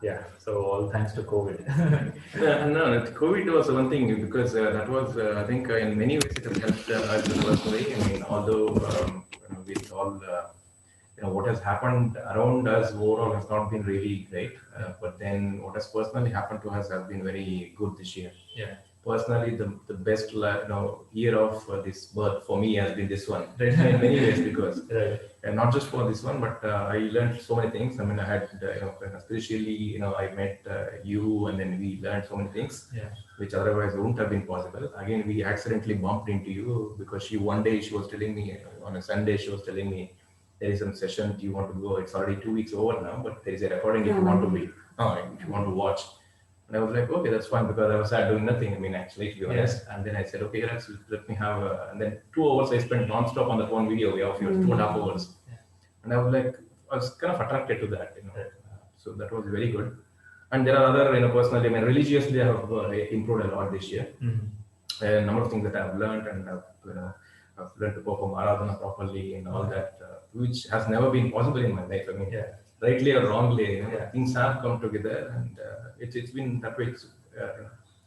Yeah, so all thanks to COVID. No, COVID was one thing because that was, I think, in many ways it has helped us personally. I mean, although with all what has happened around us overall has not been really great, but then what has personally happened to us has been very good this year. Yeah. Personally, the best year of this birth for me has been this one, right? In many ways, because Right. not just for this one, but I learned so many things. I mean, I had spiritually, I met you, and then we learned so many things, Yeah. which otherwise wouldn't have been possible. Again, we accidentally bumped into you because one day she was telling me on a Sunday, she was telling me there is some session. Do you want to go? It's already 2 weeks over now, but there is a recording if you want to be, if you want to watch. And I was like, okay, that's fine, because I was doing nothing. I mean, actually, to be honest. And then I said, okay, let me have. And then 2 hours I spent non-stop on the phone video of yours, 2.5 hours. And I was like, I was kind of attracted to that, so that was very good. And there are other, personally, I mean, religiously, I have improved a lot this year. A number of things that I've learned, and I've learned to perform aradhana properly and all that, which has never been possible in my life. I mean, rightly or wrongly, things have come together, and it's been that way. It's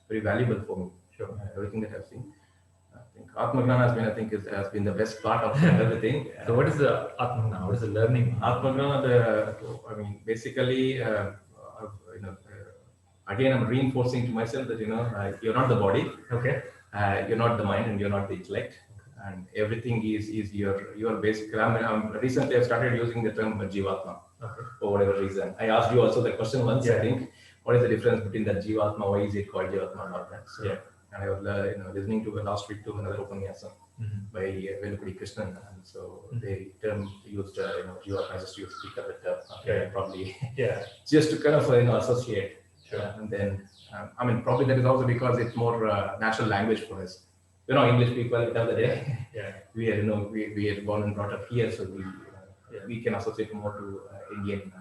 very valuable for me. Sure, everything that I've seen. I think Atma has been, has been the best part of everything. So what is the Atma? What is the learning? Atma, basically, again, I'm reinforcing to myself that you're not the body. Okay. You're not the mind, and you're not the intellect. And everything is your basic. Recently, I've started using the term Jivatma. Okay. For whatever reason. I asked you also the question once. I think, what is the difference between the Jivatma? Why is it called Jivatma and all that? So, and I was listening to last week to another Upaniyasam by Velukudi Krishnan, and so they used Jivatma. I just used to speak of it probably just to kind of associate. Sure. And then probably that is also because it's more natural language for us. English people at the end of the day, we are we are born and brought up here, so we can associate more to Indian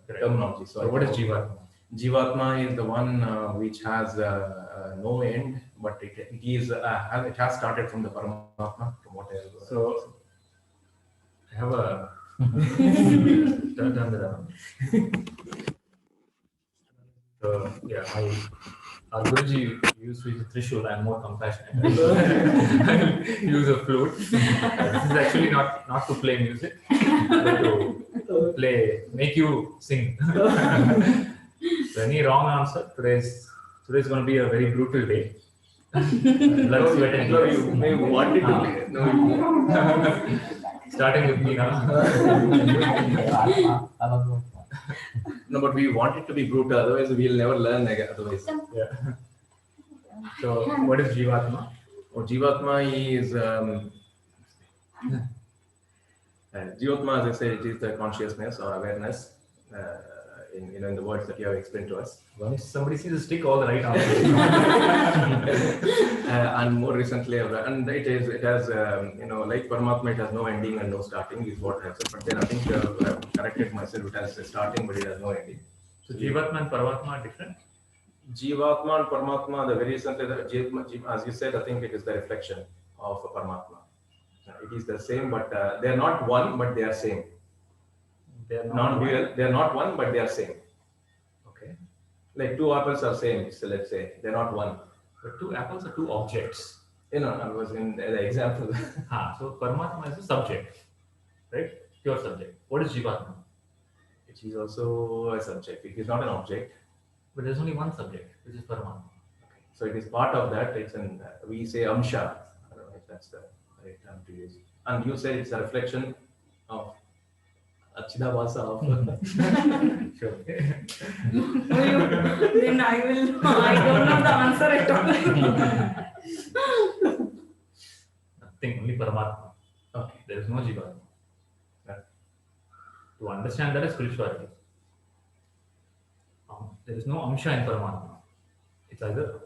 terminology. So what is Jivatma? Jivatma is the one which has no end, but it has started from the Paramatma, from what I have. So I have a turn around. So our Guruji used to use a Trishul. I'm more compassionate. I use a flute. This is actually not to play music, but to make you sing. So any wrong answer, today's going to be a very brutal day. Blood, sweat, and tears. You may want it to be. Starting with me now. No, but we want it to be brutal. Otherwise, we'll never learn. Otherwise, So, what is Jivatma? Jivatma is Jivatma, as I said, it is the consciousness or awareness. In the words that you have explained to us. Once somebody sees a stick, all the right answers. And more recently, and it has like Paramatma, it has no ending and no starting, is what I have said. But then I think I've corrected myself. It has a starting, but it has no ending. So Jivatma and Paramatma are different. Jivatma and Paramatma, the very recently, as you said, I think it is the reflection of Paramatma. It is the same, but they are not one, but they are same. They are non-dual. They are not one, but they are same. Okay. Like two apples are same. So let's say they're not one. But two apples are two objects. I was in the example. So Paramatma is a subject, right? Pure subject. What is Jivatma? It is also a subject. It is not an object. But there's only one subject, which is Paramatma. Okay. So it is part of that. It's we say Amsha. I don't know if that's the right term to use. And you say it's a reflection of Achidavasa of. Sure. Then I don't know the answer at all. Nothing, only Paramatma. Okay. There is no Jivatma. To understand that is spirituality. There is no Amsha in Paramatma. It's either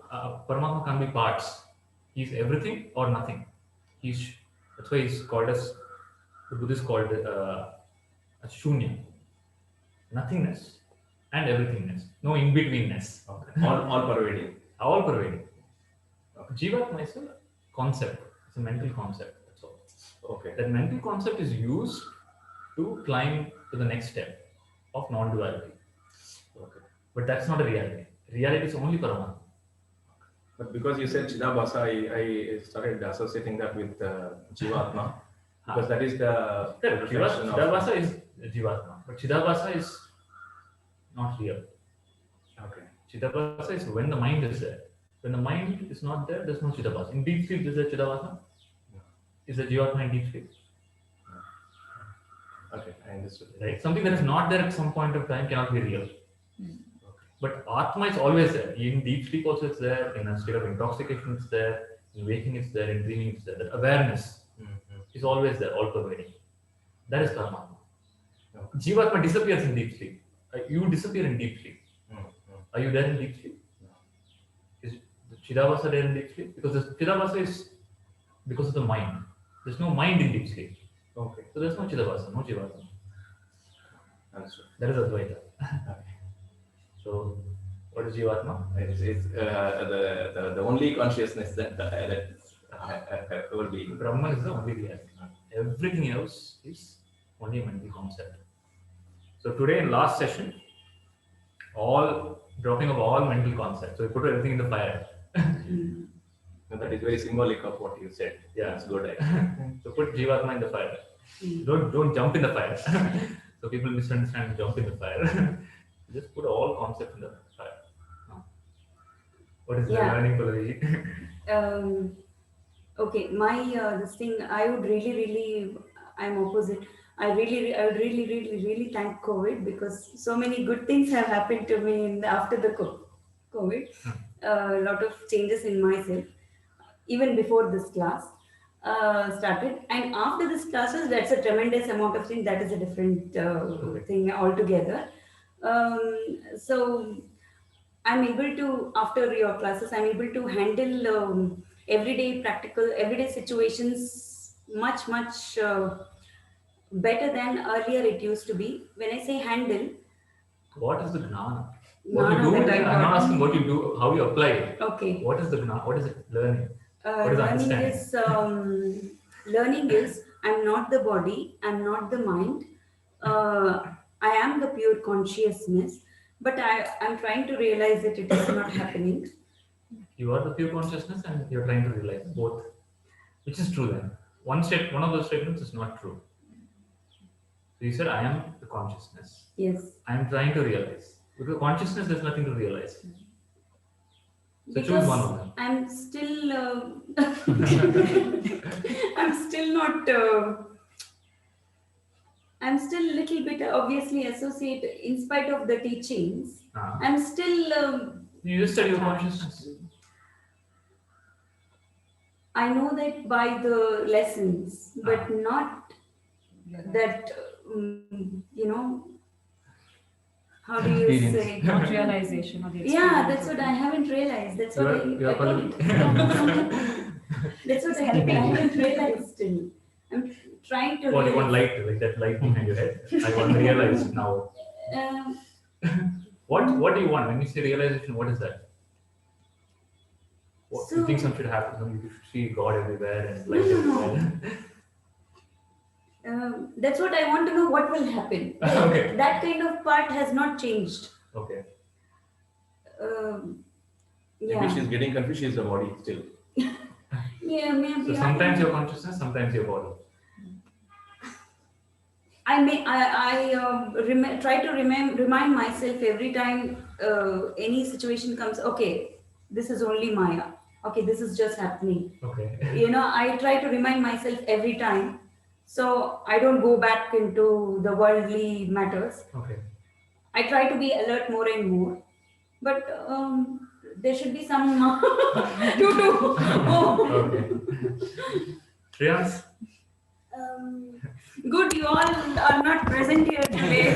Paramatma can be parts. He's everything or nothing. That's why he's called as, the Buddhists called it Shunya. Nothingness and everythingness. No in-betweenness. Okay. All pervading. All pervading. Okay. Jivatma is a concept. It's a mental concept. That's all. Okay. That mental concept is used to climb to the next step of non-duality. Okay. But that's not a reality. Reality is only Paramatma. But because you said Chidabhasa, I started associating that with Jivatma. Because that is the Correct. reflection of... Chidabhasa is Jivatma, but Chidabhasa is not real. Okay. Chidabhasa is when the mind is there. When the mind is not there, there's no Chidabhasa. In deep sleep, is there Chidabhasa? No. Is there Jivatma in deep sleep? No. Okay, I understood. Right? Something that is not there at some point of time cannot be real. But Atma is always there. In deep sleep also it's there, in a state of intoxication it's there, in waking it's there, in dreaming it's there. That awareness is always there, all pervading. That is Paramatma. Okay. Jivatma disappears in deep sleep. You disappear in deep sleep. Are you there in deep sleep? No. Is the Chidabhasa there in deep sleep? Because the Chidabhasa is because of the mind. There's no mind in deep sleep. Okay. So there's no Chidabhasa, no Jivatma. Understood. That is Advaita. Okay. So, what is Jivatma? It's the only consciousness that will be. Brahman is the only reality. Everything else is only a mental concept. So today in last session, all dropping of all mental concepts. So we put everything in the fire. That is very symbolic of what you said. Yeah. It's good. So put Jivatma in the fire. Don't jump in the fire. So people misunderstand jump in the fire. Just put all concepts in the fire. What is the learning, Pallavi? Okay, my this thing, I would really, I'm opposite. I would really thank COVID because so many good things have happened to me after the COVID. A lot of changes in myself, even before this class started. And after this classes, that's a tremendous amount of things. That is a different thing altogether. So I'm able to, after your classes, I'm able to handle everyday situations much better than earlier it used to be. When I say handle, What is the gnana? What you Gnana do with that it, I I'm not got. asking what you do, how you apply it. Okay. What is the gnana? What is it learning? What is understanding? Learning is I'm not the body, I'm not the mind. I am the pure consciousness, but I'm trying to realize that it is not happening. You are the pure consciousness and you're trying to realize both. Which is true then? One of those statements is not true. So you said, I am the consciousness. Yes. I am trying to realize. Because consciousness, there's nothing to realize. So Because choose one of them. I'm still, I'm still a little bit obviously associated, in spite of the teachings, I'm still... you just study your consciousness. I know that by the lessons, but not that, how do you say? Not realization of the experience. Yeah, that's what I haven't realized. That's what I call it. That's what I haven't realized still. I'm trying to What, you want light, like that light behind your head? I want to realize now. What do you want? When you say realization, what is that? What, you think something should happen? You should see God everywhere and light everywhere. That's what I want to know, what will happen. Okay. That kind of part has not changed. Okay. Maybe she's getting confused, she's the body still. Yeah, maybe. So sometimes your consciousness, sometimes your body. I try to remind myself every time any situation comes, okay, this is only Maya. Okay, this is just happening. Okay. I try to remind myself every time. So I don't go back into the worldly matters. Okay. I try to be alert more and more. But there should be some to do. Okay. Shreyas? Good, you all are not present here today.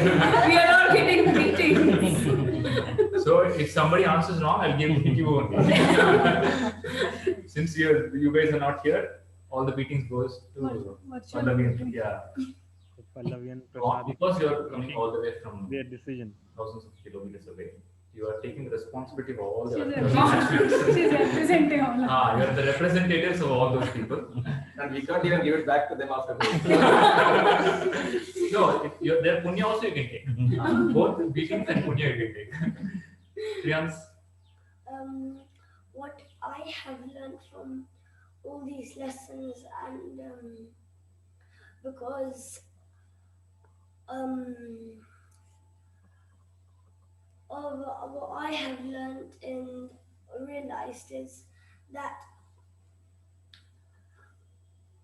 We are all getting meetings. So if somebody answers wrong, I'll give you only. Since you guys are not here, all the meetings goes to Pallavi. Yeah. Pallavi and Prasad. Because you're coming all the way from Their decision. thousands of kilometers away, you are taking the responsibility of all the She's representing all of you're the representatives of all those people. And we can't even give it back to them after this. No, their punya also you can take. Both beatings and punya you can take. Priyans? What I have learned from all these lessons, and because of what I have learned and realized is that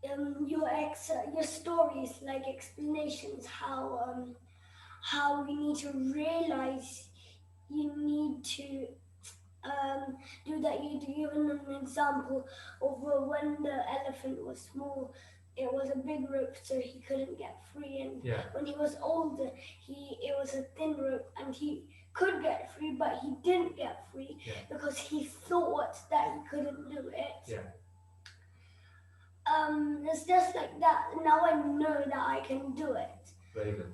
your stories, like explanations, how you need to realize you need to do that. You given an example of when the elephant was small, it was a big rope, so he couldn't get free, and Yeah. when he was older, it was a thin rope, and he could get free, but he didn't get free because he thought that he couldn't do it. Yeah. It's just like that. Now I know that I can do it. Very good.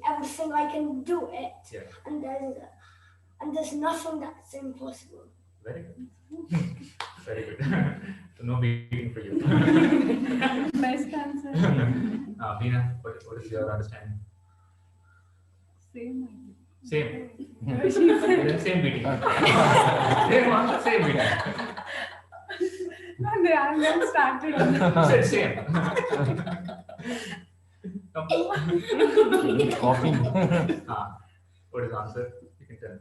Everything I can do it. Yeah. And there's nothing that's impossible. Very good. Very good. So no beating for you. Best answer. Veena, what is your understanding? Same. Same. She said, Then same beating. Same answer, same beating. no, they haven't started on it. You said same. Coughing. What is the answer? You can tell me.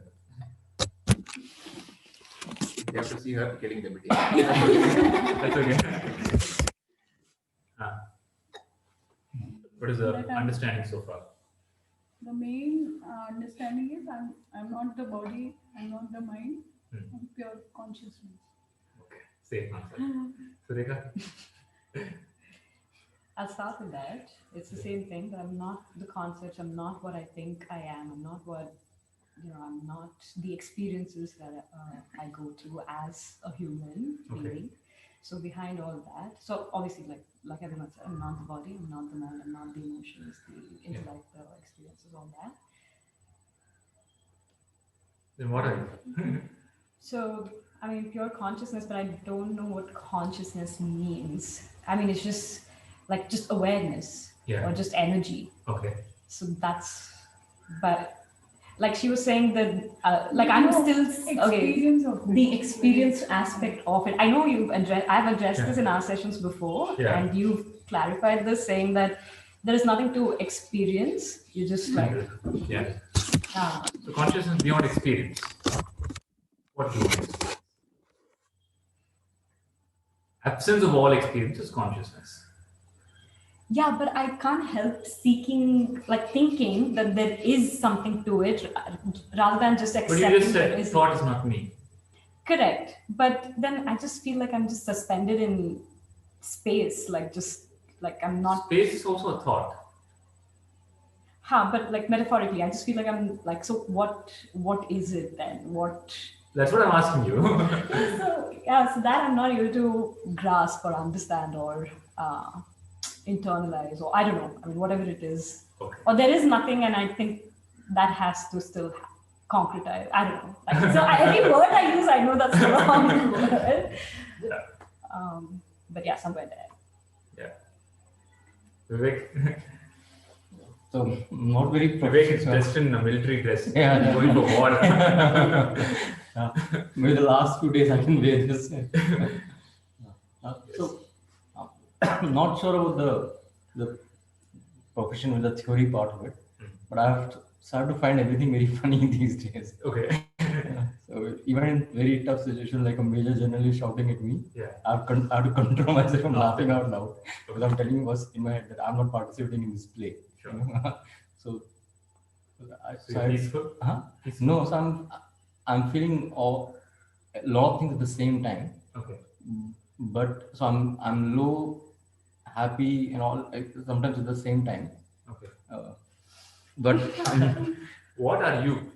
You have to see her killing the meeting. That's okay. What is the understanding so far? The main understanding is I'm not the body, I'm not the mind, I'm pure consciousness. Okay, same answer. Sureka? I'll start with that. It's the same thing, but I'm not the concept, I'm not what I think I am, I'm not what, I'm not the experiences that I go through as a human being. So behind all that, so obviously like everyone said, I'm not the body, I'm not the mind, I'm not the emotions, the intellect, the experiences, all that. Then what are you? So, I mean, pure consciousness, but I don't know what consciousness means. I mean, it's just like just awareness or just energy. Okay. So that's, but like she was saying that, like I'm still, Experience of the experience aspect of it. I know I've addressed this in our sessions before, and you've clarified this saying that there is nothing to experience. You just like, So consciousness beyond experience. What do you want? Absence of all experience is consciousness. yeah, but I can't help thinking that there is something to it rather than just accepting. But you just said thought is not me. Correct. But then I just feel like I'm just suspended in space, like I'm not. Space is also a thought. But like metaphorically, I just feel like I'm like, so what is it then? That's what I'm asking you. So that I'm not able to grasp or understand or internalize, or I don't know. I mean, whatever it is. Okay. Or there is nothing, and I think that has to still concretize. I don't know. So every word I use, I know that's the wrong word. Yeah. But yeah, somewhere there. Yeah. Vivek. So not very Vivek is dressed in a military dress. Yeah. Going for war. Maybe the last few days I can wear this. So not sure about the profession with the theory part of it, but I've started to find everything very funny these days. Okay. So even in very tough situations, like a major general is shouting at me, I have to control myself from laughing out loud because I'm telling what's in my head that I'm not participating in this play. Sure. So peaceful? No, so I'm feeling a lot of things at the same time. Okay. But so I'm low, happy, and all sometimes at the same time. Okay. But what are you?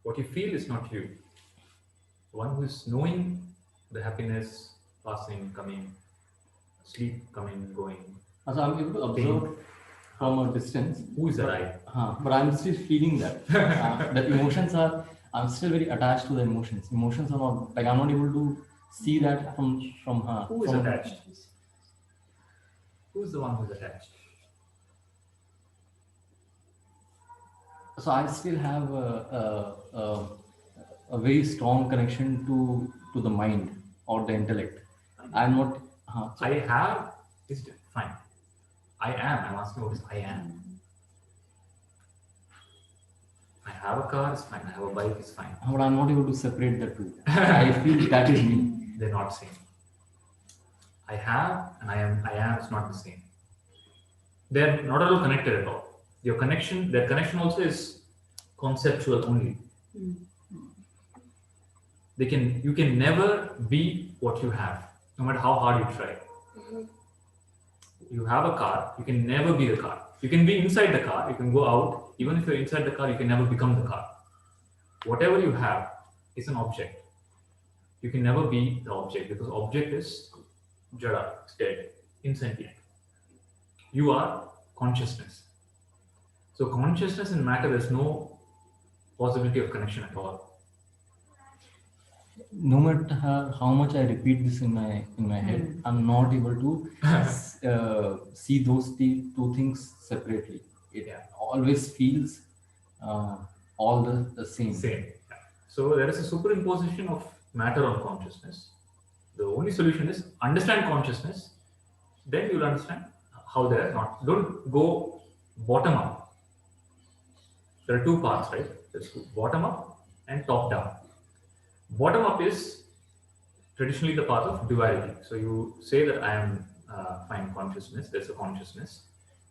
What you feel is not you. The one who is knowing the happiness passing, coming, sleep coming, going. So I'm able to observe from a distance. Who is that I? But I'm still feeling that. The emotions I'm still very attached to the emotions. Emotions are not, like I'm not able to see that from her. Who is attached? Who is the one who is attached? so I still have a very strong connection to the mind or the intellect. I'm not. So I have is fine. I am. I'm asking what is I am. I have a car, it's fine. I have a bike, it's fine. but I'm not able to separate the two. I feel that is me. They're not same. I have and I am is not the same. They're not at all connected at all. Their connection also is conceptual only. You can never be what you have, no matter how hard you try. You have a car, you can never be the car. You can be inside the car, you can go out. Even if you're inside the car, you can never become the car. Whatever you have is an object. You can never be the object because object is jada, it's dead, insentient. You are consciousness. So consciousness and matter, there's no possibility of connection at all. No matter how much I repeat this in my head, I'm not able to see those two things separately. It always feels all the same. Same. So there is a superimposition of matter on consciousness. The only solution is understand consciousness, then you'll understand how they are not. Don't go bottom up. There are two paths, right? There's bottom up and top down. Bottom up is traditionally the path of duality. So you say that I am fine consciousness, there's a consciousness,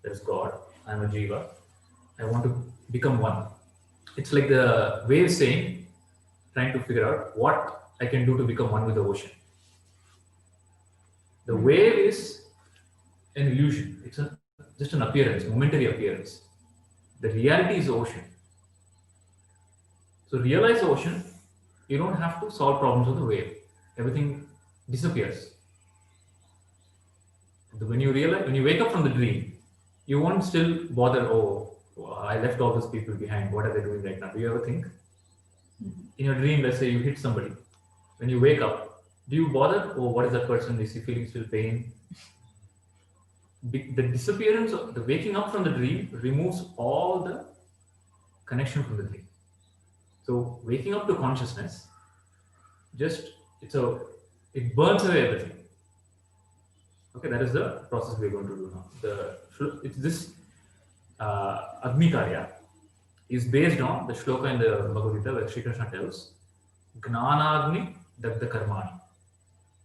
there's God, I am a jiva, I want to become one. It's like the wave saying, trying to figure out what I can do to become one with the ocean. The wave is an illusion. It's just an appearance, momentary appearance. The reality is the ocean. So realize the ocean, you don't have to solve problems of the wave. Everything disappears. When you wake up from the dream, you won't still bother, oh, I left all those people behind. What are they doing right now? Do you ever think? In your dream, let's say you hit somebody. When you wake up, do you bother? Oh, what is that person? Is he feeling still pain? The disappearance of the waking up from the dream removes all the connection from the dream. So waking up to consciousness, it burns away everything. Okay, that is the process we're going to do now. It's this Agni Karya is based on the shloka in the Bhagavad Gita where Sri Krishna tells Gnanagni Dagda Karmani.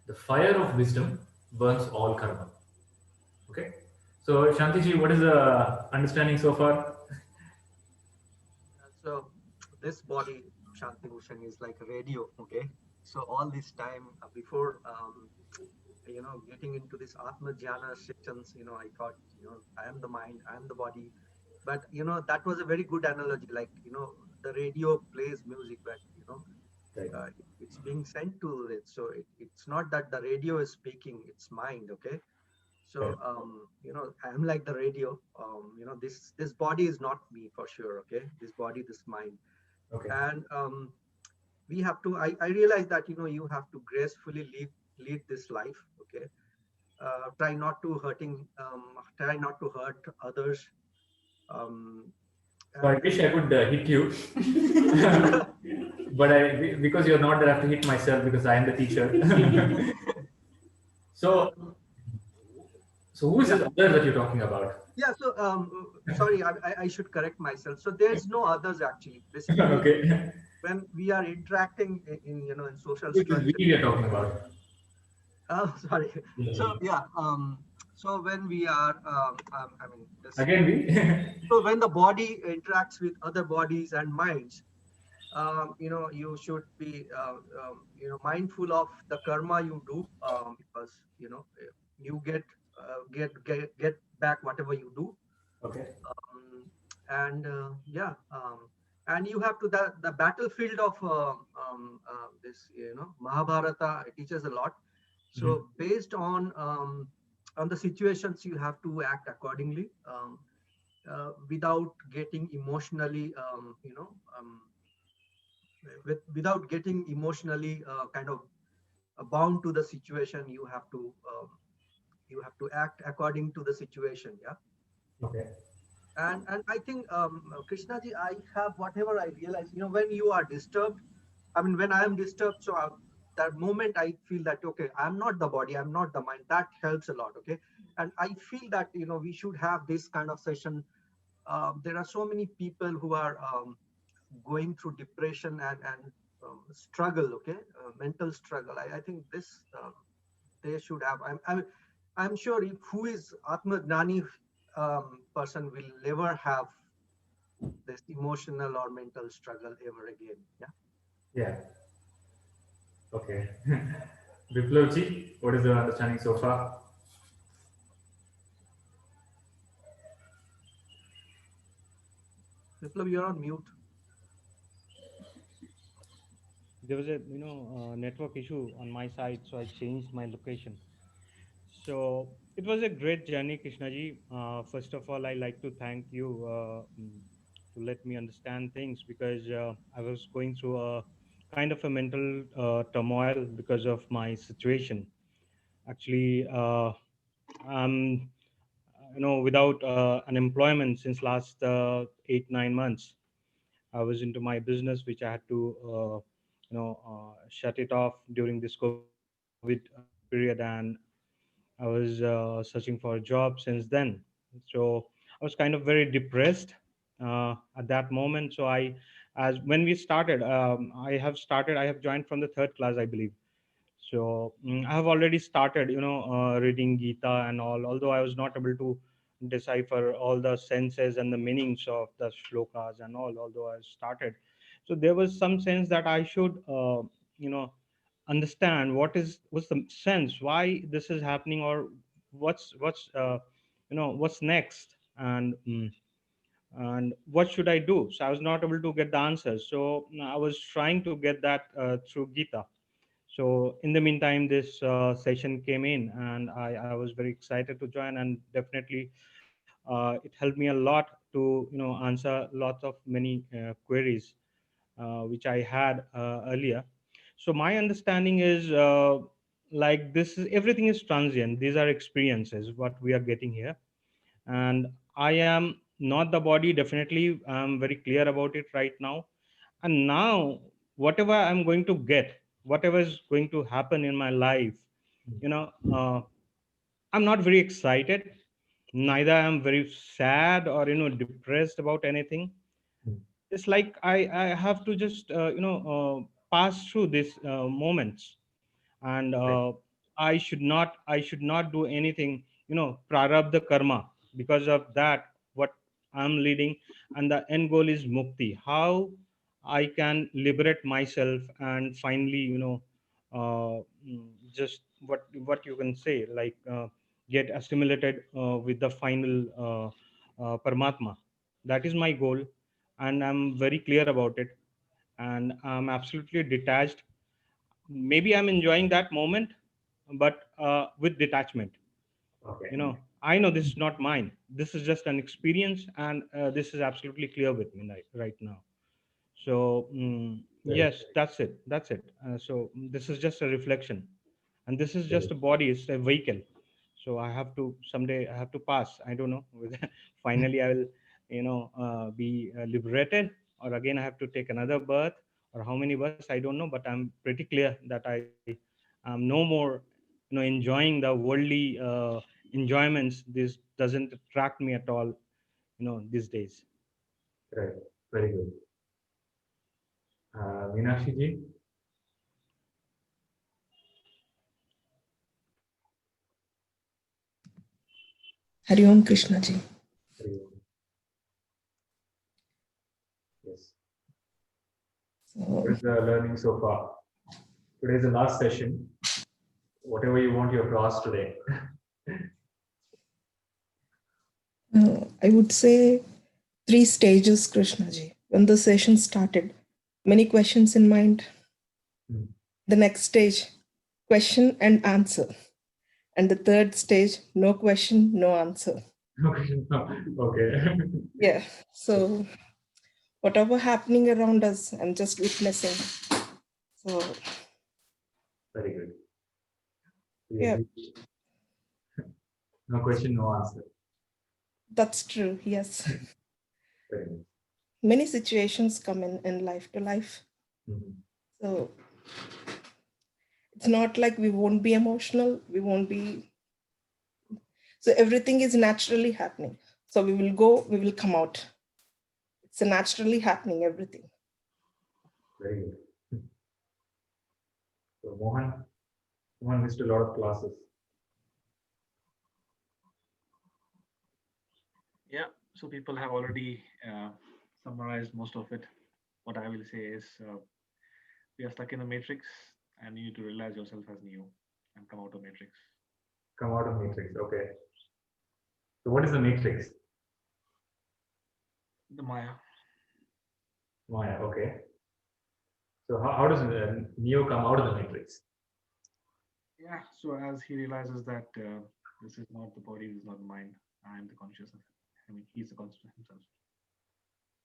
The fire of wisdom burns all karma. Okay, so Shantiji, what is the understanding so far? So this body, Shanti Bhushan, is like a radio. Okay, so all this time before getting into this Atma Jnana sessions, I thought, I am the mind, I am the body. But, that was a very good analogy. Like, the radio plays music, but, it's being sent to it. So it's not that the radio is speaking, it's mind. Okay. So, I'm like the radio, this body is not me for sure. Okay. This body, this mind. Okay. And we have to, I realize that, you have to gracefully lead this life. Okay. Try not to hurt others. So I wish I could hit you, but because you're not there, I have to hit myself because I am the teacher. So who is this other that you're talking about? Yeah. So sorry, I should correct myself. So there's no others actually. Basically, Okay. When we are interacting in social Which structure. is we are talking about. Oh, sorry. So yeah. So when we are, again we. So when the body interacts with other bodies and minds, you should be, mindful of the karma you do, because you get back whatever you do. Okay. And and you have to the battlefield of this Mahabharata teaches a lot. So based on the situations, you have to act accordingly, without getting emotionally without getting emotionally kind of bound to the situation. You have to act according to the situation. Yeah. Okay. And I think, Krishnaji, I have whatever I realize, when you are disturbed, I mean, when I am disturbed, so that moment I feel that, okay, I'm not the body, I'm not the mind. That helps a lot. Okay. And I feel that, we should have this kind of session. There are so many people who are going through depression and struggle. Okay. Mental struggle. I think this, they should have. I'm sure if who is Atma Gnani person will never have this emotional or mental struggle ever again. Yeah. Yeah. Okay. Viplavji, what is your understanding so far? Biplav, you're on mute. There was a network issue on my side, so I changed my location. So it was a great journey, Krishnaji. First of all, I like to thank you to let me understand things, because I was going through a kind of a mental turmoil because of my situation. Actually, I'm without an employment since last 8 9 months. I was into my business, which I had to shut it off during this COVID period, and I was searching for a job since then. So I was kind of very depressed at that moment. So as when we started, I have joined from the third class, I believe. So I have already started, reading Gita and all. Although I was not able to decipher all the senses and the meanings of the shlokas and all. Although I started, so there was some sense that I should, you know, understand what's the sense, why this is happening, or what's next, and what should I do. So I was not able to get the answers. So I was trying to get that through Gita. So in the meantime, this session came in, and I was very excited to join, and definitely it helped me a lot to answer lots of many queries which I had earlier. So my understanding is like this is everything is transient. These are experiences what we are getting here, and I am not the body. Definitely, I'm very clear about it right now. And now, whatever I'm going to get, whatever is going to happen in my life, you know, I'm not very excited. Neither I'm very sad or depressed about anything. It's like I have to just pass through these moments, and I should not do anything, prarabdha karma. Because of that, what I'm leading, and the end goal is mukti. How I can liberate myself and finally, just what you can say, like get assimilated with the final Paramatma. That is my goal, and I'm very clear about it, and I'm absolutely detached. Maybe I'm enjoying that moment, but with detachment. Okay. I know this is not mine. This is just an experience, and this is absolutely clear with me right now. So Right. yes, that's it. So this is just a reflection, and this is Right. just a body. It's a vehicle. So I have to someday, I have to pass. I don't know whether finally I will be liberated, or again I have to take another birth, or how many births I don't know. But I'm pretty clear that I am no more enjoying the worldly enjoyments. This doesn't attract me at all, these days. Right. Very good. Meenakshi ji. Hari Om Krishna ji. Very good. Yes. So, What is the learning so far? Today is the last session. Whatever you want, you have to ask today. I would say 3 stages, Krishna ji. When the session started, many questions in mind. The next stage, question and answer. And the third stage, no question, no answer. Okay. Yeah. So whatever happening around us, I'm just witnessing. So Very good. yeah. No question, no answer. That's true. Yes. Very nice. Many situations come in life to life. Mhm. So it's not like we won't be emotional. We won't be. So everything is naturally happening. So we will go, we will come out. It's a naturally happening, everything. Very good. So Mohan missed a lot of classes. Yeah, so people have already summarized most of it. What I will say is we are stuck in the matrix and you need to realize yourself as Neo and come out of matrix. Come out of matrix. Okay. So what is the matrix? The Maya. Maya. Okay. So how does Neo come out of the matrix? Yeah, so as he realizes that this is not the body, this is not the mind, I am the consciousness. I mean, he's the consciousness himself.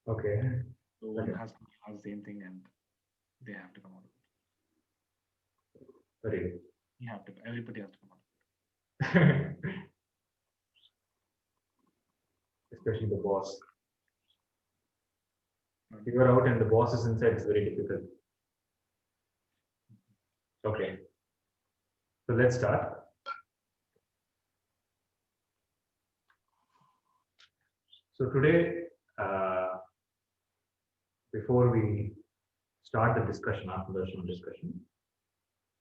Okay. So one Okay. has to realize the same thing and they have to come out of it. Very good. You have to, everybody has to come out of it. Especially the boss. If you are out and the boss is inside, it's very difficult. Okay. So let's start. So today, before we start the discussion, after the discussion,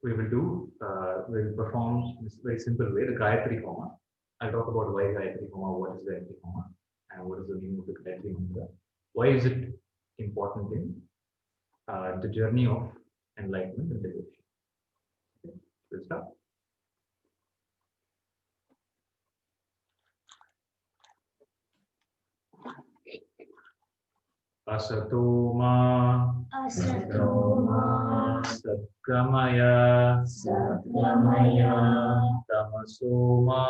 we will we'll perform this very simple way, the Gayatri Homa. I'll talk about why Gayatri Homa, what is Gayatri Homa, and what is the meaning of the Gayatri Mantra. Why is it important in the journey of enlightenment and devotion? Okay, we'll start. Asatoma Satgamaya Tamasoma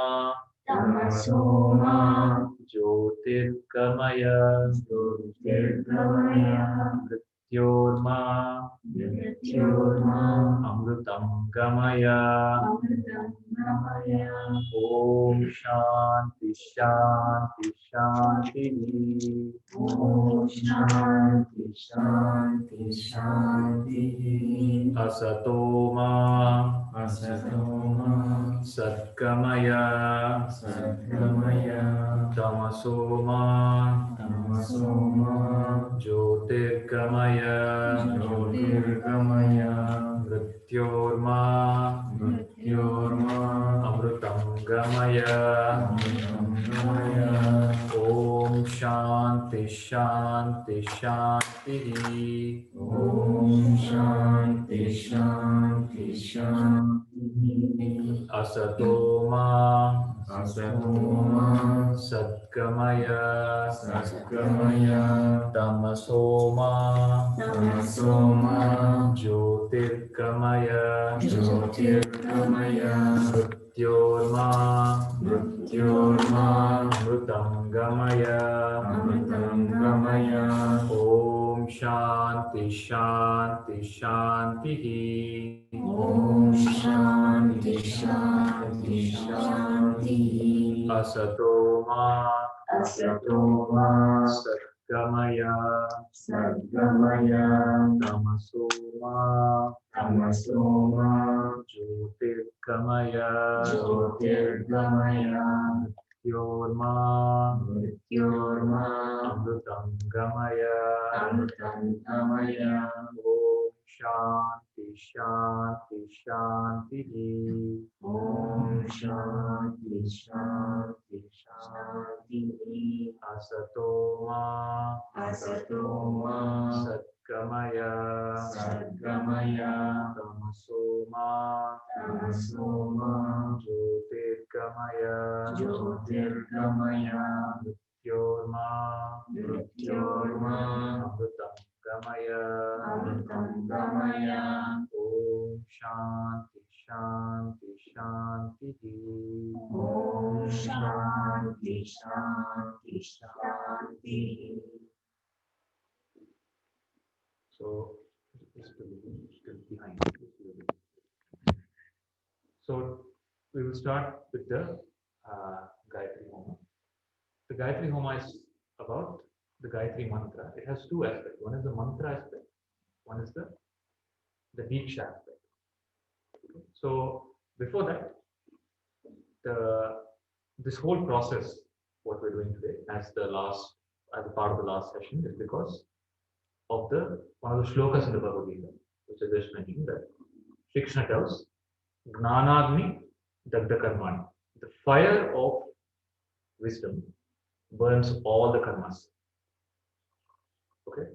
Jyotirgamaya Mrityorma Amrutam Gamaya Om Shanti Shanti Shanti Asatoma Satgamaya Tamasoma Jyotirgamaya Mrityorma Amrutam Gamaya Om Shanti Shanti Shanti Asatoma Satgamaya Tamasoma Jyotirgamaya Mrityorma Amrutam Gamaya Om Shanti Shanti Shanti Asatoma Satgamaya Tamasoma Jyotirgamaya Mrityorma Amrutam Gamaya Om Shanti Shanti Shanti Asatoma Satgamaya Tamasoma Jyotirgamaya Mrityorma Amrutam Gamaya Om Shanti Shanti Shanti So still behind. So we will start with the Gayatri Homa. The Gayatri Homa is about the Gayatri mantra. It has two aspects. One is the mantra aspect, one is the Diksha aspect. Okay. So before that, this whole process, what we're doing today, as a part of the last session, is because of one of the shlokas in the Bhagavad Gita, which I just mentioned, that Shri Krishna tells, Gnanagni Dagda Karmani. The fire of wisdom burns all the karmas. Okay?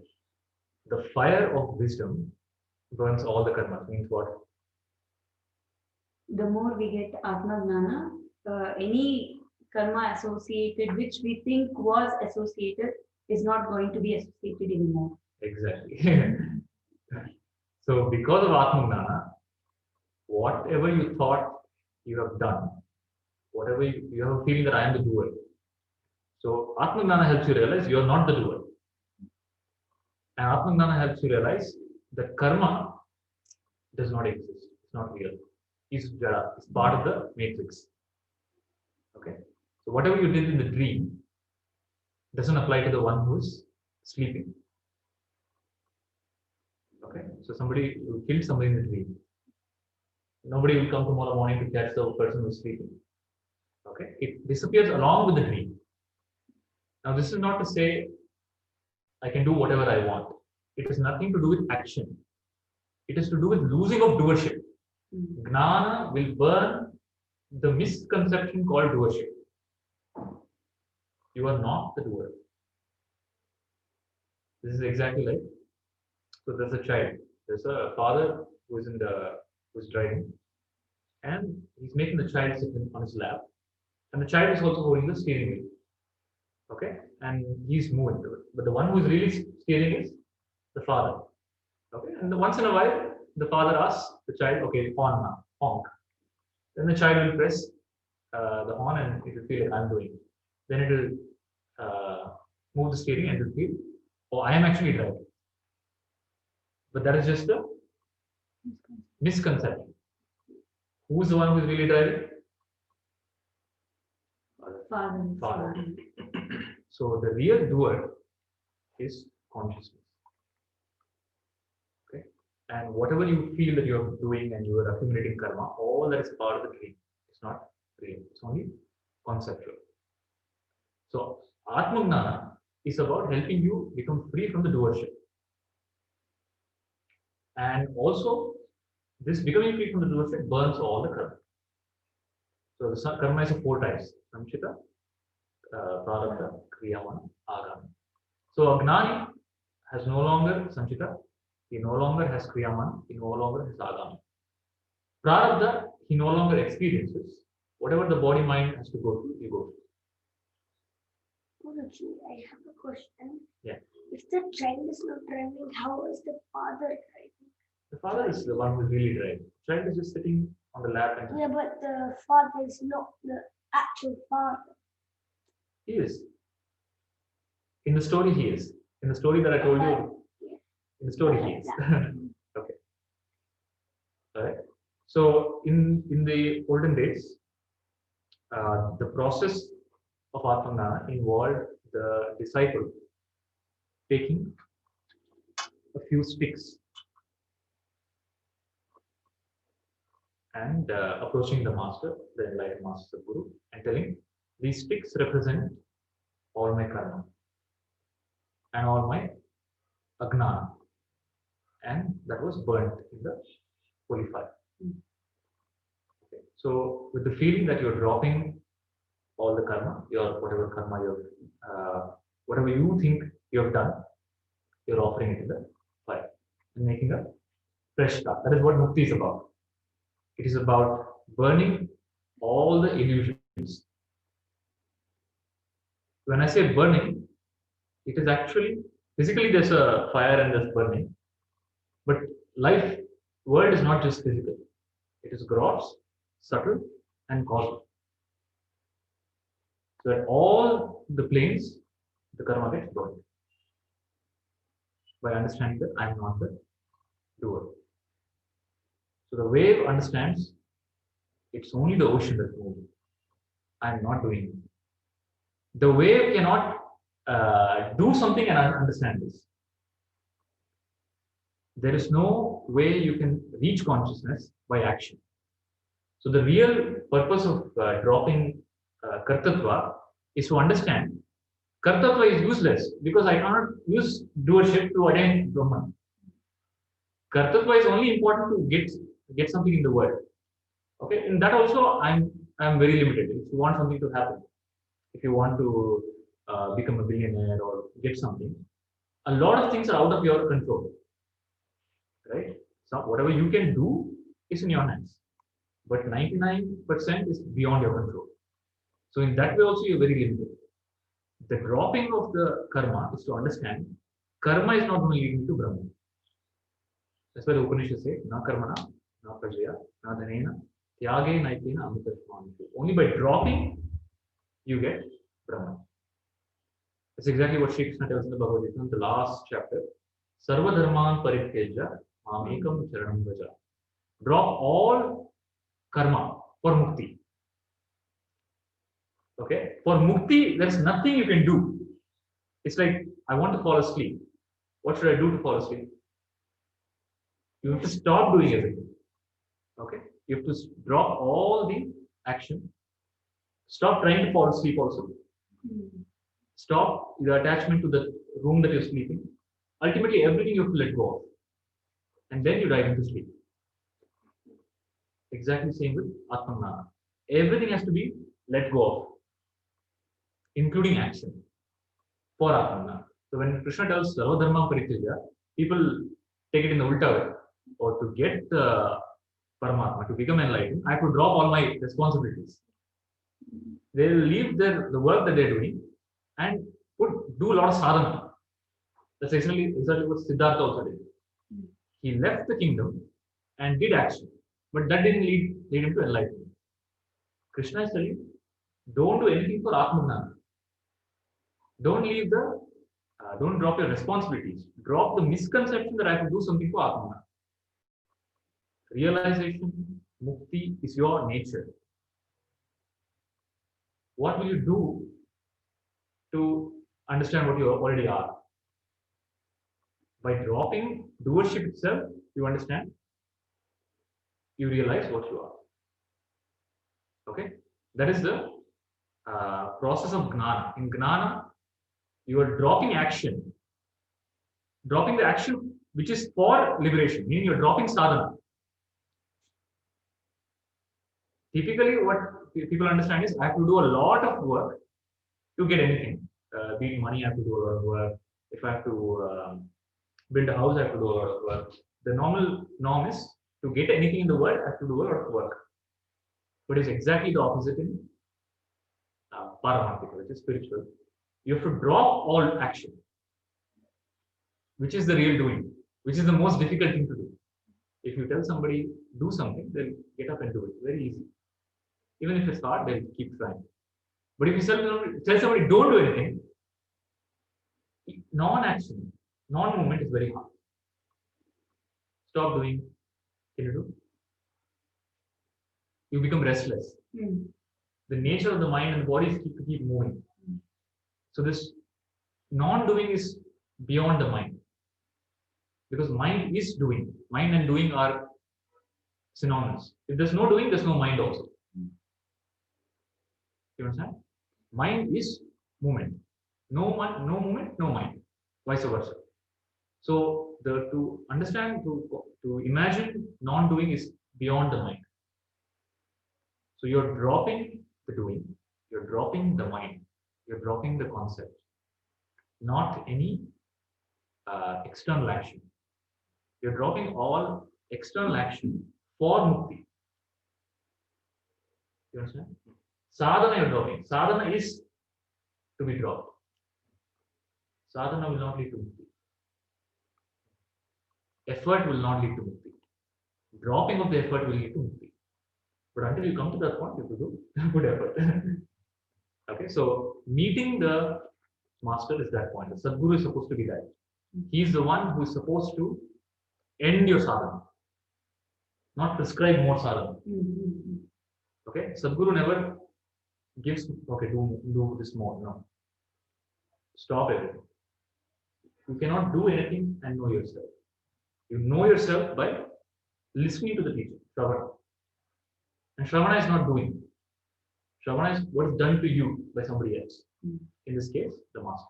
The fire of wisdom burns all the karmas. Means what? The more we get Atma Gnana, any karma associated, which we think was associated, is not going to be associated anymore. Exactly. So because of Atma Gnana, whatever you thought you have done, whatever you have a feeling that I am the doer. So Atma Gnana helps you realize you are not the doer. And Atma Gnana helps you realize that karma does not exist. It's not real. It's jada. It's part of the matrix. Okay. So whatever you did in the dream doesn't apply to the one who is sleeping. Okay. So somebody who killed somebody in the dream, nobody will come tomorrow morning to catch the person who is sleeping. Okay. It disappears along with the dream. Now this is not to say I can do whatever I want. It has nothing to do with action. It is to do with losing of doership. Gnana will burn the misconception called doership. You are not the doer. This is exactly like, so there's a child. There's a father who's driving, and he's making the child sit on his lap, and the child is also holding the steering wheel. Okay, and he's moving to it. But the one who is really steering is the father. Okay, and once in a while, the father asks the child, okay, on now, honk. Then the child will press the horn and it will feel like I'm doing it. Then it will move the steering and it will feel, oh, I am actually driving. But that is just a misconception. Who's the one who is really driving? Father. So the real doer is consciousness. Okay, and whatever you feel that you are doing and you are accumulating karma, all that is part of the dream. It's not real. It's only conceptual. So Atma Gnana is about helping you become free from the doership. And also, this becoming free from the doership burns all the karma. So the karma is of 4 types: Samchita, Prarabdha, Kriyamana, Agami. So Agnani has no longer Sanchita, he no longer has Kriyamana, he no longer has Agami. Prarabdha, he no longer experiences. Whatever the body mind has to go through, he goes through. Guruji, I have a question. Yeah. If the child is not driving, how is the father driving? The father is the one who is really driving. The child is just sitting on the lap and. Yeah, but the father is not the actual father. He is. In the story, he is. In the story that I told you, in the story, he is. Okay. All right. So in the olden days, the process of Atma Gnana involved the disciple taking a few sticks and approaching the master, the enlightened master Guru, and telling, these sticks represent all my karma and all my agnana, and that was burnt in the holy fire. Okay. So with the feeling that you're dropping all the karma, your whatever karma whatever you think you have done, you're offering it in the fire and making a fresh start. That is what mukti is about. It is about burning all the illusions. When I say burning, it is actually physically there's a fire and there's burning, but world is not just physical. It is gross, subtle, and causal. So at all the planes, the karma gets burned by understanding that I am not the doer. So the wave understands it's only the ocean that's moving. I am not doing it. The wave cannot do something and understand this. There is no way you can reach consciousness by action. So the real purpose of dropping kartatva is to understand kartatva is useless because I cannot use doership to attain Brahman. Kartatva is only important to get something in the world. Okay, in that also I'm very limited. If you want something to happen, if you want to become a billionaire or get something, a lot of things are out of your control, right? So whatever you can do is in your hands, but 99% is beyond your control. So in that way also you're very limited. The dropping of the karma is to understand karma is not going to lead me to Brahman. That's why the Upanishad say, na karmana, na prajaya, na dhanena, tyage naitena amritasvami. Only by dropping, you get Brahman. That's exactly what Shri Krishna tells in the Bhagavad Gita in the last chapter. Sarva dharman parityajya mamekam charanam vraja. Drop all karma for mukti. Okay? For mukti, there's nothing you can do. It's like, I want to fall asleep. What should I do to fall asleep? You have to stop doing everything. Okay? You have to drop all the action. Stop trying to fall asleep also. Stop the attachment to the room that you're sleeping. Ultimately, everything you have to let go of. And then you dive into sleep. Exactly same with Atma. Everything has to be let go of, including action, for Atma. So when Krishna tells Sarva Dharma Parityajya, people take it in the ulta way. Or to get Paramatma, to become enlightened, I have to drop all my responsibilities. They will leave the work that they're doing and do a lot of sadhana. That's exactly what Siddhartha also did. He left the kingdom and did action, but that didn't lead him to enlightenment. Krishna is telling, don't do anything for Atma. Don't leave don't drop your responsibilities. Drop the misconception that I have to do something for Atma. Realization, mukti is your nature. What will you do to understand what you already are? By dropping doership itself, you understand, you realize what you are. Okay? That is the process of gnana. In gnana, you are dropping action. Dropping the action which is for liberation, meaning you're dropping sadhana. Typically, what people understand is I have to do a lot of work to get anything. Be it money, I have to do a lot of work. If I have to build a house, I have to do a lot of work. The norm is to get anything in the world, I have to do a lot of work. But it's exactly the opposite in Paramarthika, which is spiritual. You have to drop all action, which is the real doing, which is the most difficult thing to do. If you tell somebody do something, they'll get up and do it. Very easy. Even if it's hard, they'll keep trying. But if you tell somebody don't do anything, non-action, non-movement is very hard. Stop doing. Can you do? You become restless. The nature of the mind and the body is to keep moving. So this non-doing is beyond the mind. Because mind is doing. Mind and doing are synonymous. If there's no doing, there's no mind also. You understand? Mind is movement. No movement, no mind. Vice versa. So to understand, to imagine non-doing is beyond the mind. So you're dropping the doing, you're dropping the mind, you're dropping the concept, not any external action. You're dropping all external action for mukti. You understand? Sadhana you're dropping. Sadhana is to be dropped. Sadhana will not lead to mukti. Effort will not lead to mukti. Dropping of the effort will lead to mukti. But until you come to that point, you have to do good effort. Okay, so meeting the master is that point. The Sadguru is supposed to be that. He's the one who is supposed to end your sadhana, not prescribe more sadhana. Okay, Sadguru never gives, okay, do this more. No. Stop everything. You cannot do anything and know yourself. You know yourself by listening to the teacher, Shravana. And Shravana is not doing. Shravana is what is done to you by somebody else. In this case, the master.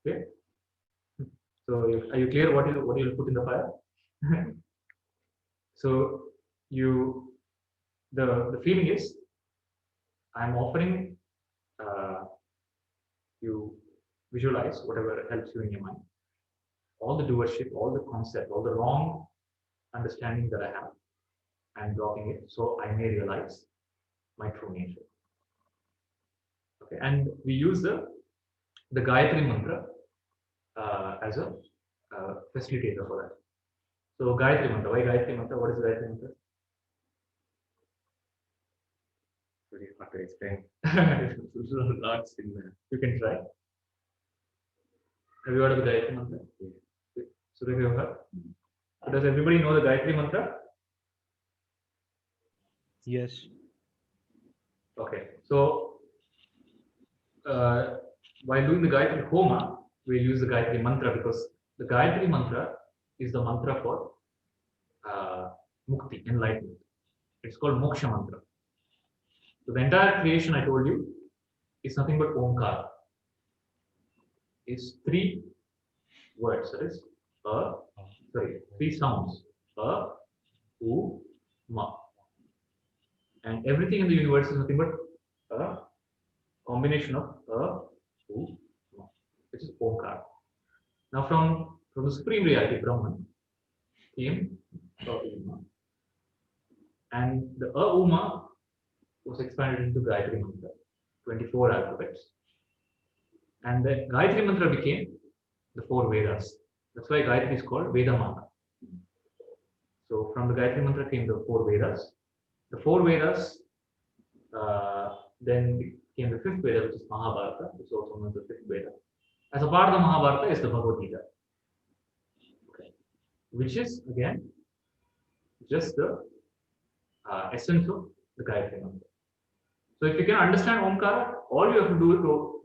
Okay. So are you clear what you will put in the fire? So the feeling is I'm offering you visualize whatever helps you in your mind. All the doership, all the concept, all the wrong understanding that I have, I'm dropping it so I may realize my true nature. Okay, and we use the Gayatri mantra as a facilitator for that. So Gayatri mantra, why Gayatri mantra? What is Gayatri mantra? Very hard to explain. Lots in there. You can try. Have you heard of the Gayatri mantra? So have you heard? Does everybody know the Gayatri mantra? Yes. Okay. So while doing the Gayatri Homa, we use the Gayatri mantra because the Gayatri mantra is the mantra for mukti, enlightenment. It's called moksha mantra. So the entire creation I told you is nothing but Omkara. It's three words, that is three sounds. A, U, Ma. And everything in the universe is nothing but a combination of A, U, Ma, which is Omkara. Now from the supreme reality, Brahman, came Uma. And the Uma was expanded into Gayatri Mantra, 24 alphabets. And the Gayatri Mantra became the 4 Vedas. That's why Gayatri is called Vedamana. So from the Gayatri Mantra came the 4 Vedas. The 4 Vedas then became the 5th Veda, which is Mahabharata, which is also known as the 5th Veda. As a part of the Mahabharata is the Bhagavad Gita, okay, which is again just the essence of the Gayatri Mantra. So if you can understand Omkara, all you have to do to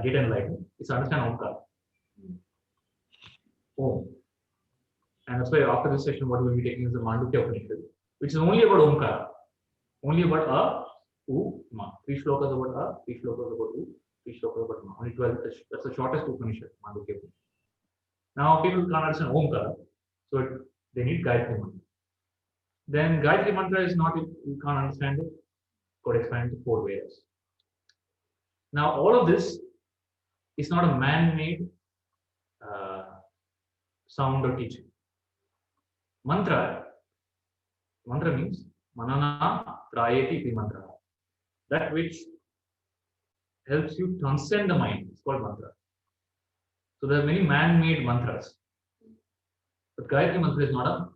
get enlightened is understand Omkara. Om. And that's why after this session, what we'll be taking is the Mandukya Upanishad, which is only about Omkara, only about A, U, Ma. 3 shlokas about A, 3 shlokas about U, 3 shlokas about Ma. Only 12. That's the shortest Upanishad, Mandukya Upanishad. Now people can't understand Omkara, so they need Gayatri Mantra. Then Gayatri Mantra is not, you can't understand it, got expanded to 4 Vedas. Now all of this is not a man-made sound or teaching. Mantra means manana prayeti iti mantra. That which helps you transcend the mind is called mantra. So there are many man-made mantras. But Gayatri Mantra is not a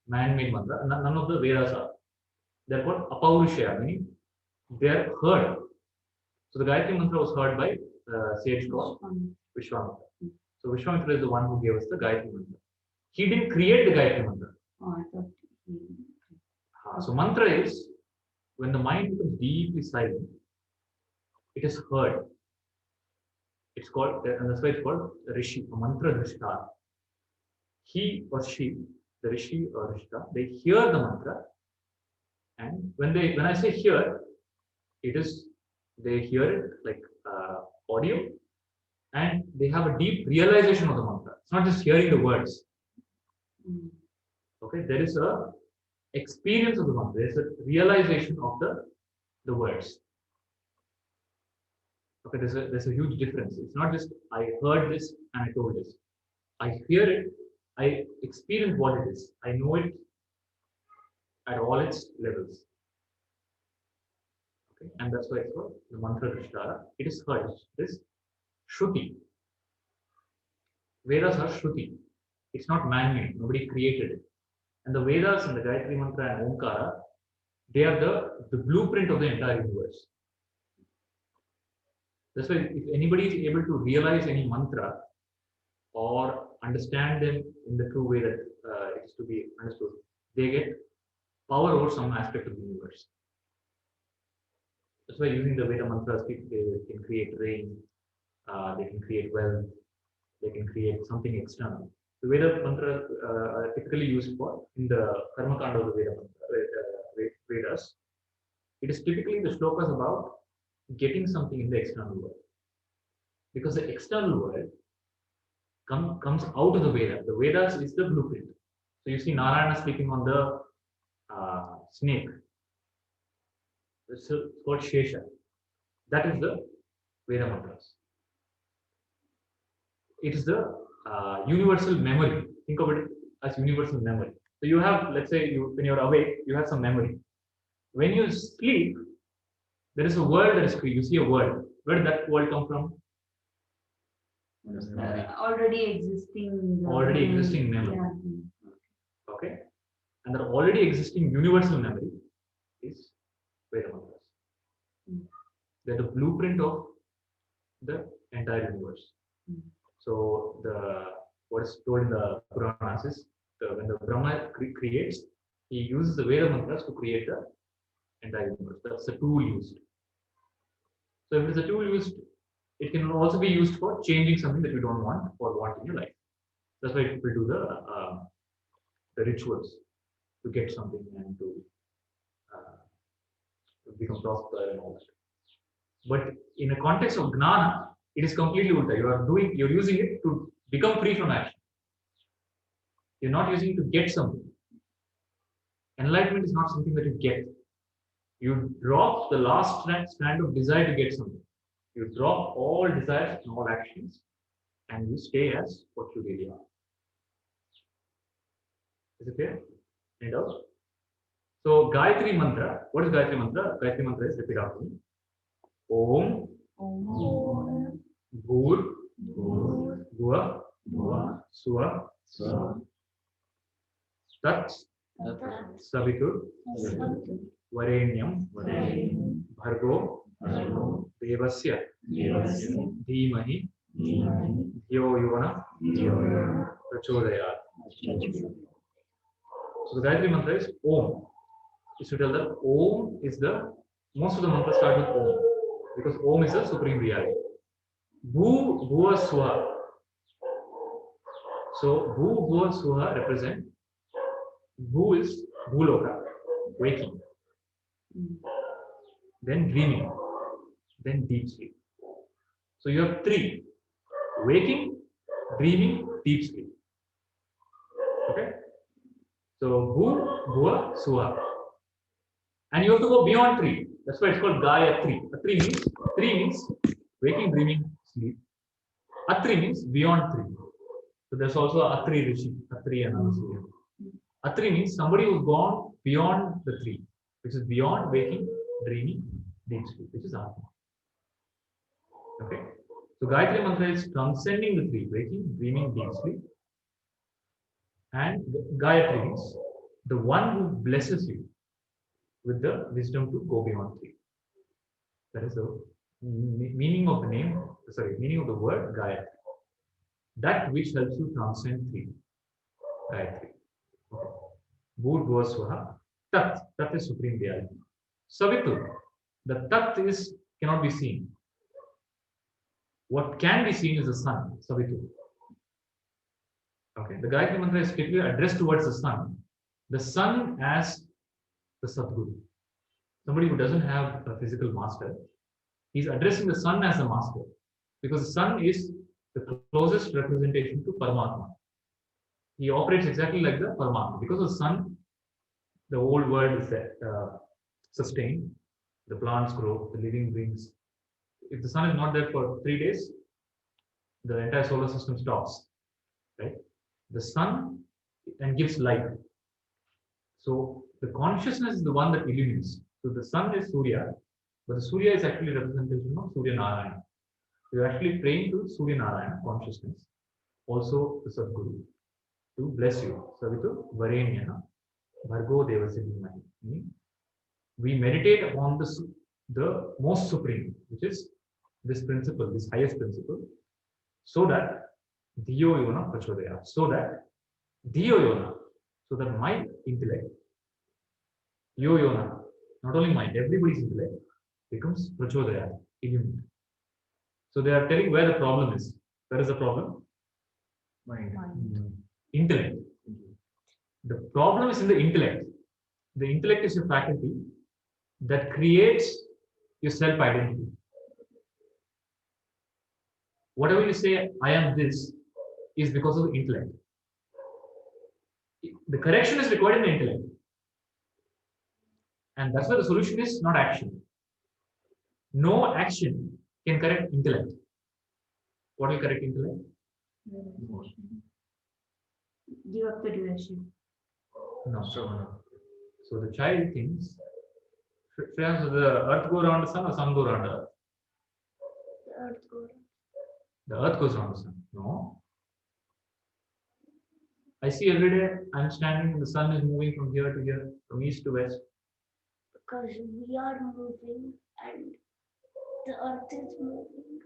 man-made mantra. None of the Vedas are. They're called apaurushaya, meaning they are heard. So the Gayatri Mantra was heard by sage called Vishwamitra. So Vishwamitra is the one who gave us the Gayatri Mantra. He didn't create the Gayatri Mantra. So mantra is when the mind becomes deeply silent, it is heard. It's called, and that's why it's called Rishi, a mantra drishta. He or she, the Rishi or Rishta, they hear the mantra, and when I say hear, it is they hear it like audio, and they have a deep realization of the mantra. It's not just hearing the words. Okay, there is a experience of the mantra. There is a realization of the words. Okay, there's a huge difference. It's not just I heard this and I told this. I hear it, I experience what it is. I know it at all its levels. Okay, and that's why it's called the mantra Drishtara. It is heard. It is Shruti. Vedas are Shruti. It's not man-made. Nobody created it. And the Vedas and the Gayatri Mantra and Omkara, they are the blueprint of the entire universe. That's why if anybody is able to realize any mantra or understand them in the true way that it is to be understood, they get power over some aspect of the universe. That's why using the Veda mantras, they can create rain, they can create wealth, they can create something external. The Veda mantras are typically used for in the Karma Kanda of the Veda Vedas. It is typically the shlokas about getting something in the external world. Because the external world comes out of the Veda. The Vedas is the blueprint. So you see Narayana sleeping on the snake. It's called Shesha. That is the Veda mantras. It is the universal memory. Think of it as universal memory. So you have, let's say, when you're awake, you have some memory. When you sleep, there is a world that is created. You see a world. Where did that world come from? Already existing. Already existing memory. Yeah. Okay, and the already existing universal memory is Veda mantras. They're the blueprint of the entire universe. So what is told in the Puranas is when the Brahma creates, he uses the Veda mantras to create the entire universe. That's the tool used. So if it is a tool used, it can also be used for changing something that you don't want or want in your life. That's why people do the rituals to get something and to become prosper and all that. But in a context of gnana, it is completely ulta. You're using it to become free from action. You're not using it to get something. Enlightenment is not something that you get. You drop the last strand of desire to get something. You drop all desires and all actions, and you stay as what you really are. Is it clear? Any doubt? So Gayatri mantra. What is Gayatri mantra? Gayatri mantra is, repeat after me. Om. Bhur. Bhuva. Swa. Tat. Savitur. Varenyam. Bhargo. Devasya. Dhimahi. Dhyo Yona. Prachodayat. So the Gayatri mantra is Om. You should tell that Om is most of the mantras start with Om, because Om is the supreme reality. Bhu, Bhuva, Swaha. So Bhu, Bhuva, Swaha represent, Bhu is Bhuloka, waking, then dreaming, then deep sleep. So you have three: waking, dreaming, deep sleep. Okay? So Bhu, Bhuva, Swaha. And you have to go beyond three. That's why it's called Gayatri. Three means waking, dreaming, sleep. Atri means beyond three. So there's also Atri Rishi, Atri and Anasuya. Atri means somebody who's gone beyond the three, which is beyond waking, dreaming, deep sleep, which is Atma. Okay. So Gayatri mantra is transcending the three: waking, dreaming, deep sleep. And Gayatri means the one who blesses you with the wisdom to go beyond three. That is the meaning of the name, meaning of the word Gayatri. That which helps you transcend three. Gayatri. Okay. Bhur Bhuva Swaha. Tat. Tat is supreme reality. Savitur. The Tat cannot be seen. What can be seen is the sun. Savitur. Okay. The Gayatri mantra is strictly addressed towards the sun. The sun as the Sadguru. Somebody who doesn't have a physical master, he's addressing the sun as the master, because the sun is the closest representation to Paramatma. He operates exactly like the Paramatma. Because of the sun, the whole world is sustained, the plants grow, the living beings. If the sun is not there for 3 days, the entire solar system stops. Right? The sun and gives light. So the consciousness is the one that illumines. So the sun is Surya, but the Surya is actually a representation of Surya Narayana. We are actually praying to Surya Narayana consciousness, also the Sadguru, to bless you. Savitu Varenyana Bhargo Devasya Dhimahi. We meditate upon the most supreme, which is this principle, this highest principle, so that Dhiyo Yona Prachodaya, so that Dhiyo Yona, so that my intellect, Yo Yona, not only mine, everybody's intellect, becomes prachodaya, illumined. So they are telling where the problem is. Where is the problem? Mind. Intellect. The problem is in the intellect. The intellect is your faculty that creates your self-identity. Whatever you say, I am this, is because of the intellect. The correction is required in the intellect. And that's why the solution is not action. No action can correct intellect. What will correct intellect? Give up the duration. No. So the child thinks, Shreya, so the earth go around the sun or sun go around the earth? The earth goes. The earth goes around the sun. No. I see every day I'm standing, the sun is moving from here to here, from east to west. Because we are moving and the earth is moving.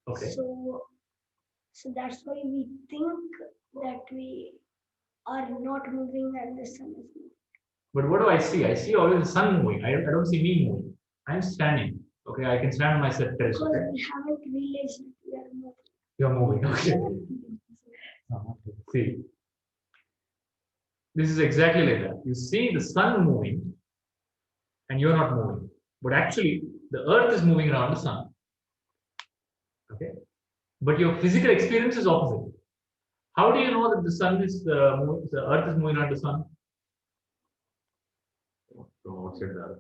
Okay. So that's why we think that we are not moving and the sun is moving. But what do I see? I see always the sun moving. I don't see me moving. I'm standing. Okay, I can stand on my set terrace. Because Okay? we haven't realized that we are moving. You're moving. Okay. See, this is exactly like that. You see the sun moving and you're not moving. But actually, the earth is moving around the sun. Okay? But your physical experience is opposite. How do you know that the sun is moving, the earth is moving around the sun? From outside the earth.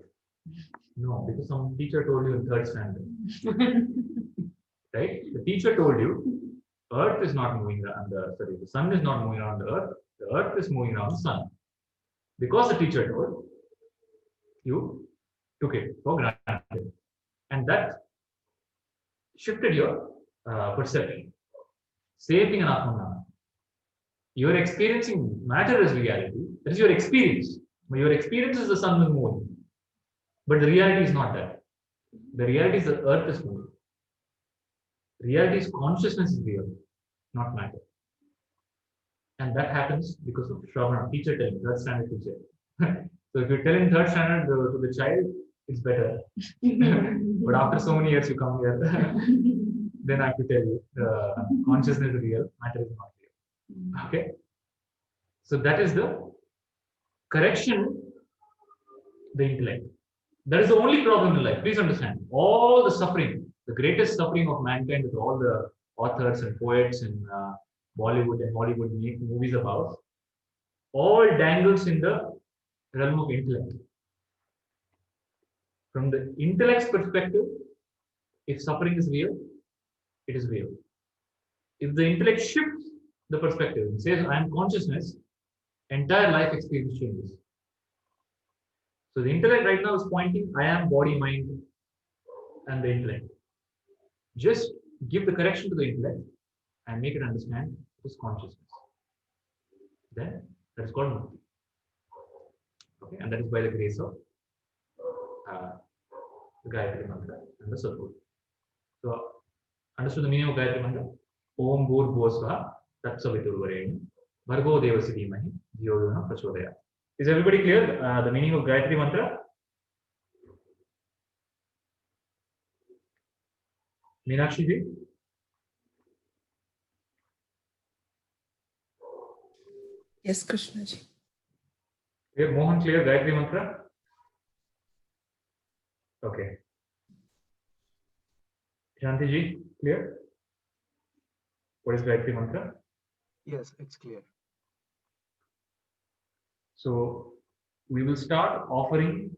No, because some teacher told you in third standard. Right? The teacher told you earth is not moving around the sun is not moving around the earth is moving around the sun. Because the teacher told, you took it for granted. And that shifted your perception. Same thing in Atma. You're experiencing matter as reality. That is your experience. But your experience is the sun is moving. But the reality is not that. The reality is the earth is moving. Reality is consciousness is real, not matter. And that happens because of Shravana, teacher telling, third standard teacher. So if you tell in third standard to the child, it's better. But after so many years you come here, then I have to tell you, consciousness is real, matter is not real. Okay? So that is the correction, the intellect. That is the only problem in life. Please understand. All the suffering, the greatest suffering of mankind that all the authors and poets in Bollywood and Hollywood make movies about, all dangles in the realm of intellect. From the intellect's perspective, if suffering is real, it is real. If the intellect shifts the perspective and says, I am consciousness, entire life experience changes. So the intellect right now is pointing, I am body, mind, and the intellect. Just give the correction to the intellect and make it understand it is consciousness. Then that is called mukti. Okay, and that is by the grace of the Gayatri mantra and the support. So understood the meaning of Gayatri mantra? Om Bhur Bhosvaha Tatsaviturvarenyam Bhargo Devasya Dhimahi Dhiyo Yona Prachodayat. Is everybody clear the meaning of Gayatri mantra? Meenakshi ji? Yes, Krishna ji. Clear? Mohan, clear Gayatri mantra? Okay. Shanti ji, clear? What is Gayatri mantra? Yes, it's clear. So we will start offering.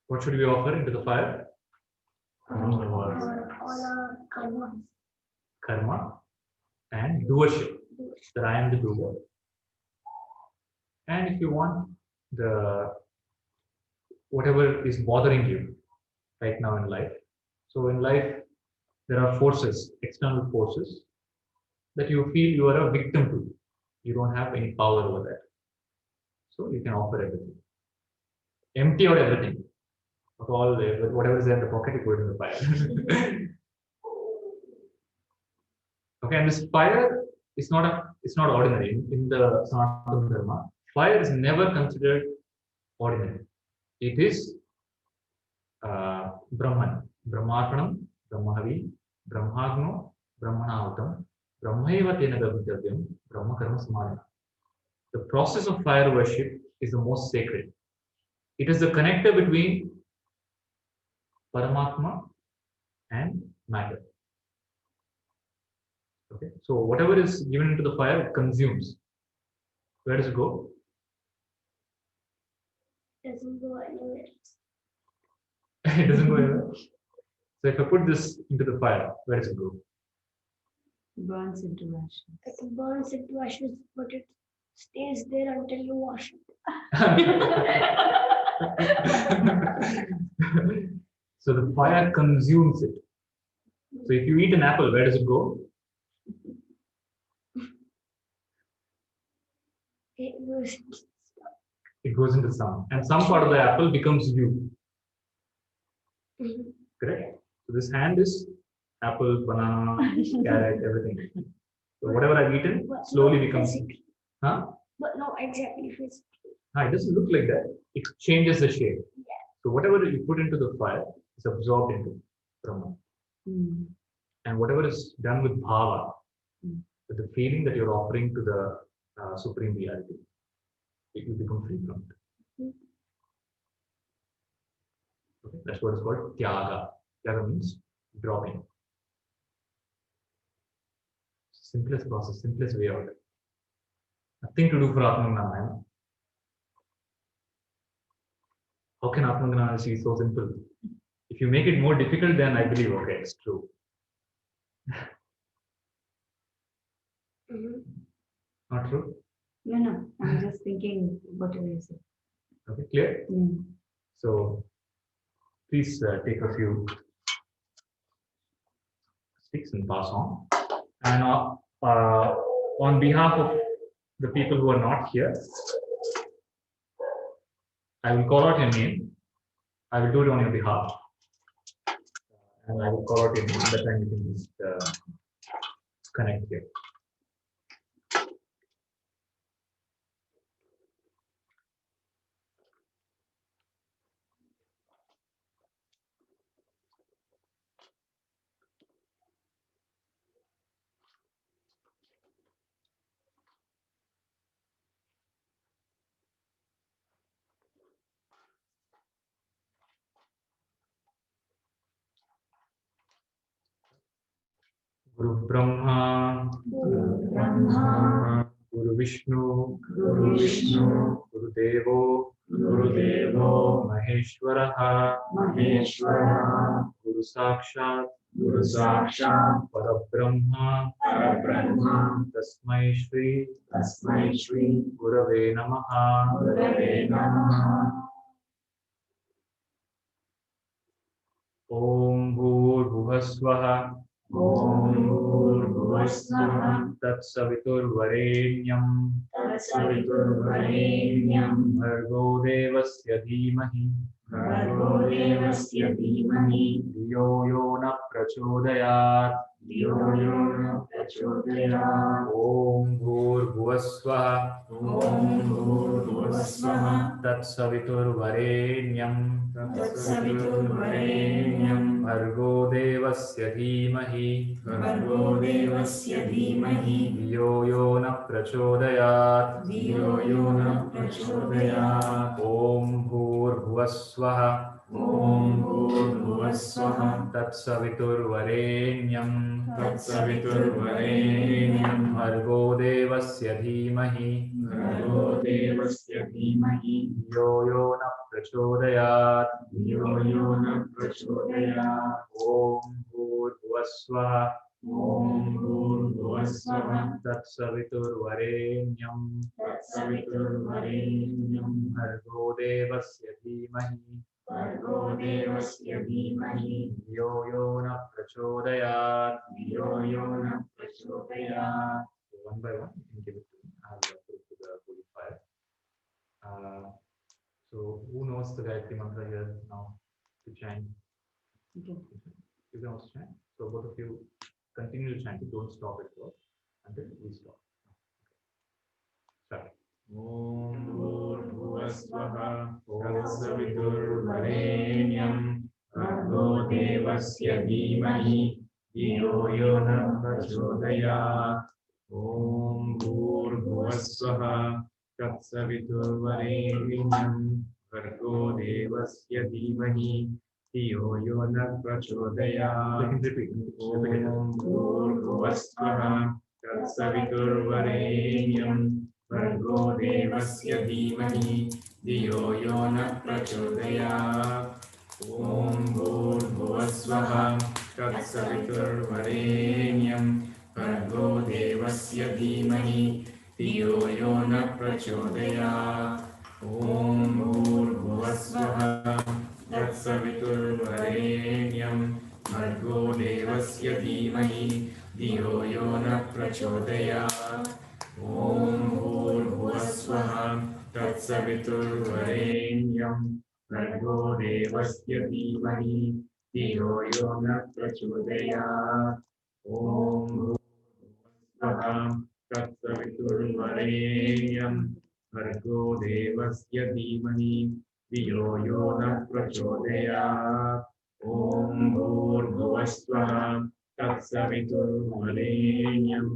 What should we offer into the fire? All our karmas. Karma and doership. That I am the doer. And if you want the whatever is bothering you right now in life. So in life, there are forces, external forces that you feel you are a victim to. You don't have any power over that. So you can offer everything. Empty out everything. Of all the, whatever is there in the pocket, you put it in the fire. Okay, and this fire is it's not ordinary. In the Sanatana Dharma, fire is never considered ordinary. It is Brahman, Brahmarpanam, Brahmahavi, Brahmagno, Brahmanautam, Brahmaiva tena gavidavyam, Brahma karma samadhana. The process of fire worship is the most sacred. It is the connector between Paramatma and matter. Okay, so whatever is given into the fire, it consumes. Where does it go? Doesn't go anywhere. It doesn't go anywhere. So if I put this into the fire, where does it go? Burns into ashes. It burns into ashes, but it stays there until you wash it. So the fire consumes it. So if you eat an apple, where does it go? It goes into some, and some part of the apple becomes you. Correct? So this hand is apple, banana, carrot, everything. So whatever I've eaten slowly becomes. Huh? But not exactly physically. It doesn't look like that. It changes the shape. Yeah. So whatever you put into the fire is absorbed into Brahman. And whatever is done with bhava, with the feeling that you're offering to the supreme reality, it will become free from it. Okay, that's what is called tyaga. Tyaga means dropping. Simplest process, simplest way out. Nothing to do for Atma. How can Atma be so simple? If you make it more difficult, then I believe, okay, it's true. Not true? No, I'm just thinking whatever you said. Okay, clear? So, please take a few sticks and pass on. And on behalf of the people who are not here, I will call out your name. I will do it on your behalf. And I will call out your name. That time you can just connect here. Guru Brahma, Guru Vishnu, Guru Devo, Maheshwaraha, Guru Sakshat, Parabrahma, Tasmai Shri, Gurave Namaha. Om Bhurvasvaha. Tatsaviturvarenyam Bhargo Devasya Dhimahi Dhiyo Yo Na Prachodayat. Om Bhurvasvaha Tatsaviturvarenyam Bhargo Devasya Dhimahi Dhiyo Yo Na Prachodayat. Om Bhurvasvaha Tatsaviturvarenyam Bhargo Devasya Dhimahi Dhiyo Yo Na Prachodayat. Om Bhurvasvaha Tatsaviturvarenyam Bhargo Devasya Dhimahi Dhiyo Yo Na Prachodayat. One by one, you can give it to me. I'll put it to the holy fire. So, who knows the Gayatri mantra here now to chant? You can also chant. So, both of you continue to chant it. Don't stop it until we stop. Start. Om Bhurvasvaha Tatsaviturvarenyam भर्गो देवस्य धीमहि धियो यो न प्रचोदयात्। ॐ भूर्भुवस्वः तत्सवितुर्वरेण्यं भर्गो देवस्य धीमहि धियो यो न प्रचोदयात्। ॐ भूर्भुवस्वः तत्सवितुर्वरेण्यं भर्गो देवस्य धीमहि धियो यो न प्रचोदयात्। ॐ भूर्भुवस्वः तत्सवितुर्वरेण्यं भर्गो देवस्य धीमहि धियो यो न प्रचोदयात्। ॐ भूर्भुवस्वः तत्सवितुर्वरेण्यं भर्गो देवस्य धीमहि धियो यो न प्रचोदयात्। ॐ भूर्भुवस्वः तत्सवितुर्वरेण्यं भर्गो देवस्य धीमहि धियो यो न प्रचोदयात्। ॐ भूर्भुवस्वः तत्सवितुर्वरेण्यं भर्गो देवस्य धीमहि धियो यो न प्रचोदयात्। ॐ भूर्भुवस्वः तत्सवितुर्वरेण्यं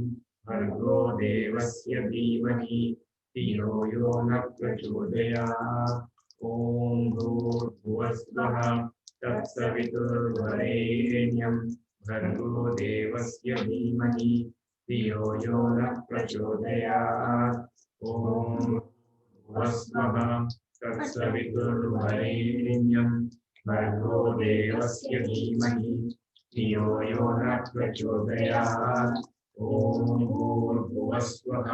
भर्गो देवस्य धीमहि धियो यो न प्रचोदयात्। ॐ भूर्भुवस्वः तत्सवितुर्वरेण्यं भर्गो देवस्य धीमहि धियो यो न प्रचोदयात्। ॐ भूर्भुवस्वः तत्सवितुर्वरेण्यं भर्गो देवस्य धीमहि धियो यो न प्रचोदयात्। ॐ भूर्भुवस्वः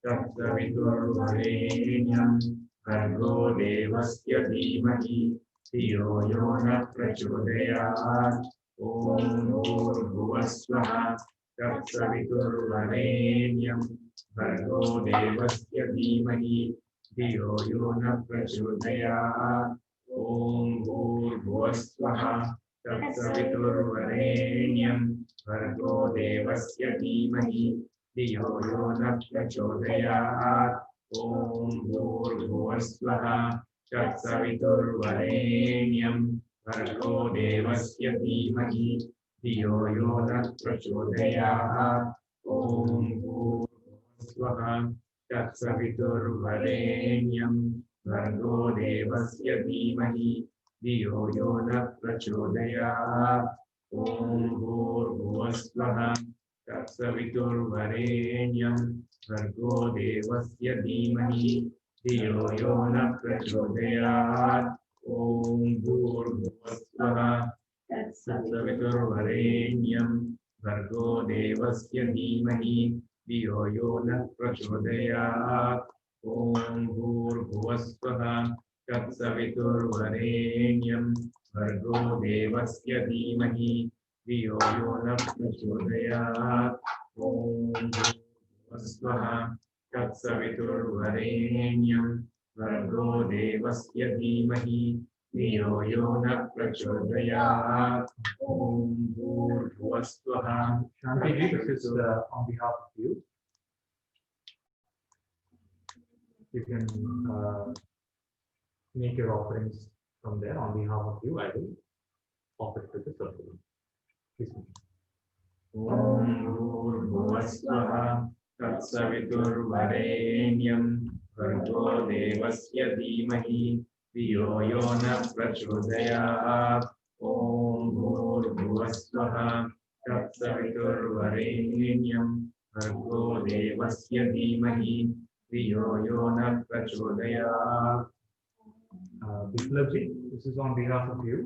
तत्सवितुर्वरेण्यं भर्गो देवस्य धीमहि धियो यो न प्रचोदयात्। ॐ भूर्भुवस्वः तत्सवितुर्वरेण्यं भर्गो देवस्य धीमहि धियो यो न प्रचोदयात्। ॐ भूर्भुवस्वः तत्सवितुर्वरेण्यं भर्गो देवस्य धीमहि धियो यो न प्रचोदयात्। ॐ भूर्भुवस्वः तत्सवितुर्वरेण्यं भर्गो देवस्य धीमहि धियो यो न प्रचोदयात्। ॐ भूर्भुवस्वः तत्सवितुर्वरेण्यं भर्गो देवस्य धीमहि धियो यो न प्रचोदयात्। ॐ भूर्भुवस्वः तत्सवितुर्वरेण्यं भर्गो देवस्य धीमहि धियो यो न प्रचोदयात्। ॐ भूर्भुवस्वः तत्सवितुर्वरेण्यं भर्गो देवस्य धीमहि धियो यो न प्रचोदयात्। ॐ भूर्भुवस्वः तत्सवितुर्वरेण्यं भर्गो देवस्य धीमहि धियो यो न प्रचोदयात्। ॐ भूर्भुवस्वः तत्सवितुर्वरेण्यं भर्गो देवस्य धीमहि धियो यो न प्रचोदयात्। ॐ भूर्भुवस्वः. Shanti ji, this is on behalf of you. You can make your offerings from there on behalf of you. I will offer it to the circle. Please. ॐ भूर्भुवस्वः तत्सवितुर्वरेण्यं भर्गो देवस्य धीमहि धियो यो न प्रचोदयात्। ॐ भूर्भुवस्वः तत्सवितुर्वरेण्यं भर्गो देवस्य धीमहि धियो यो न प्रचोदयात्। Biplav ji, this is on behalf of you.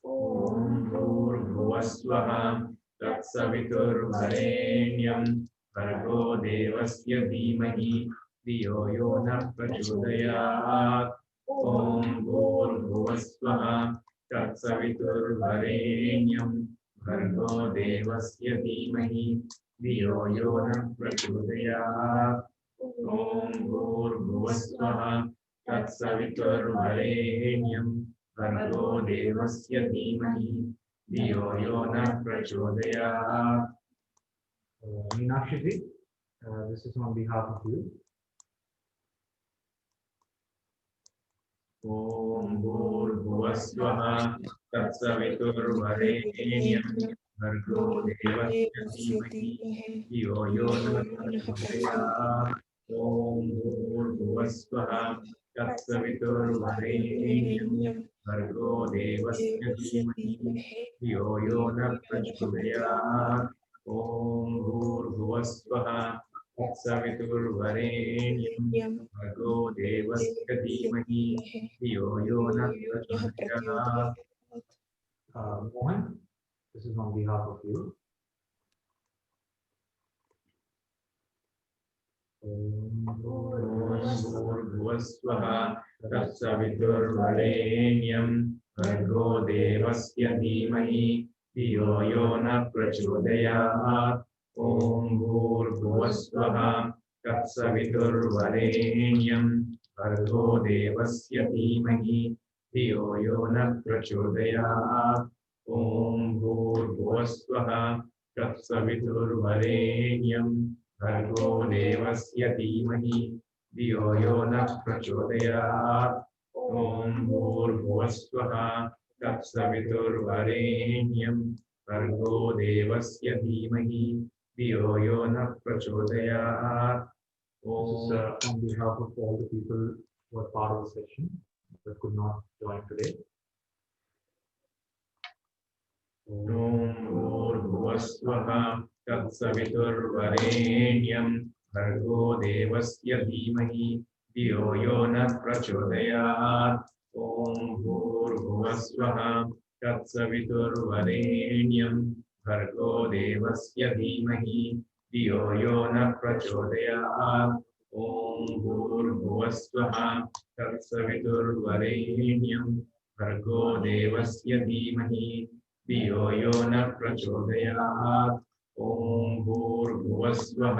ॐ भूर्भुवस्वः तत्सवितुर्वरेण्यं भर्गो देवस्य धीमहि धियो यो न प्रचोदयात्। ॐ भूर्भुवस्वः तत्सवितुर्वरेण्यं भर्गो देवस्य धीमहि धियो यो न प्रचोदयात्। ॐ भूर्भुवस्वः तत्सवितुर्वरेण्यं भर्गो देवस्य धीमहि धियो यो न प्रचोदयात्। Meenakshi ji, this is on behalf of you. ॐ भूर्भुवस्वः तत्सवितुर्वरेण्यं भर्गो देवस्य धीमहि धियो यो न प्रचोदयात् ॐ भूर्भुवस्वः तत्सवितुर्वरेण्यं भर्गो देवस्य धीमहि धियो यो न प्रचोदयात् ॐ भूर्भुवस्वः तत्सवितुर्वरेण्यं भर्गो देवस्य धीमहि धियो यो न प्रचोदयात् Mohan, this is on behalf of you. भूर्भुवस्वः तत्सवितुर्वरेण्यं भर्गो देवस्य धीमहि धियो यो न प्रचोदयात् ॐ भूर्भुवस्वः तत्सवितुर्वरेण्यं भर्गो देवस्य धीमहि धियो यो न प्रचोदयात् ॐ भूर्भुवस्वः तत्सवितुर्वरेण्यं भर्गो देवस्य धीमहि धियो यो न प्रचोदयात् ॐ भूर्भुवस्वः तत्सवितुर्वरेण्यं भर्गो देवस्य धीमहि धियो यो न प्रचोदयात् This is on behalf of all the people who are part of the session but could not join today. ॐ भूर्भुवस्वः तत्सवितुर्वरेण्यं भर्गो देवस्य धीमहि धियो यो न प्रचोदयात् ॐ भूर्भुवस्वः तत्सवितुर्वरेण्यं भर्गो देवस्य धीमहि धियो यो न प्रचोदयात् ॐ भूर्भुवस्वः तत्सवितुर्वरेण्यं भर्गो देवस्य धीमहि धियो यो न प्रचोदयात् ॐ भूर्भुवस्वः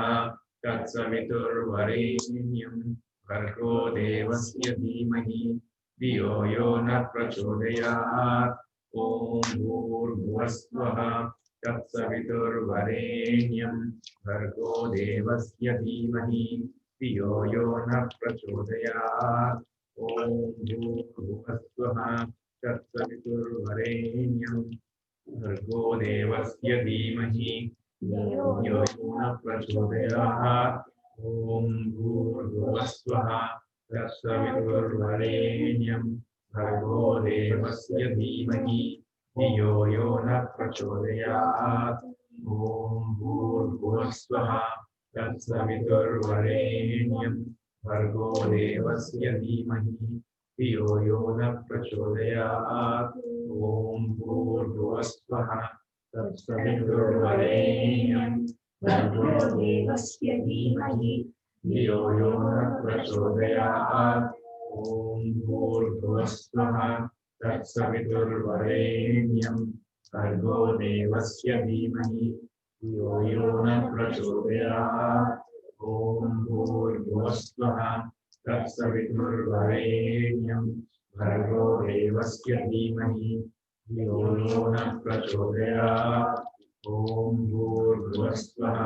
तत्सवितुर्वरेण्यं भर्गो देवस्य धीमहि धियो यो न प्रचोदयात् ॐ भूर्भुवस्वः तत्सवितुर्वरेण्यं भर्गो देवस्य धीमहि धियो यो न प्रचोदयात् ॐ भूर्भुवस्वः तत्सवितुर्वरेण्यं भर्गो देवस्य धीमहि धियो यो न प्रचोदयात् ॐ भूर्भुवस्वः तत्सवितुर्वरेण्यं भर्गो देवस्य धीमहि धियो यो न प्रचोदयात् ॐ भूर्भुवस्वः तत्सवितुर्वरेण्यं भर्गो देवस्य धीमहि धियो यो न प्रचोदयात् ॐ भूर्भुवस्वः तत्सवितुर्वरेण्यं भर्गो देवस्य धीमहि धियो यो न प्रचोदयात् ॐ भूर्भुवस्वः तत्सवितुर्वरेण्यं भर्गो देवस्य धीमहि धियो यो न प्रचोदयात् ॐ भूर्भुवस्वः तत्सवितुर्वरेण्यं भर्गो देवस्य धीमहि धियो यो न प्रचोदयात् ॐ भूर्भुवस्वः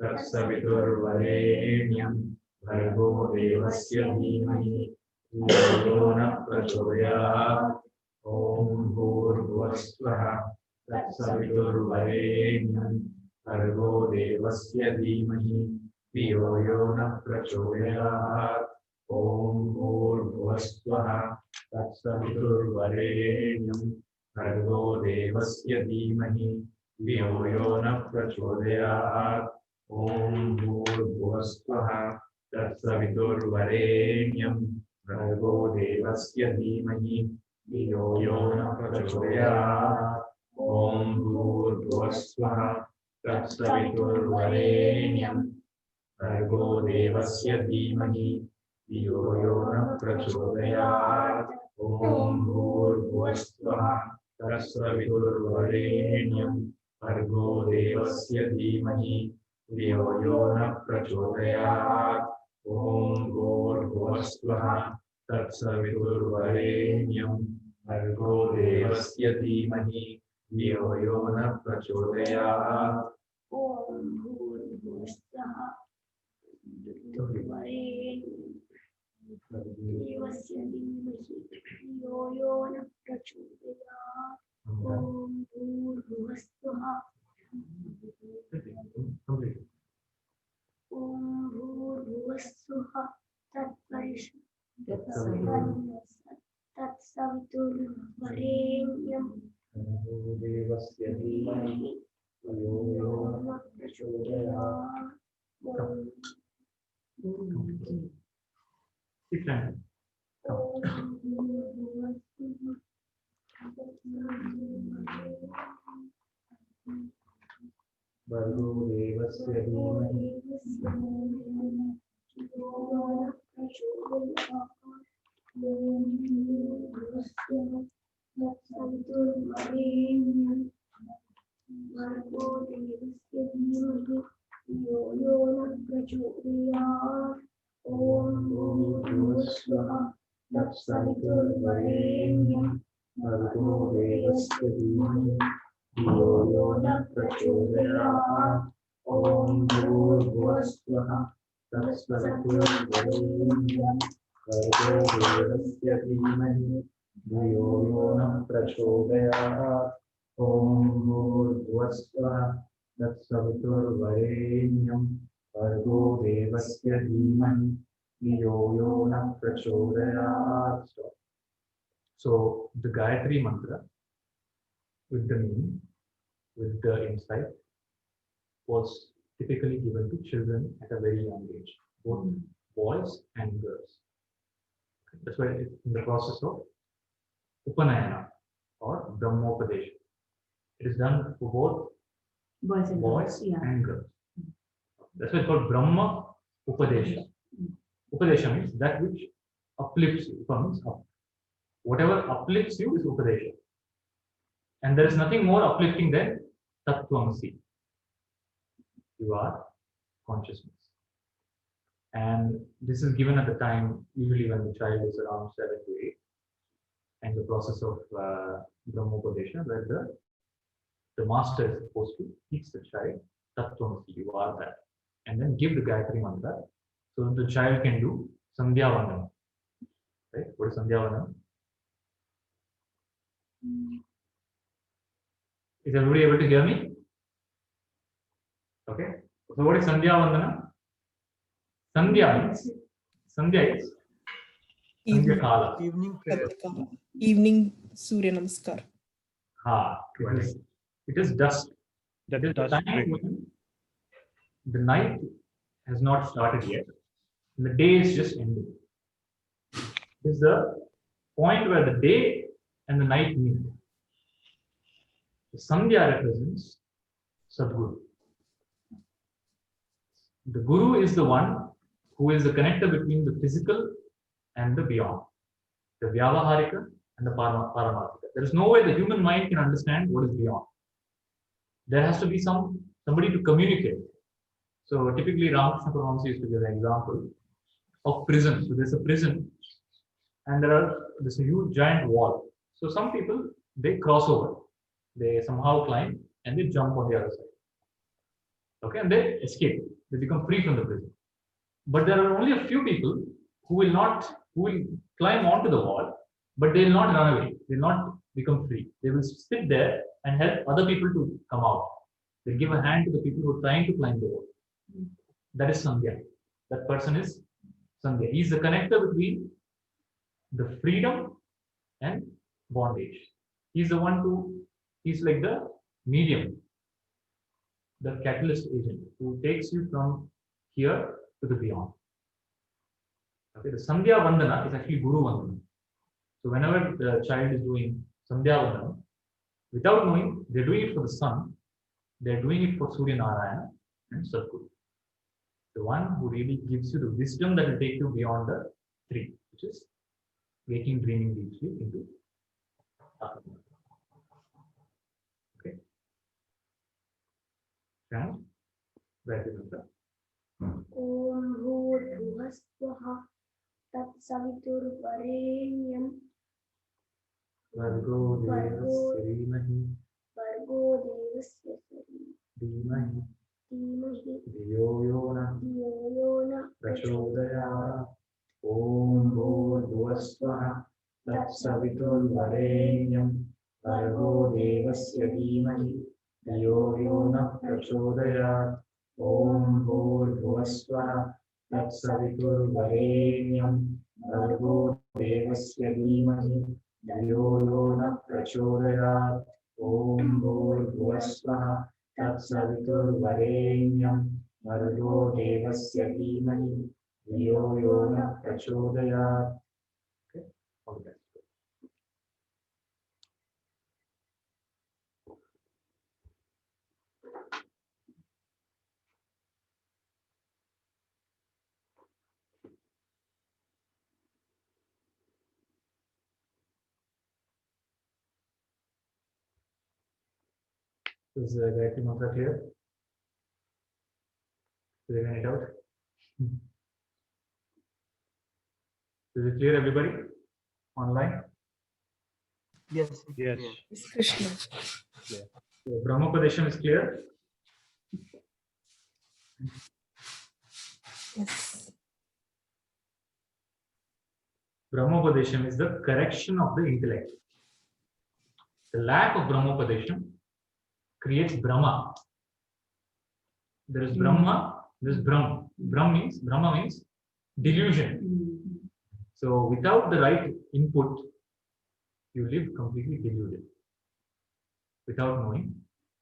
तत्सवितुर्वरेण्यं भर्गो देवस्य धीमहि धियो यो न प्रचोदयात् ॐ भूर्भुवस्वः तत्सवितुर्वरेण्यं भर्गो देवस्य धीमहि धियो यो न प्रचोदयात् ॐ भूर्भुवस्वः तत्सवितुर्वरेण्यं भर्गो देवस्य धीमहि धियो यो न प्रचोदयात् ॐ भूर्भुवस्वः तत्सवितुर्वरेण्यं भर्गो देवस्य धीमहि धियो यो न प्रचोदयात् ॐ भूर्भुवस्वः तत्सवितुर्वरेण्यं भर्गो देवस्य धीमहि धियो यो न प्रचोदयात् ॐ भूर्भुवस्वः तत्सवितुर्वरेण्यं भर्गो देवस्य धीमहि धियो यो न प्रचोदयात् ॐ भूर्भुवस्वः तत्सवितुर्वरेण्यं भर्गो देवस्य धीमहि धियो यो न प्रचोदयात् ॐ भूर्भुवस्वः तत्सवितुर्वरेण्यं देवस्य धीमहि वरेण्यं देवस्य धीमहि धियो यो नः प्रचोदयात्. Sit down. भर्गो देवस्य धीमहि ॐ भूर्भुवस्सुः तत्सवितुर्वरेण्यं भर्गो देवस्य धीमहि धियो यो नः प्रचोदयात्. ॐ भूर्भुवस्सुः तत्सवितुर्वरेण्यं भर्गो देवस्य धीमहि धियो यो नः प्रचोदयात्. ॐ भूर्भुवस्सुः तत्सवितुर्वरेण्यं भर्गो देवस्य धीमहि धियो यो नः प्रचोदयात्. So the Gayatri mantra with the meaning, with the insight, was typically given to children at a very young age, both boys and girls. That's why it's in the process of Upanayana or Brahmopadesha. It is done for both boys and girls. That's why it's called Brahma Upadesha. Upadesha means that which uplifts you. Upa means up. Whatever uplifts you is Upadesha. And there is nothing more uplifting than Tattvamasi. You are consciousness. And this is given at the time, usually when the child is around 7 to 8, and the process of Brahmopadesha, where the master is supposed to teach the child Tattvamasi, you are that, and then give the Gayatri mantra so that the child can do Sandhya Vandana. Right? What is Sandhya Vandana? Is everybody able to hear me? Okay. So what is Sandhya Vandana? Sandhya is Sandhya Kala. Evening prayer. Evening Surya Namaskar. It is dusk. That is the time when the night has not started yet. And the day is just ending. It is the point where the day and the night meet. The Sandhya represents Sadguru. The Guru is the one who is the connector between the physical and the beyond, the Vyavaharika and the Paramarthika. There is no way the human mind can understand what is beyond. There has to be somebody to communicate. So typically Ramakrishna Paramahamsa used to give an example of prison. So there's a prison and there's a huge giant wall. So some people, they cross over. They somehow climb and they jump on the other side. Okay, and they escape. They become free from the prison. But there are only a few people who will climb onto the wall, but they will not run away. They will not become free. They will sit there and help other people to come out. They give a hand to the people who are trying to climb the wall. That is Sandhya. That person is Sandhya. He is the connector between the freedom and bondage. He's the one he's like the medium, the catalyst agent who takes you from here to the beyond. Okay, the Sandhya Vandana is actually Guru Vandana. So whenever the child is doing Sandhya Vandana, without knowing, they're doing it for the sun, they're doing it for Surya Narayana and Sadguru. The one who really gives you the wisdom that will take you beyond the three, which is waking, dreaming, deep sleep into Atma. Okay. And where is the Om Bhurvasvaha Tatsaviturvarenyam Vargo Devasya Dhimahi Dhiyo Yo Nah Prachodayat. Om Bhurvasvaha Tatsaviturvarenyam Vargo Devasya Dhimahi Dhiyo Yo Nah Prachodayat. Om Bhurvasvaha Tatsaviturvarenyam Vargo Devasya Dhimahi धियो यो न प्रचोदयात् ॐ भूर्भुवस्वः तत्सवितुर्वरेण्यं भर्गो देवस्य धीमहि धियो यो न प्रचोदयात्. Okay, all the best. Is Gayatri mantra clear? Is there any doubt? Is it clear, everybody? Online? Yes. Yes. Clear. Yes, Krishna. Clear. So Brahmopadesham is clear? Yes. Brahmopadesham is the correction of the intellect. The lack of Brahmopadesham creates Brahma. There is Brahma, there is Brahm. Brahma means delusion. So without the right input, you live completely deluded without knowing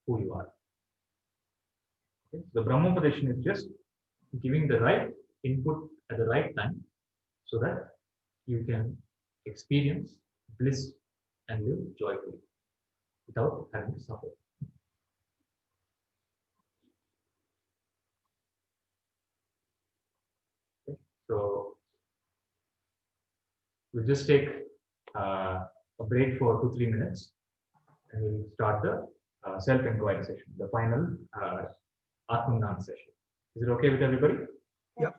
who you are. Okay? The Brahmopadesham is just giving the right input at the right time so that you can experience bliss and live joyfully without having to suffer. Okay? So we'll just take a break for 2-3 minutes and we'll start the self-inquiry session, the final Atma session. Is it okay with everybody? Yeah.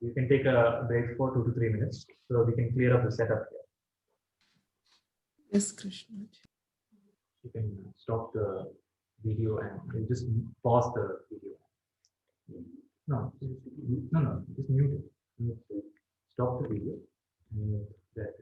You can take a break for 2-3 minutes so we can clear up the setup here. Yes, Krishna. You can stop the video and you just pause the video. No, just mute it. Stop the video. And that.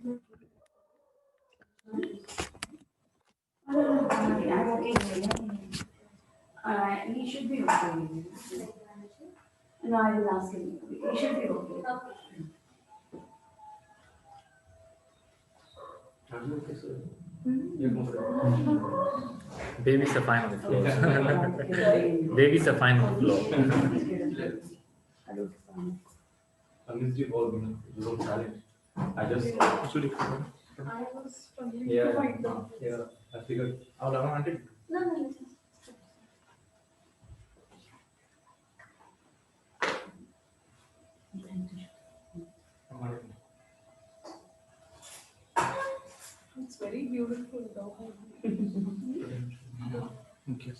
I'm okay. He should be okay. No, I will ask him. He should be okay. Babies are fine on the floor. Babies are fine on the floor. I missed you all, you were silent. I just I was struggling to find them. I figured. How long until? No. It's very beautiful though. Okay.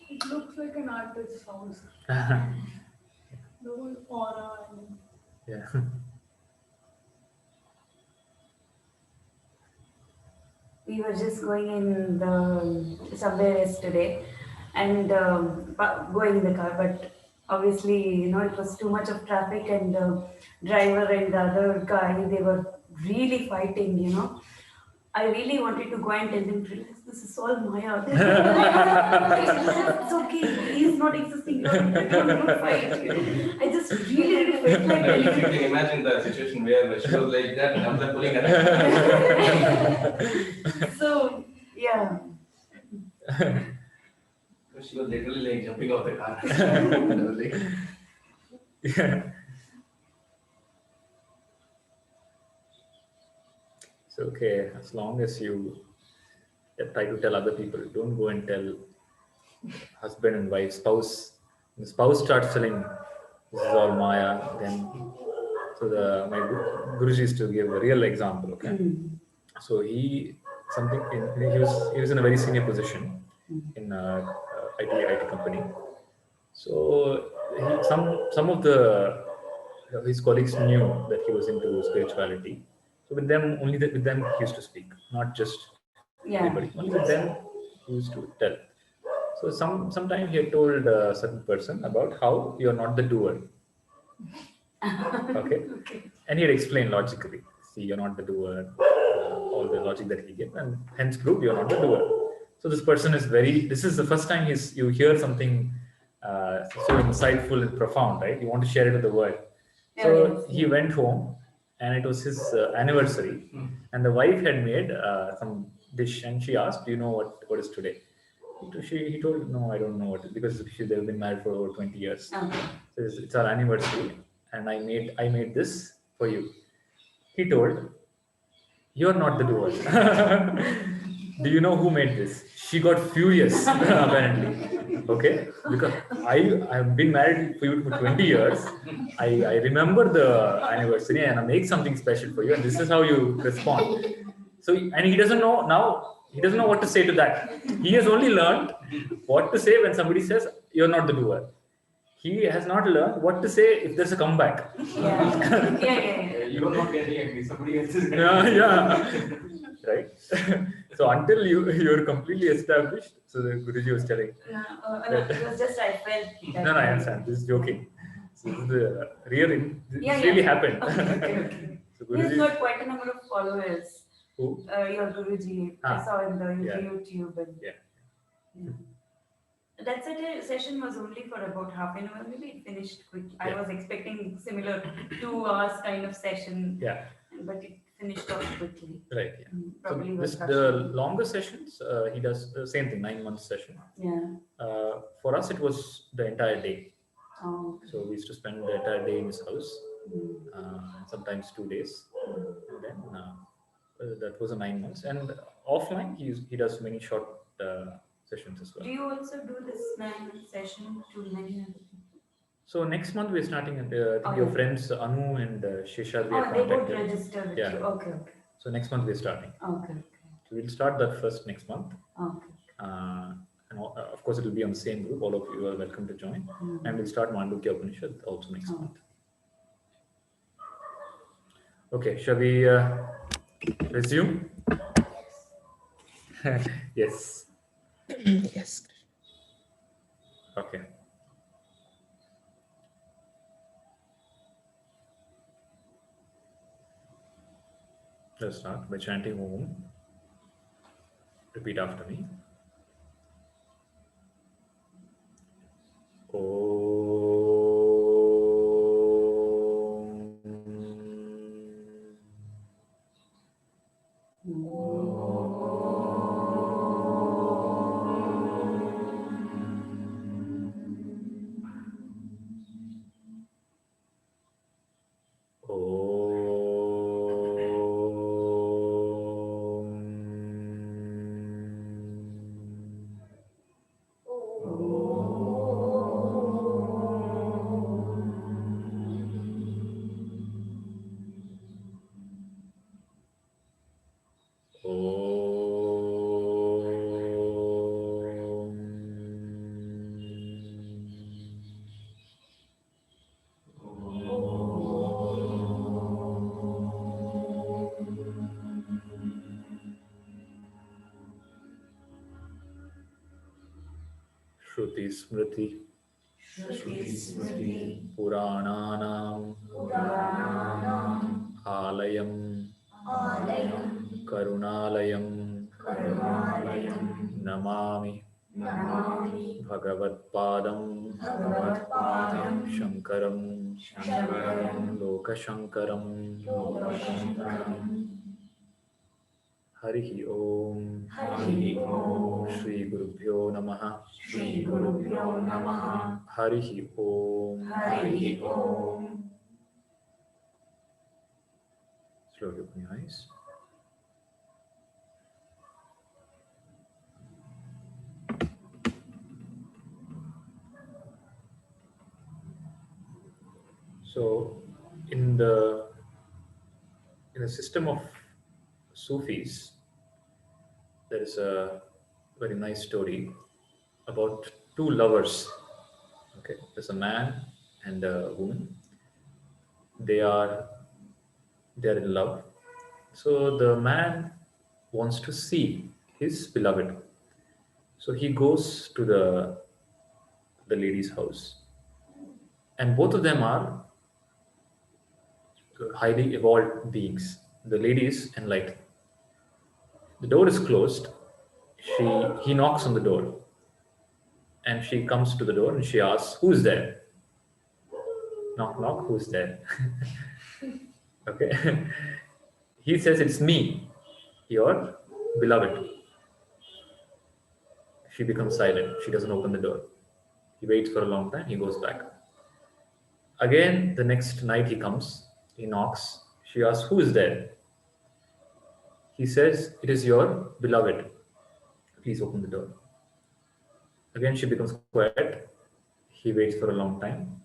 It looks like an artist's house. The whole aura and Yeah. We were just going in the somewhere yesterday and going in the car, but obviously, it was too much of traffic and the driver and the other guy, they were really fighting. I really wanted to go and tell them, relax, this is all Maya. It's okay, he is not existing, don't fight. I just really felt like You telling can imagine the situation where she was like that and I'm like pulling her. So, yeah. She was literally like jumping off the car. I was like, Yeah. It's okay as long as you try to tell other people. Don't go and tell husband and wife, spouse. The spouse starts telling this is all Maya. Then, so my Guruji used to give a real example. Okay, so he was in a very senior position in IT company. So some of his colleagues knew that he was into spirituality. So with them, with them he used to speak, not just everybody. Only with them he used to tell. So sometime he had told a certain person about how you're not the doer. Okay? And he had explained logically. See, you're not the doer, all the logic that he gave, and hence proved you're not the doer. So this person is this is the first time you hear something so insightful and profound, right? You want to share it with the world. So he went home and it was his anniversary, and the wife had made some dish, and she asked, do you know what is today? He told, no, I don't know what, because they've been married for over 20 years. So it's our anniversary, and I made this for you. He told, you're not the doer. Do you know who made this? She got furious, apparently. Okay? Because I've been married for you for 20 years. I remember the anniversary and I make something special for you, and this is how you respond. So, and he doesn't know what to say to that. He has only learned what to say when somebody says, you're not the doer. He has not learned what to say if there's a comeback. Yeah. You're not getting angry, somebody else is getting Yeah. Right? So until you're completely established, so the Guruji was telling. No, it was just I felt. No, I understand. This is joking. So this is the this really happened. Okay. So He has Guruji, got quite a number of followers. who? Your Guruji. I saw in the YouTube. And Yeah. That session was only for about half an hour. Maybe it finished quick. I was expecting similar 2 hours kind of session. Yeah. But it finished off quickly. Right. Yeah. Probably So the longer sessions, he does the same thing, 9 months session. Yeah. For us, it was the entire day. Oh. So we used to spend the entire day in his house, sometimes 2 days. And then that was a 9 months. And offline, he does many short sessions as well. Do you also do this 9-month session to many other people? So next month we're starting, and I think your friends Anu and Sheshadri are they would contacted. register with you. Okay. So next month we're starting. Okay. So we'll start that first next month. Okay. And of course it will be on the same group. All of you are welcome to join. And we'll start Mandukya Upanishad also next month. Okay, shall we resume? Yes. Yes. Okay. Let's start by chanting Om. Repeat after me. Shruti Smriti Purananam Alayam Karunalayam Namami Bhagavatpadam Shankaram Lokashankaram Harihi Om Shri Gurubhyo Namaha Harihi Om Slowly open your eyes. So, in the system of Sufis, there is a very nice story about two lovers. Okay, there's a man and a woman. They are in love. So the man wants to see his beloved. So he goes to the lady's house, and both of them are highly evolved beings. The lady is enlightened. The door is closed. He knocks on the door, and she comes to the door and she asks, "Who's there?" Knock, knock. Who's there? Okay. He says, "It's me, your beloved." She becomes silent. She doesn't open the door. He waits for a long time. He goes back. Again, the next night he comes. He knocks. She asks, "Who is there?" He says, "It is your beloved. Please open the door." Again, she becomes quiet. He waits for a long time.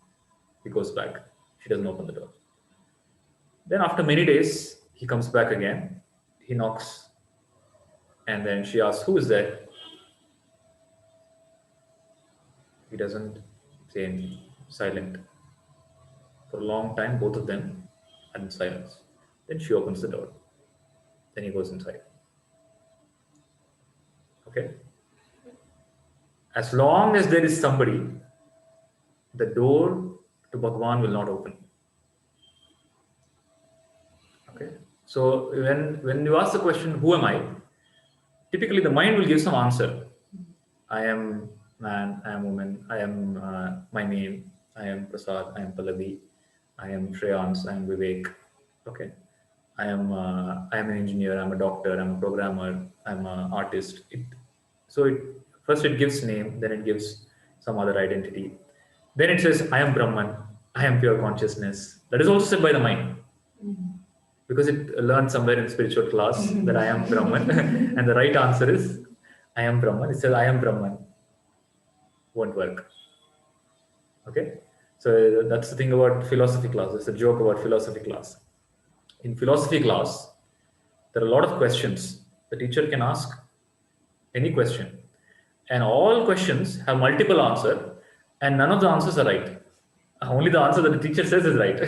He goes back. She doesn't open the door. Then after many days, he comes back again. He knocks. And then she asks, "Who is there?" He doesn't say anything. Silent. For a long time, both of them are in silence. Then she opens the door. Then he goes inside. Okay? As long as there is somebody, the door to Bhagwan will not open. Okay? So when you ask the question, "Who am I?" typically the mind will give some answer. I am man, I am woman, I am my name, I am Prasad, I am Pallavi, I am Shreyans, I am Vivek. Okay? I am an engineer, I'm a doctor, I'm a programmer, I'm an artist. First it gives name, then it gives some other identity. Then it says, "I am Brahman, I am pure consciousness." That is also said by the mind. Because it learned somewhere in spiritual class that I am Brahman. And the right answer is, "I am Brahman." It says, "I am Brahman." Won't work. Okay? So that's the thing about philosophy class. It's a joke about philosophy class. In philosophy class, there are a lot of questions. The teacher can ask any question. And all questions have multiple answers, and none of the answers are right. Only the answer that the teacher says is right.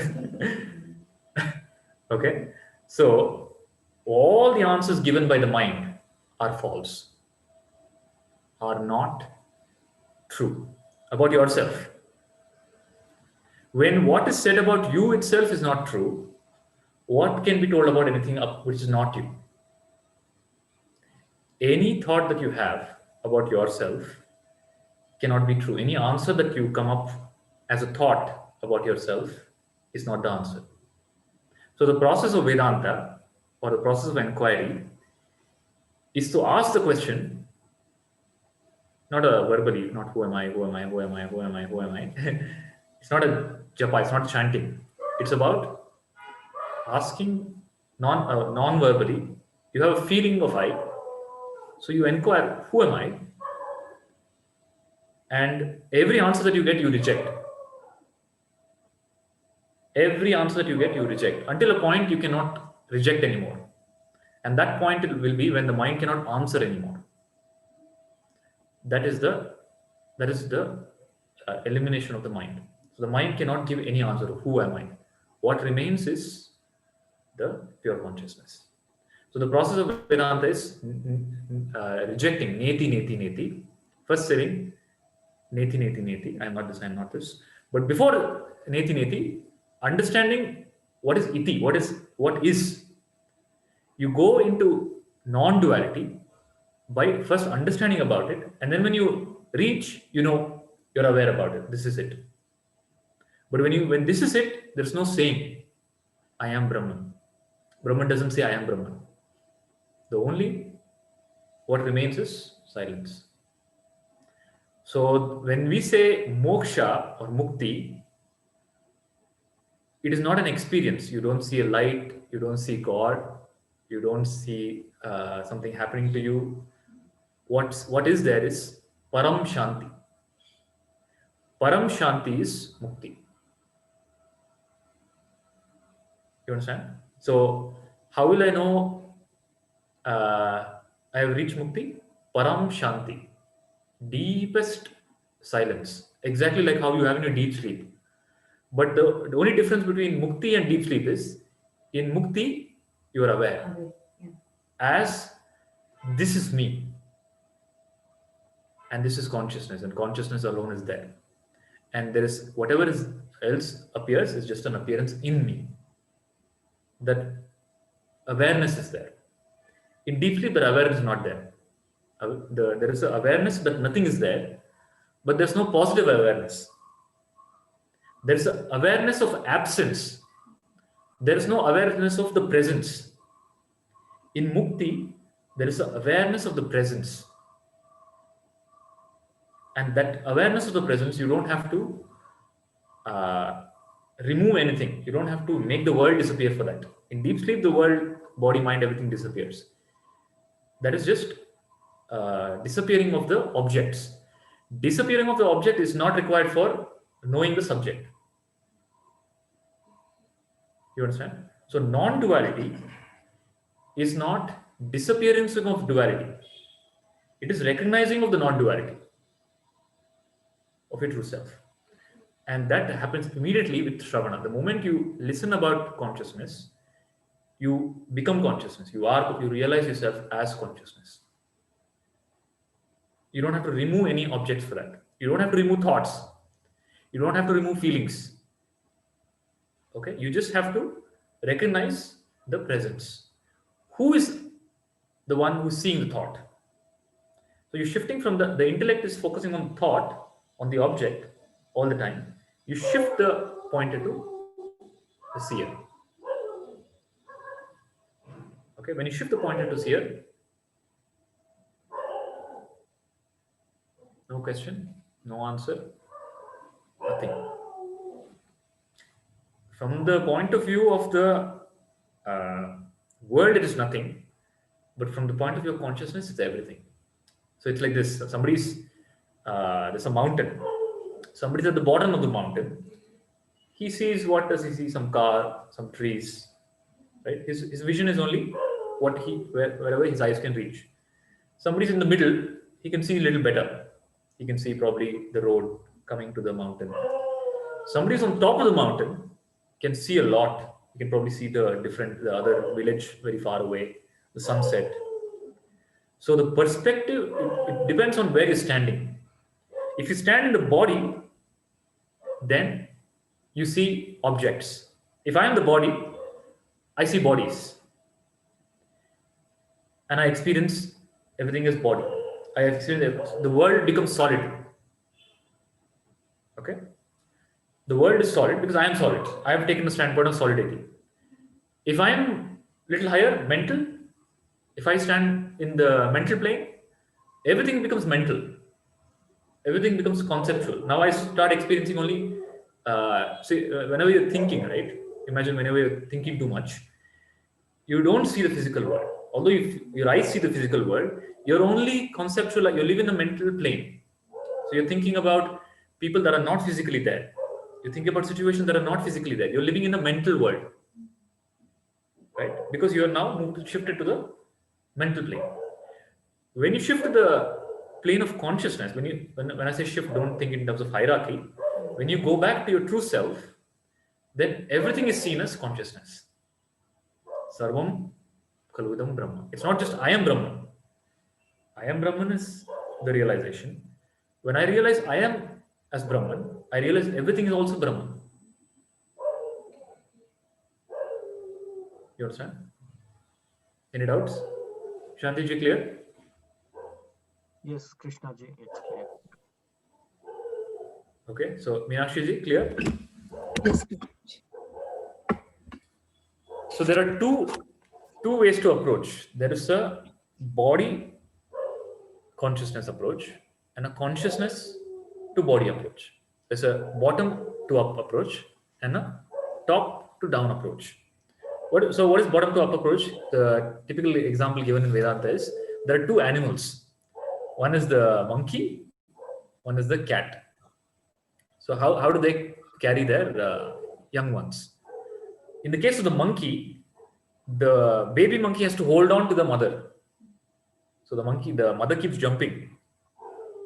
Okay? So, all the answers given by the mind are false, are not true about yourself. When what is said about you itself is not true, what can be told about anything which is not you? Any thought that you have about yourself cannot be true. Any answer that you come up as a thought about yourself is not the answer. So the process of Vedanta, or the process of enquiry, is to ask the question, not verbally, not who am I, who am I, who am I, who am I, who am I. It's not a japa, it's not chanting. It's about asking non-verbally. You have a feeling of I, so you inquire, who am I? And every answer that you get, you reject. Every answer that you get, you reject. Until a point you cannot reject anymore. And that point will be when the mind cannot answer anymore. That is the elimination of the mind. So the mind cannot give any answer of who am I. What remains is the pure consciousness. So the process of Vedanta is rejecting neti, neti, neti. First saying neti, neti, neti. I am not this, I am not this. But before neti, neti, understanding what is iti, what is. You go into non-duality by first understanding about it, and then when you reach, you're aware about it. This is it. But when this is it, there's no saying, I am Brahman. Brahman doesn't say I am Brahman. The only what remains is silence. So when we say moksha or mukti, it is not an experience. You don't see a light, you don't see God, you don't see something happening to you. What is there is Param Shanti. Param Shanti is mukti. You understand? So how will I know I have reached mukti? Param Shanti. Deepest silence. Exactly like how you have in your deep sleep. But the only difference between mukti and deep sleep is, in mukti, you are aware. As this is me. And this is consciousness. And consciousness alone is there. And there is whatever else appears is just an appearance in me. That awareness is there. In deep sleep, the awareness is not there. There is an awareness that nothing is there, but there's no positive awareness. There's an awareness of absence. There is no awareness of the presence. In mukti, there is an awareness of the presence. And that awareness of the presence, you don't have to remove anything. You don't have to make the world disappear for that. In deep sleep, the world, body, mind, everything disappears. That is just disappearing of the objects. Disappearing of the object is not required for knowing the subject. You understand? So non-duality is not disappearance of duality. It is recognizing of the non-duality of your true self. And that happens immediately with Shravana. The moment you listen about consciousness, you become consciousness. You realize yourself as consciousness. You don't have to remove any objects for that. You don't have to remove thoughts. You don't have to remove feelings. Okay? You just have to recognize the presence. Who is the one who's seeing the thought? So you're shifting from the intellect is focusing on thought, on the object all the time. You shift the pointer to the seer. Okay, when you shift the pointer to seer, no question, no answer, nothing. From the point of view of the world, it is nothing, but from the point of view of consciousness, it's everything. So it's like this: there's a mountain. Somebody's at the bottom of the mountain. He sees, what does he see? Some car, some trees, right? His vision is only wherever his eyes can reach. Somebody's in the middle. He can see a little better. He can see probably the road coming to the mountain. Somebody's on top of the mountain, can see a lot. You can probably see the other village very far away, the sunset. So the perspective, it depends on where you're standing. If you stand in the body, then you see objects. If I am the body, I see bodies and I experience everything as body. I experience the world becomes solid. Okay, the world is solid because I am solid. I have taken the standpoint of solidity. If I am little higher, mental, if I stand in the mental plane, everything becomes mental. Everything becomes conceptual. Now I start experiencing only, whenever you're thinking, right? Imagine whenever you're thinking too much, you don't see the physical world. Although if your eyes see the physical world, you're only conceptual, you live in a mental plane. So you're thinking about people that are not physically there. You think about situations that are not physically there. You're living in a mental world, right? Because you are now shifted to the mental plane. When you shift to the plane of consciousness, when I say shift, don't think in terms of hierarchy. When you go back to your true self, then everything is seen as consciousness. Sarvam Kalvidam Brahma. It's not just I am Brahman. I am Brahman is the realization. When I realize I am as Brahman, I realize everything is also Brahman. You understand? Any doubts? Shanti ji, clear? Yes, Krishna ji, it's clear. Okay, so Meenakshi ji, clear? Yes. So there are two ways to approach. There is a body consciousness approach and a consciousness to body approach. There's a bottom to up approach and a top to down approach. What is bottom to up approach? The typical example given in Vedanta is there are two animals. One is the monkey, one is the cat. So how do they carry their young ones? In the case of the monkey, the baby monkey has to hold on to the mother. So the mother keeps jumping.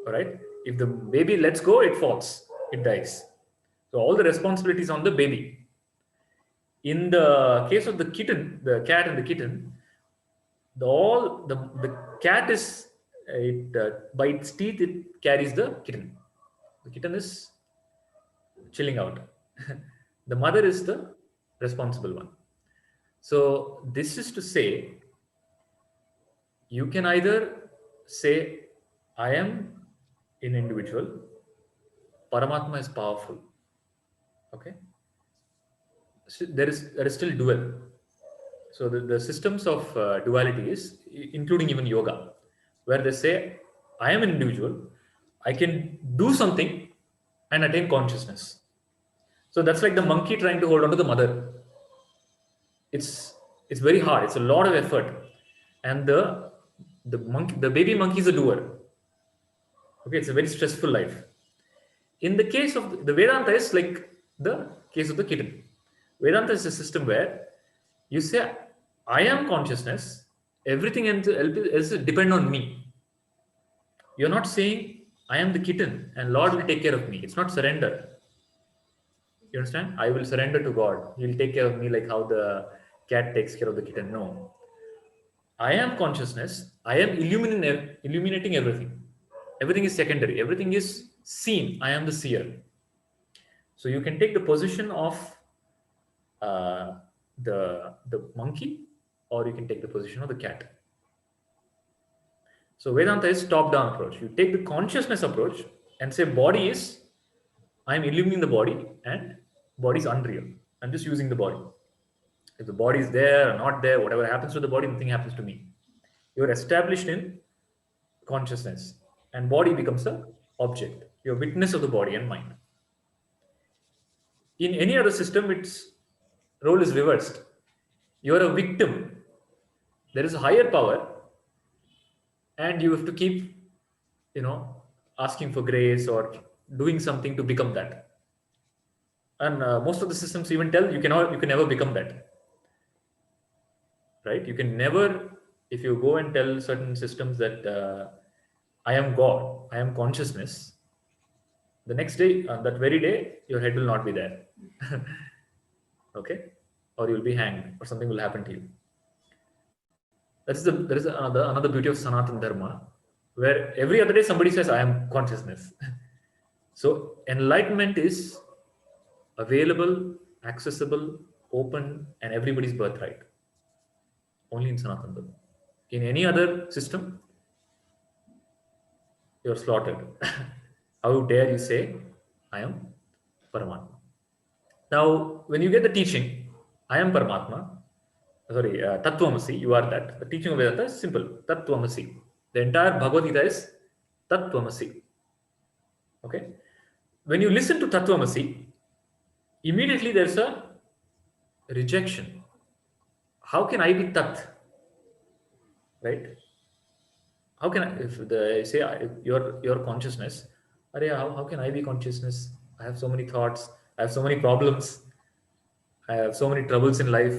All right. If the baby lets go, it falls, it dies. So all the responsibility is on the baby. In the case of the kitten, the cat and the kitten, the cat is by its teeth it carries the kitten. The kitten is chilling out. The mother is the responsible one. So this is to say, you can either say, I am an individual, Paramatma is powerful. Okay. So there is still dual. So the systems of duality is, including even yoga, where they say, I am an individual, I can do something and attain consciousness. So that's like the monkey trying to hold on to the mother. It's very hard. It's a lot of effort, and the baby monkey is a doer. Okay, it's a very stressful life. In the case of the Vedanta is like the case of the kitten. Vedanta is a system where you say, I am consciousness, everything else depend on me. You're not saying, I am the kitten and Lord will take care of me. It's not surrender. You understand? I will surrender to God. He'll take care of me like how the cat takes care of the kitten. No. I am consciousness. I am illuminating everything. Everything is secondary. Everything is seen. I am the seer. So you can take the position of the monkey, or you can take the position of the cat. So Vedanta is top-down approach. You take the consciousness approach and say body is, I am illuminating the body and body is unreal. I'm just using the body. If the body is there or not there, whatever happens to the body, nothing happens to me. You're established in consciousness and body becomes an object. You're witness of the body and mind. In any other system, its role is reversed. You're a victim. There is a higher power and you have to keep, asking for grace or doing something to become that. And most of the systems even tell you can never become that. Right? You can never, if you go and tell certain systems that I am God, I am consciousness, the next day, that very day, your head will not be there. Okay? Or you'll be hanged or something will happen to you. There is another beauty of Sanatana Dharma, where every other day somebody says, I am consciousness. So enlightenment is available, accessible, open and everybody's birthright. Only in Sanatana Dharma. In any other system, you're slaughtered. How dare you say, I am Paramatma? Now, when you get the teaching, I am Paramatma, Tattvamasi, you are that. The teaching of Vedanta is simple, Tattvamasi. The entire Bhagavad Gita is Tattvamasi. Okay? When you listen to Tattvamasi, immediately there's a rejection. How can I be Tat? Right? How can I, if the say your consciousness, how can I be consciousness? I have so many thoughts, I have so many problems, I have so many troubles in life,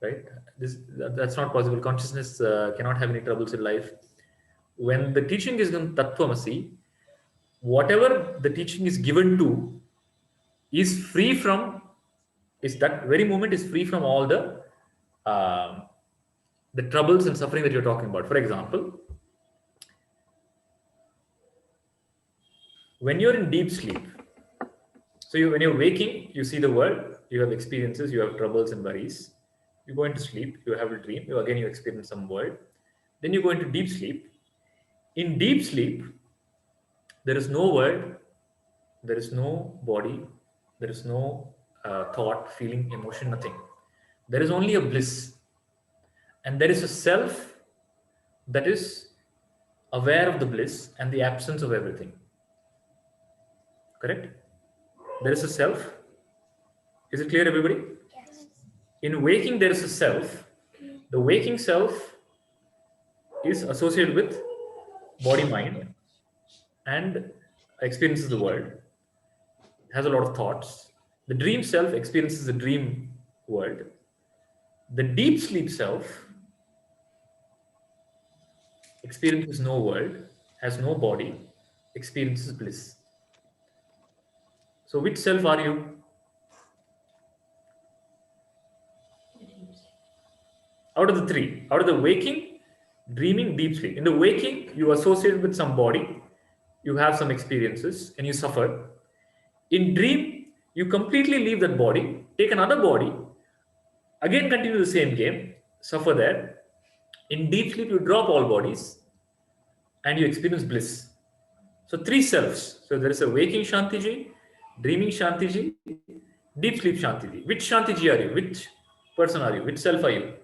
right? That's not possible. Consciousness cannot have any troubles in life. When the teaching is in Tattvamasi, whatever the teaching is given to is free from, is that very moment is free from all the troubles and suffering that you're talking about. For example, when you're in deep sleep, so when you're waking, you see the world, you have experiences, you have troubles and worries. You go into sleep, you have a dream, you experience some world. Then you go into deep sleep. In deep sleep, there is no world, there is no body, there is no thought, feeling, emotion, nothing. There is only a bliss. And there is a self that is aware of the bliss and the absence of everything. Correct? There is a self. Is it clear, everybody? Yes. In waking, there is a self. The waking self is associated with body, mind, and experiences the world, has a lot of thoughts. The dream self experiences the dream world. The deep sleep self experiences no world, has no body, experiences bliss. So which self are you? Out of the three, out of the waking, dreaming, deep sleep. In the waking, you associate with some body, you have some experiences, and you suffer. In dream, you completely leave that body, take another body, again continue the same game, suffer there. In deep sleep, you drop all bodies and you experience bliss. So three selves. So there is a waking Shantiji, dreaming Shantiji, deep sleep Shantiji. Which Shantiji are you? Which person are you? Which self are you?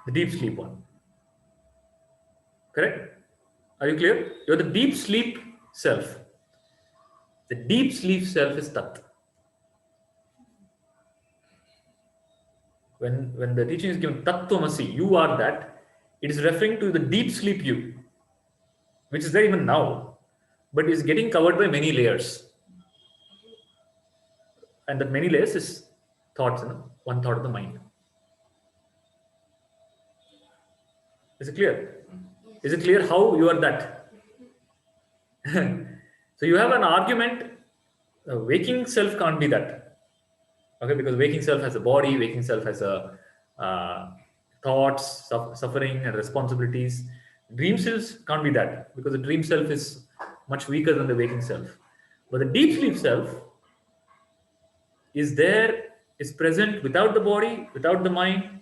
The deep sleep one. Correct? Are you clear? You're the deep sleep self. The deep sleep self is Tat. When the teaching is given Tattvamasi, you are that, it is referring to the deep sleep you, which is there even now, but is getting covered by many layers. And that many layers is thoughts, one thought of the mind. Is it clear? Is it clear how you are that? So you have an argument, waking self can't be that. Okay, because waking self has a body, waking self has a thoughts, suffering and responsibilities. Dream self can't be that because the dream self is much weaker than the waking self. But the deep sleep self is there, is present without the body, without the mind,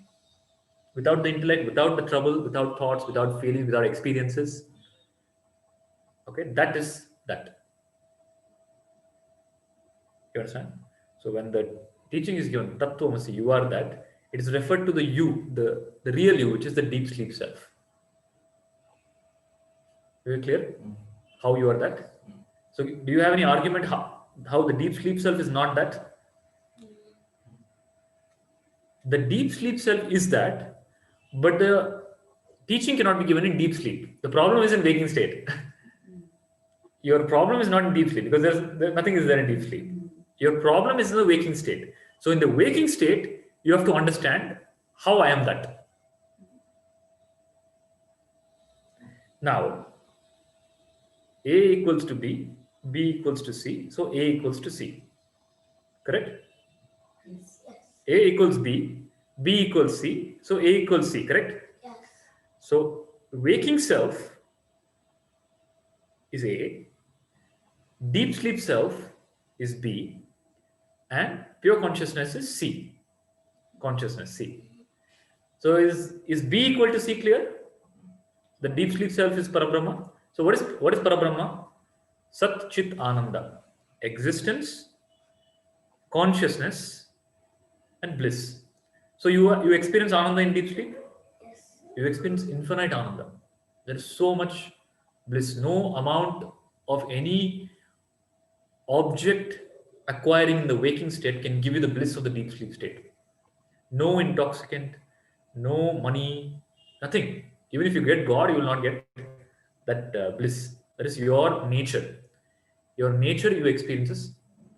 without the intellect, without the trouble, without thoughts, without feelings, without experiences. Okay, that is that. You understand? So when the teaching is given, Tattvamasi, you are that, it is referred to the you, the real you, which is the deep sleep self. Very clear? How you are that? So do you have any argument how the deep sleep self is not that? The deep sleep self is that, but the teaching cannot be given in deep sleep. The problem is in waking state. Your problem is not in deep sleep because nothing is there in deep sleep. Your problem is in the waking state. So in the waking state, you have to understand how I am that. Now, A equals to B, B equals to C, so A equals to C. Correct? Yes. A equals B, B equals C, so A equals C, correct? Yes. So waking self is A, deep sleep self is B, and pure consciousness is C. Consciousness C. So is B equal to C clear? The deep sleep self is Parabrahma. So what is Parabrahma? Sat Chit Ananda. Existence, consciousness, and bliss. So you experience Ananda in deep sleep? Yes. You experience infinite Ananda. There is so much bliss. No amount of any object acquiring in the waking state can give you the bliss of the deep sleep state. No intoxicant, no money, nothing. Even if you get God, you will not get that bliss. That is your nature. Your nature you experiences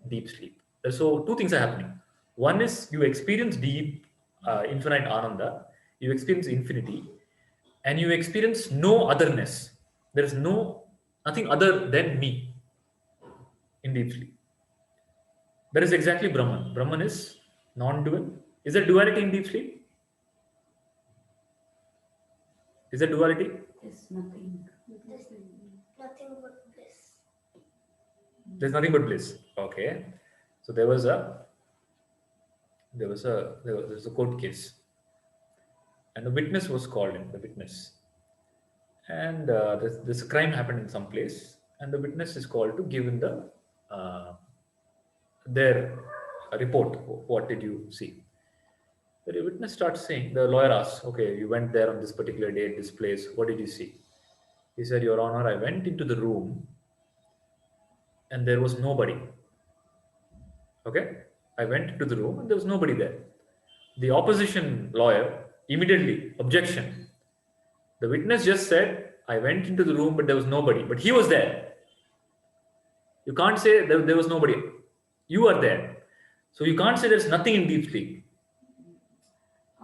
deep sleep. So two things are happening. One is you experience deep, infinite Ananda. You experience infinity, and you experience no otherness. There is nothing other than me in deep sleep. That is exactly Brahman. Brahman is non-dual. Is there duality in deep sleep? Is there duality? There's nothing. There's nothing but bliss. There's nothing but bliss. Okay. So there was a court case, and the witness was called in. The witness, and this crime happened in some place, and the witness is called to give in their report. What did you see? The witness starts saying. The lawyer asks, "Okay, you went there on this particular day at this place. What did you see?" He said, "Your Honor, I went into the room, and there was nobody." Okay, I went into the room, and there was nobody there. The opposition lawyer immediately objection. The witness just said, "I went into the room, but there was nobody." But he was there. You can't say there was nobody. You are there. So you can't say there's nothing in deep sleep.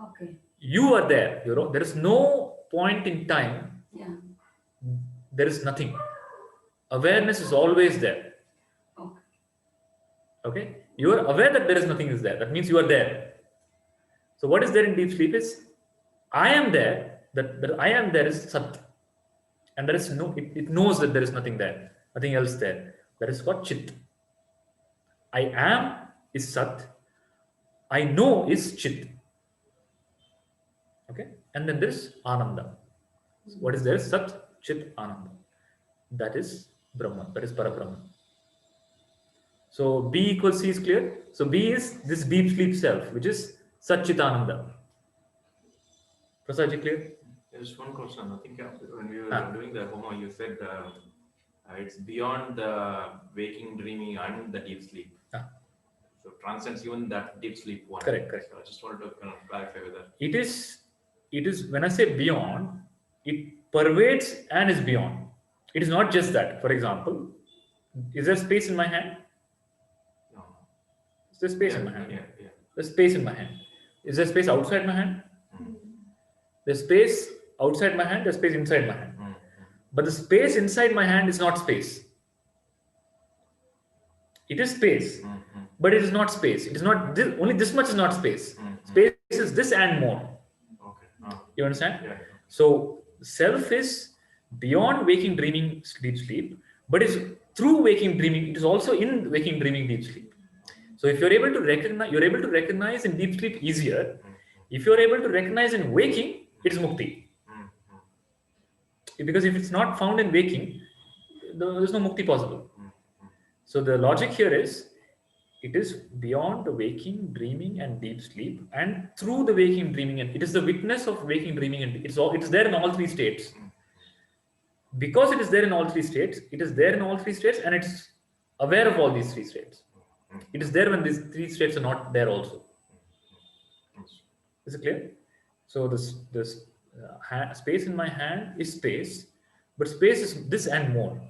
Okay. You are there. There is no point in time. Yeah. There is nothing. Awareness is always there. Okay. Okay. You are aware that there is nothing is there. That means you are there. So what is there in deep sleep is I am there. That I am there is Sat. And there is it knows that there is nothing there, nothing else there. That is what Chit. I am is Sat. I know is Chit. Okay. And then there is Ananda. So what is there? Sat, Chit, Ananda. That is Brahman. That is Parabrahman. So B equals C is clear. So B is this deep sleep self, which is Sat, Chit, Ananda. Prasadji, clear? There's one question. I think when we were doing the Homa, you said it's beyond the waking, dreaming, and the deep sleep. So transcends even that deep sleep one. Correct. So I just wanted to kind of clarify with that. It is when I say beyond, it pervades and is beyond. It is not just that. For example, is there space in my hand? No. Is there space in my hand? Yeah. There's space in my hand. Is there space outside my hand? There's space outside my hand, there's space inside my hand. But the space inside my hand is not space. It is space, but it is not space. It is not this, only this much is not space. Space is this and more. Okay. You understand? Yeah. So self is beyond waking, dreaming, deep sleep, but is through waking, dreaming. It is also in waking, dreaming, deep sleep. So if you're able to recognize in deep sleep easier. If you're able to recognize in waking, it is mukti. Because if it's not found in waking, there is no mukti possible. So the logic here is, it is beyond the waking, dreaming, and deep sleep, and through the waking, dreaming, and it is the witness of waking, dreaming, and it is there in all three states. Because it is there in all three states, it is there in all three states, and it's aware of all these three states. It is there when these three states are not there also. Is it clear? So this space in my hand is space, but space is this and more.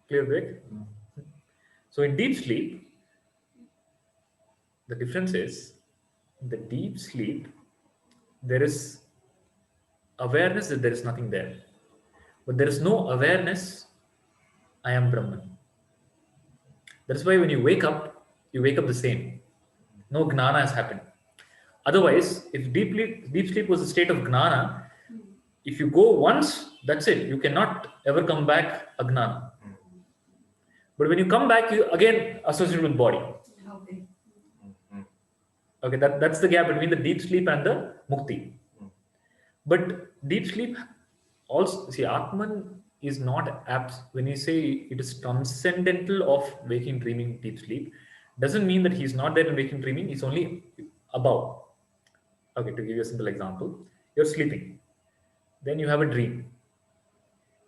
Clear, Vivek? So in deep sleep, the difference is, in the deep sleep, there is awareness that there is nothing there, but there is no awareness I am Brahman. That's why when you wake up the same. No gnana has happened. Otherwise, if deep sleep was a state of gnana, if you go once, that's it. You cannot ever come back agnana. But when you come back, you again associate with body. Okay. Okay, that's the gap between the deep sleep and the mukti. But deep sleep also, see, Atman is not abs. When you say it is transcendental of waking, dreaming, deep sleep, doesn't mean that he's not there in waking, dreaming. He's only above. Okay, to give you a simple example, you're sleeping, then you have a dream.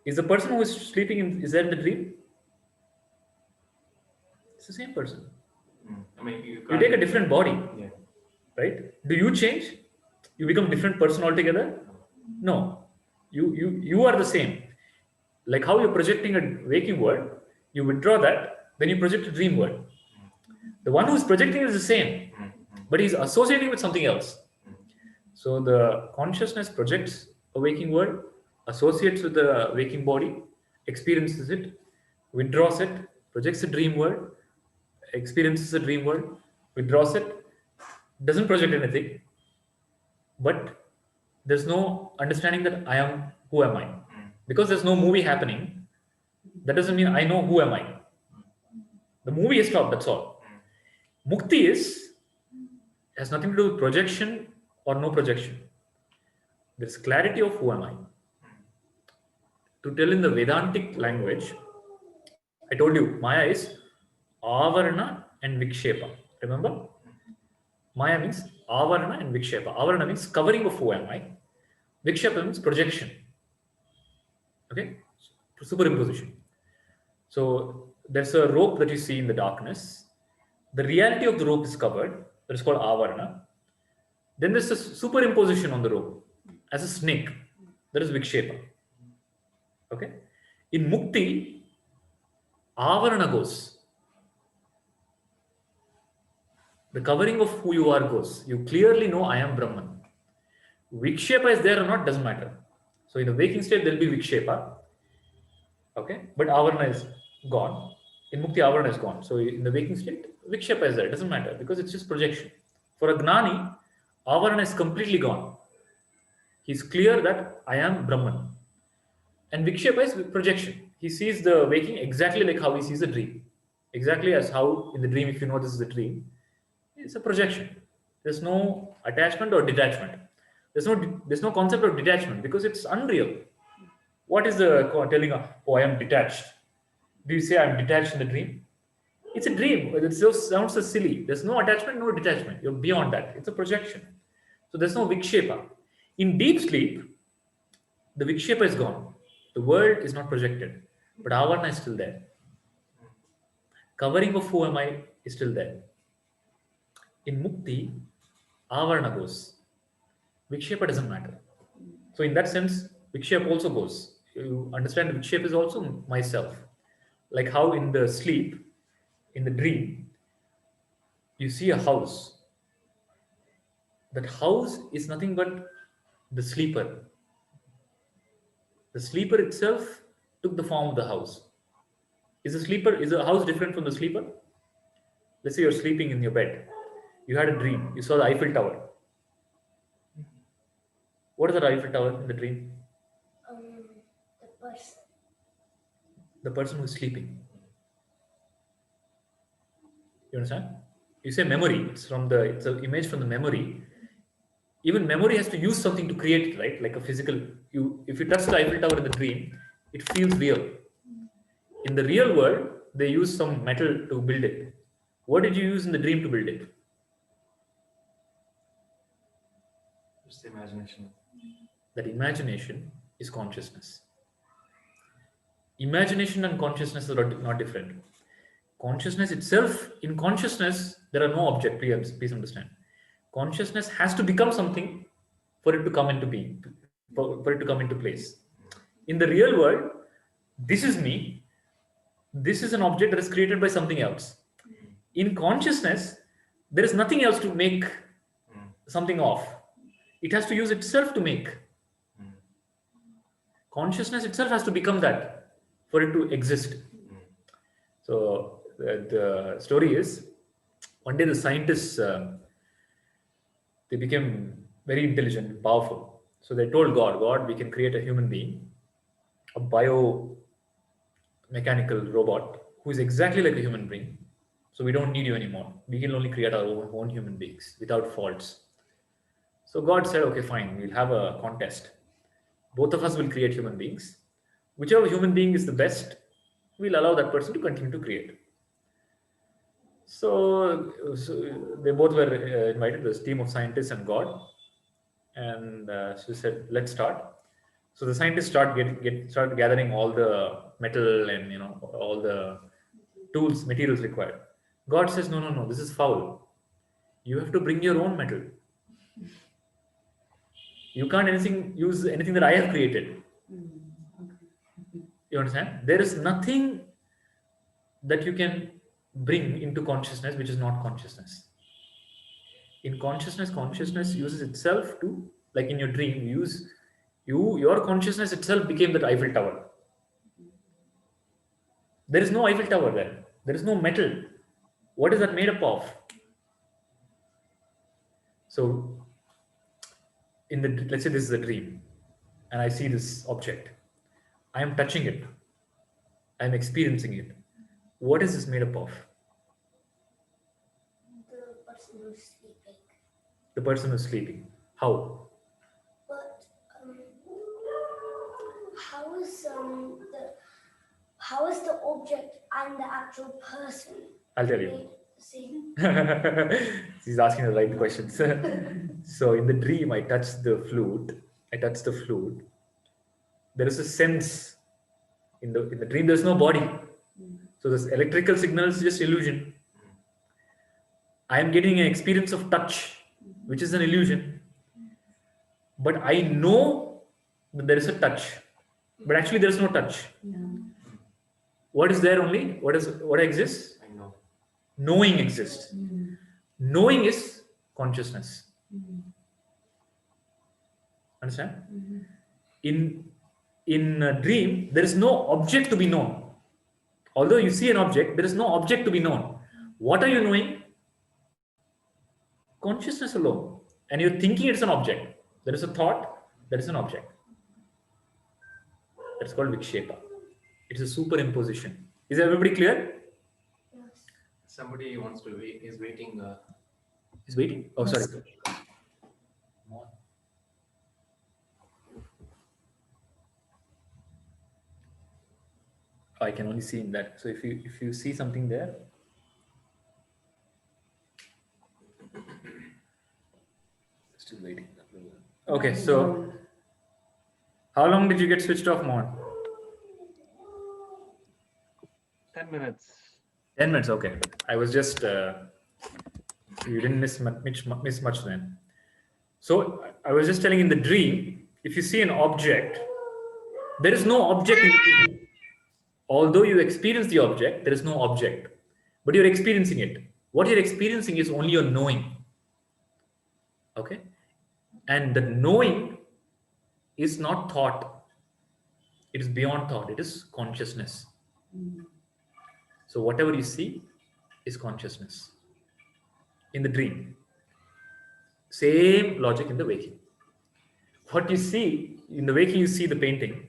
Is the person who is sleeping is there in the dream? It's the same person. I mean, You take a different body, Yeah. right? Do you change? You become different person altogether? No, you are the same. Like how you're projecting a waking world, you withdraw that, then you project a dream world. The one who's projecting is the same, but he's associating with something else. So the consciousness projects a waking world, associates with the waking body, experiences it, withdraws it, projects a dream world, experiences a dream world, withdraws it, doesn't project anything, but there's no understanding that I am, who am I? Because there's no movie happening, that doesn't mean I know who am I. The movie is stopped, that's all. Mukti has nothing to do with projection or no projection. There's clarity of who am I. To tell in the Vedantic language, I told you, Maya is Avarana and Vikshepa. Remember? Maya means Avarana and Vikshepa. Avarana means covering of who am I. Vikshepa means projection. Okay? Superimposition. So there's a rope that you see in the darkness. The reality of the rope is covered. That is called Avarana. Then there's a superimposition on the rope as a snake. That is Vikshepa. Okay? In Mukti, Avarana goes. The covering of who you are goes. You clearly know I am Brahman. Vikshepa is there or not doesn't matter. So in the waking state, there will be Vikshepa. Okay? But Avarana is gone. In Mukti, Avarana is gone. So in the waking state, Vikshepa is there. It doesn't matter because it's just projection. For a Gnani, Avarana is completely gone. He's clear that I am Brahman. And Vikshepa is projection. He sees the waking exactly like how he sees a dream. Exactly as how in the dream, if you know this is a dream, it's a projection. There's no attachment or detachment. There's no concept of detachment because it's unreal. What is the telling of, oh, I am detached? Do you say I'm detached in the dream? It's a dream. It sounds so silly. There's no attachment, no detachment. You're beyond that. It's a projection. So there's no Vikshepa. In deep sleep, the Vikshepa is gone. The world is not projected, but Avarana is still there. Covering of who am I is still there. In Mukti, Avarana goes. Vikshepa doesn't matter. So in that sense, Vikshepa also goes. You understand Vikshepa is also myself. Like how in the sleep, in the dream, you see a house. That house is nothing but the sleeper. The sleeper itself took the form of the house. Is a house different from the sleeper? Let's say you're sleeping in your bed. You had a dream. You saw the Eiffel Tower. What is the Eiffel Tower in the dream? The person. The person who is sleeping. You understand? You say memory. It's an image from the memory. Even memory has to use something to create it, right? Like a physical. If you touch the Eiffel Tower in the dream, it feels real. In the real world, they use some metal to build it. What did you use in the dream to build it? Just imagination. That imagination is consciousness. Imagination and consciousness are not different. Consciousness itself, in consciousness, there are no object. Please understand. Consciousness has to become something for it to come into being, for it to come into place. In the real world, this is me. This is an object that is created by something else. In consciousness, there is nothing else to make something of. It has to use itself to make. Consciousness itself has to become that for it to exist. So the story is, one day the scientists, they became very intelligent and powerful. So they told God, we can create a human being, a biomechanical robot who is exactly like a human being. So we don't need you anymore. We can only create our own human beings without faults. So God said, okay, fine, we'll have a contest. Both of us will create human beings. Whichever human being is the best, we'll allow that person to continue to create. So they both were invited, this team of scientists and God. And she said, let's start. So the scientists start gathering all the metal and all the tools, materials required. God says, no, this is foul. You have to bring your own metal. You can't use anything that I have created. You understand? There is nothing that you can bring into consciousness which is not consciousness. In consciousness uses itself to, like in your dream, your consciousness itself became that Eiffel Tower. There is no Eiffel Tower there. There is no metal. What is that made up of? So, let's say this is a dream, and I see this object. I am touching it. I am experiencing it. What is this made up of? The person who's sleeping. The person who's sleeping. How? But how is the object and the actual person? I'll tell you. The same? She's asking the right questions. So in the dream, I touch the flute. There is a sense. In the dream, there's no body. So this electrical signal is just illusion. I am getting an experience of touch, which is an illusion. But I know that there is a touch. But actually there is no touch. What is there only? What exists? I know. Knowing exists. Knowing is consciousness. Understand? In a dream, there is no object to be known. Although you see an object, there is no object to be known. What are you knowing? Consciousness alone. And you're thinking it's an object. There is a thought, there is an object. That's called vikshepa. It's a superimposition. Is everybody clear? Yes. Somebody wants to wait, is waiting. Is waiting? Oh, sorry. I can only see in that. So if you see something there, still waiting. Okay, so how long did you get switched off, Mohan? 10 minutes. 10 minutes. Okay, I was just you didn't miss much then. So I was just telling, in the dream, if you see an object, there is no object in the dream. Although you experience the object, there is no object, but you're experiencing it. What you're experiencing is only your knowing. Okay? And the knowing is not thought. It is beyond thought. It is consciousness. So whatever you see is consciousness. In the dream. Same logic in the waking. What you see, in the waking you see the painting.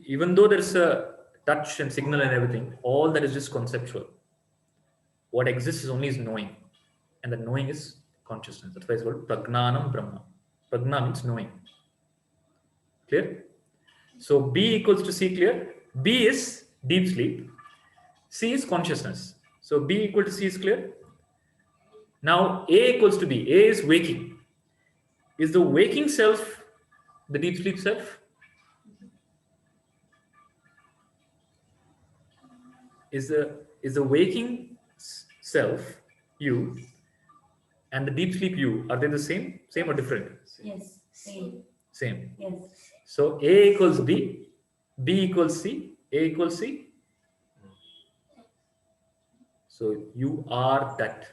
Even though there's a touch and signal and everything, all that is just conceptual. What exists is only knowing. And the knowing is consciousness. That's why it's called Pragnanam Brahma. Pragna means knowing. Clear? So B equals to C, clear? B is deep sleep. C is consciousness. So B equal to C is clear? Now A equals to B. A is waking. Is the waking self the deep sleep self? Is the waking self you and the deep sleep you, are they the same? Same or different? Yes, same. Same. Yes. So A equals B, B equals C, A equals C. So you are that.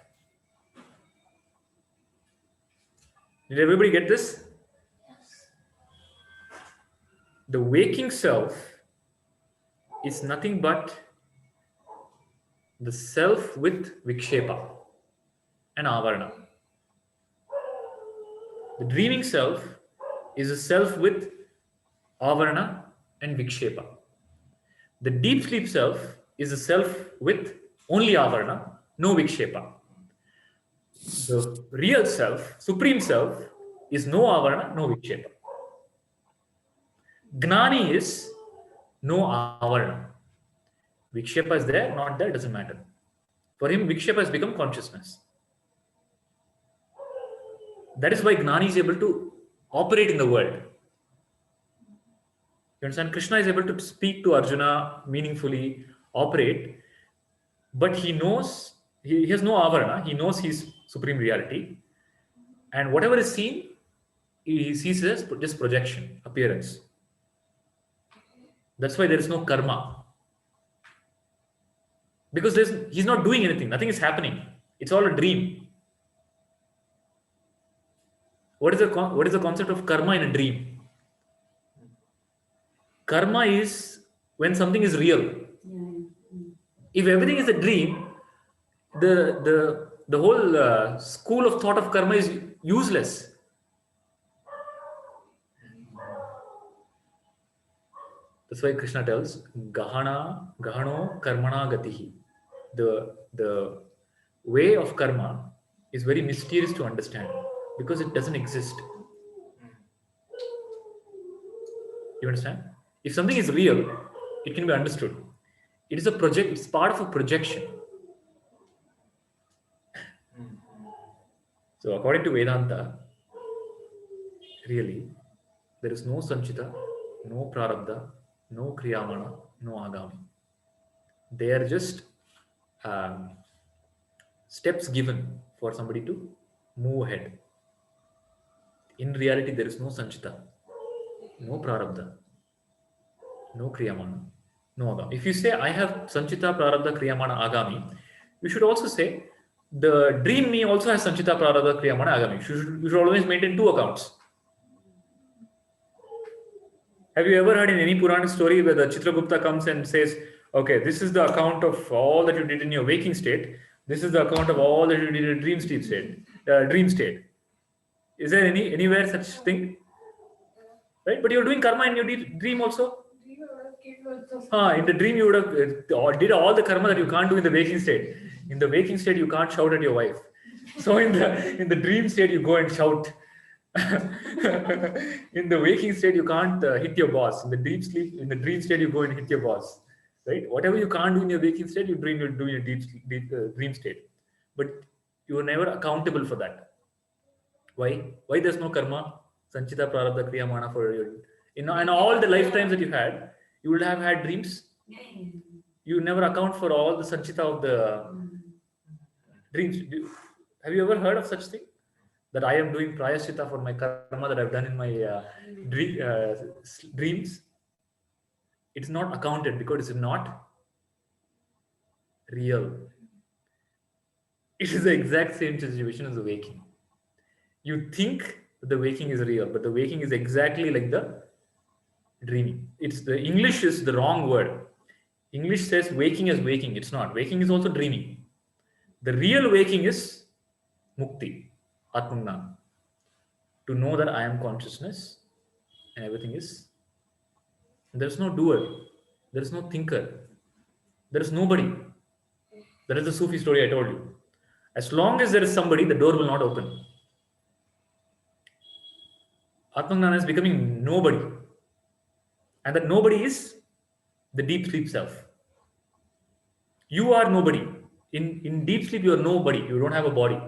Did everybody get this? Yes. The waking self is nothing but the self with vikshepa and avarana. The dreaming self is a self with avarana and vikshepa. The deep sleep self is a self with only avarana, no vikshepa. The real self, supreme self, is no avarana, no vikshepa. Gnani is no avarana. Vikshepa is there, not there, doesn't matter. For him, vikshepa has become consciousness. That is why Gnani is able to operate in the world. You understand? Krishna is able to speak to Arjuna meaningfully, operate, but he knows, he has no avarana, he knows his supreme reality, and whatever is seen, he sees as just projection, appearance. That's why there is no karma. Because he's not doing anything, nothing is happening. It's all a dream. What is the concept of karma in a dream? Karma is when something is real. If everything is a dream, the whole school of thought of karma is useless. That's why Krishna tells gahano karmana gatihi. The way of karma is very mysterious to understand because it doesn't exist. You understand? If something is real, it can be understood. It is a project, it's part of a projection. So according to Vedanta, really, there is no sanchita, no prarabdha, no kriyamana, no agami. They are just steps given for somebody to move ahead. In reality, there is no sanchita, no prarabdha, no kriyamana, no agami. If you say, I have sanchita, prarabdha, kriyamana, agami, you should also say, the dream me also has sanchita, prarabdha, kriyamana, agami. You should always maintain two accounts. Have you ever heard in any Purana story where the Chitragupta comes and says, okay, this is the account of all that you did in your waking state. This is the account of all that you did in dream state. Is there anywhere such thing? Right? But you're doing karma in your dream also. In the dream you would have did all the karma that you can't do in the waking state. In the waking state, you can't shout at your wife. So in the dream state, you go and shout. In the waking state, you can't hit your boss. In the dream state, you go and hit your boss. Right? Whatever you can't do in your waking state, you do in your dream state. But you are never accountable for that. Why? Why there's no karma? Sanchita, prarabdha, kriyamana for your, and all the lifetimes that you had, you would have had dreams. You never account for all the sanchita of the dreams. Have you ever heard of such thing? That I am doing prayaschitta for my karma that I've done in my dreams. It's not accounted because it's not real. It is the exact same situation as the waking. You think the waking is real, but the waking is exactly like the dreaming. It's the English is the wrong word. English says waking as waking. It's not. Waking is also dreaming. The real waking is mukti, Atma. To know that I am consciousness and everything is. There is no doer. There is no thinker. There is nobody. That is the Sufi story I told you. As long as there is somebody, the door will not open. Atma is becoming nobody. And that nobody is the deep sleep self. You are nobody. In deep sleep, you are nobody. You don't have a body.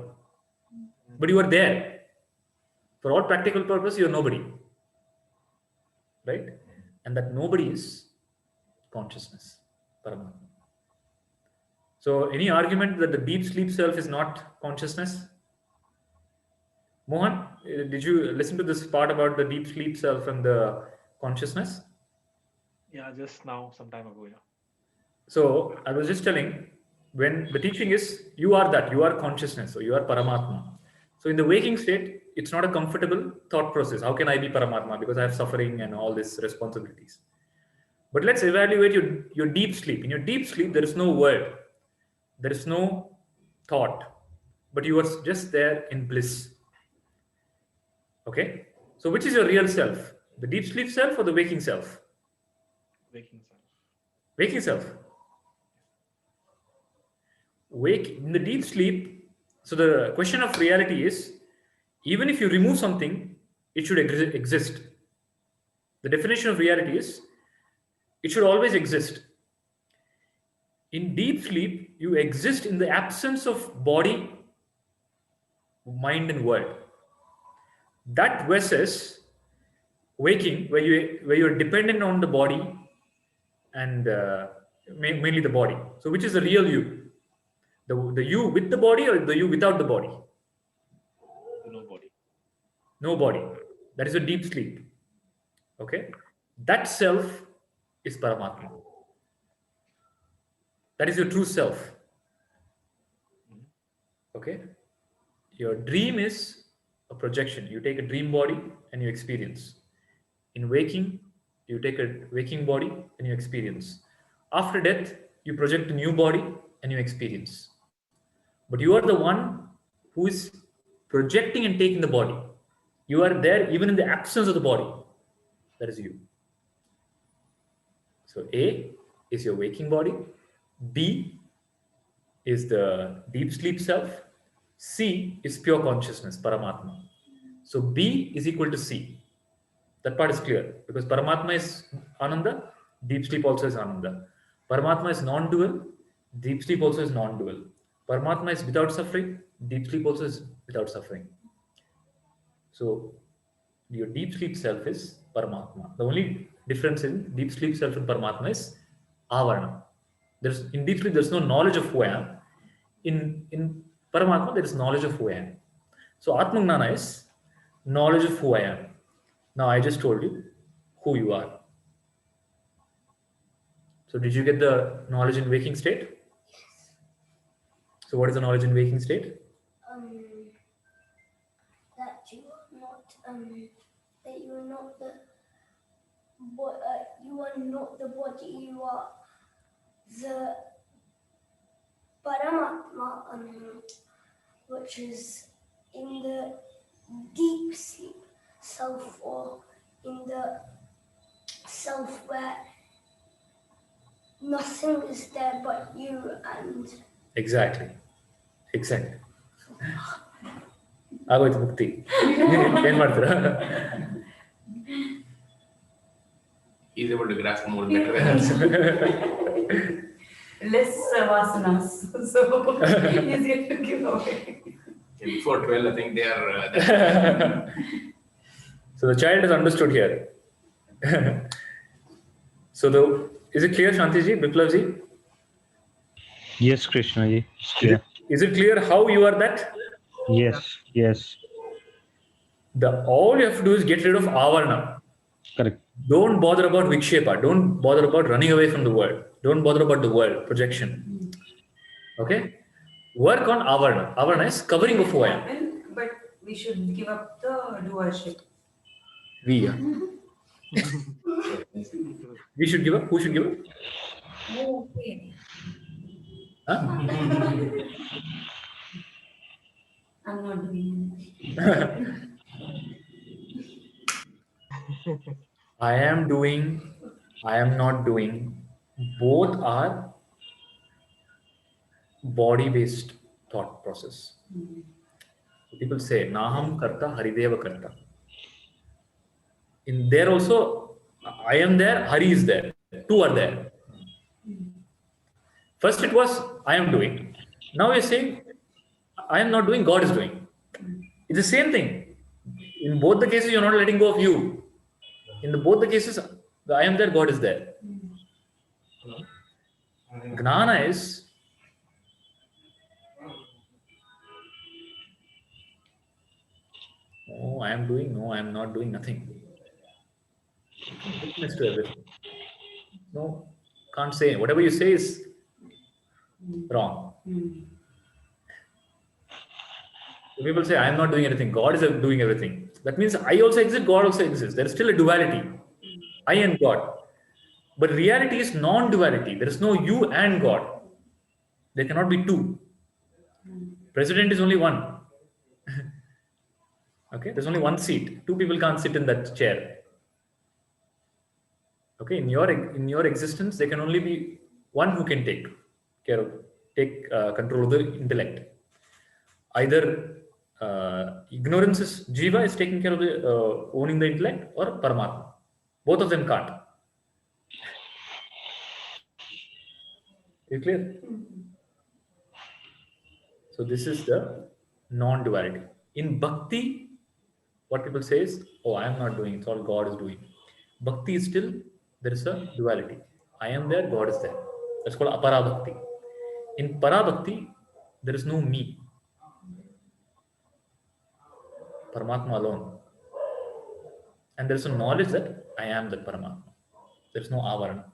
But you are there. For all practical purpose, you are nobody. Right? And that nobody is consciousness, Paramatma. So any argument that the deep sleep self is not consciousness? Mohan, did you listen to this part about the deep sleep self and the consciousness? Yeah, just now, some time ago, yeah. So I was just telling, when the teaching is, you are that, you are consciousness, so you are Paramatma. So in the waking state, it's not a comfortable thought process. How can I be Paramatma? Because I have suffering and all these responsibilities. But let's evaluate your deep sleep. In your deep sleep, there is no word. There is no thought. But you are just there in bliss. Okay? So which is your real self? The deep sleep self or the waking self? Waking self. Waking self. in the deep sleep, so the question of reality is, even if you remove something, it should exist. The definition of reality is, it should always exist. In deep sleep, you exist in the absence of body, mind, and world. That versus waking, where you're dependent on the body and mainly the body. So, which is the real you? The you with the body or the you without the body? Nobody. No body. That is a deep sleep. Okay, that self is Paramatma. That is your true self. Okay, your dream is a projection. You take a dream body and you experience. In waking, you take a waking body and you experience. After death, you project a new body and you experience. But you are the one who is projecting and taking the body. You are there even in the absence of the body. That is you. So A is your waking body. B is the deep sleep self. C is pure consciousness, Paramatma. So B is equal to C. That part is clear because Paramatma is Ananda, deep sleep also is Ananda. Paramatma is non-dual, deep sleep also is non-dual. Paramatma is without suffering, deep sleep also is without suffering. So your deep sleep self is Paramatma. The only difference in deep sleep self and Paramatma is Avarana. In deep sleep, there's no knowledge of who I am. In Paramatma, there is knowledge of who I am. So Atmagnana is knowledge of who I am. Now I just told you who you are. So did you get the knowledge in waking state? Yes. So what is the knowledge in waking state? That you are not you are not the body. You are the Paramatma, which is in the deep sleep self, or in the self where nothing is there but you and. Exactly. ಆಗೋಯ್ತು ಮುಕ್ತಿ ಏನ್ ಮಾಡ್ತೀರಾ? He's able to grasp more better than us. Less vasanas, so easier to give away. Before 12, I think they are. So the child has understood here. So is it clear, Shantiji, Biplavji? Yes, Krishna ji. Yeah. Is it clear how you are that? Yes. All you have to do is get rid of avarana. Correct. Don't bother about vikshepa. Don't bother about running away from the world. Don't bother about the world, projection. Okay? Work on avarana. Avarana is covering of who I am. But we should give up the doership. We should give up? Who should give up? Okay. Huh? I'm not doing anything. I am doing, I am not doing. Both are body-based thought process. People say, Naham karta, Harideva karta. In there also, I am there, Hari is there. Two are there. First it was, I am doing. Now you're saying, I am not doing, God is doing. It's the same thing. In both the cases, you're not letting go of you. In both the cases, I am there, God is there. Gnana is I am doing, no, I am not doing nothing. Completeness to everything. No, can't say. Whatever you say is wrong. So people say, I am not doing anything. God is doing everything. That means I also exist, God also exists. There is still a duality. I and God. But reality is non-duality. There is no you and God. There cannot be two. President is only one. Okay, there's only one seat. Two people can't sit in that chair. Okay, in your existence, there can only be one who can take take control of the intellect. Either ignorance is Jiva is taking care of the owning the intellect, or Paramatma. Both of them can't. Is it clear? So this is the non-duality. In bhakti, what people say is, oh, I am not doing, it's all God is doing. Bhakti is still, there is a duality. I am there, God is there. That's called apara bhakti. In para bhakti, there is no me. Paramatma alone. And there is a knowledge that I am the Paramatma. There is no avarana.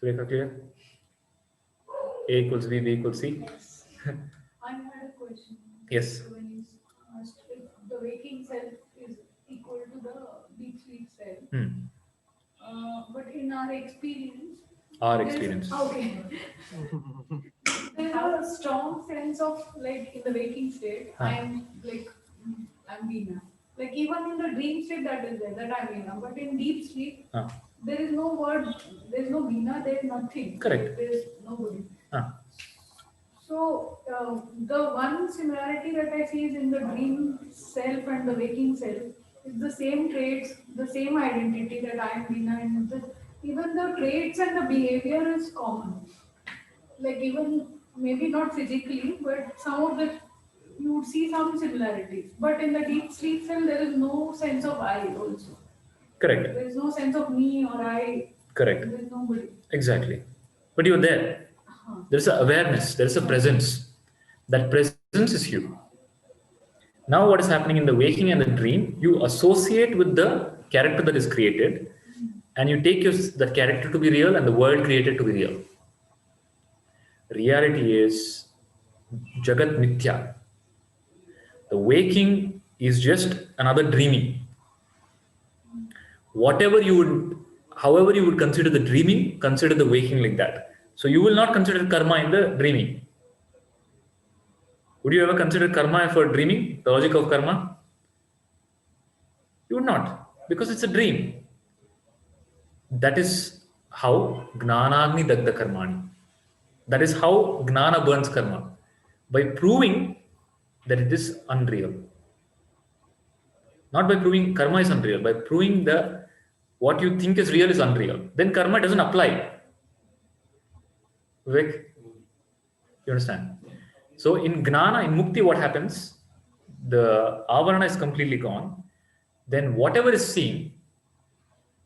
Sureka, clear? A equals B, B equals C. I had a question. Yes. When you asked if the waking self is equal to the deep sleep self, but in our experience, okay, there's a strong sense of like in the waking state, I'm Veena. Like even in the dream state, that is there, that I'm Veena. But in deep sleep, there is no word, there is no Veena, there is nothing. Correct. Like, there is nobody. So the one similarity that I see is in the dream self and the waking self is the same traits, the same identity that I am Veena, and even the traits and the behavior is common. Like even maybe not physically, but some of the you would see some similarities. But in the deep sleep cell, there is no sense of I also. Correct. There is no sense of me or I. Correct. There is nobody. Exactly. But you're there. There is an awareness, there is a presence. That presence is you. Now what is happening in the waking and the dream, you associate with the character that is created, and you take that character to be real and the world created to be real. Reality is Jagat Mithya. The waking is just another dreaming. However you would consider the dreaming, consider the waking like that. So you will not consider karma in the dreaming. Would you ever consider karma for dreaming? The logic of karma? You would not, because it's a dream. That is how Gnanagni Dagda Karmani. That is how Gnana burns karma. By proving that it is unreal. Not by proving karma is unreal, by proving that what you think is real is unreal. Then karma doesn't apply. Vivek, you understand? So in Gnana, in Mukti, what happens? The Avarana is completely gone. Then whatever is seen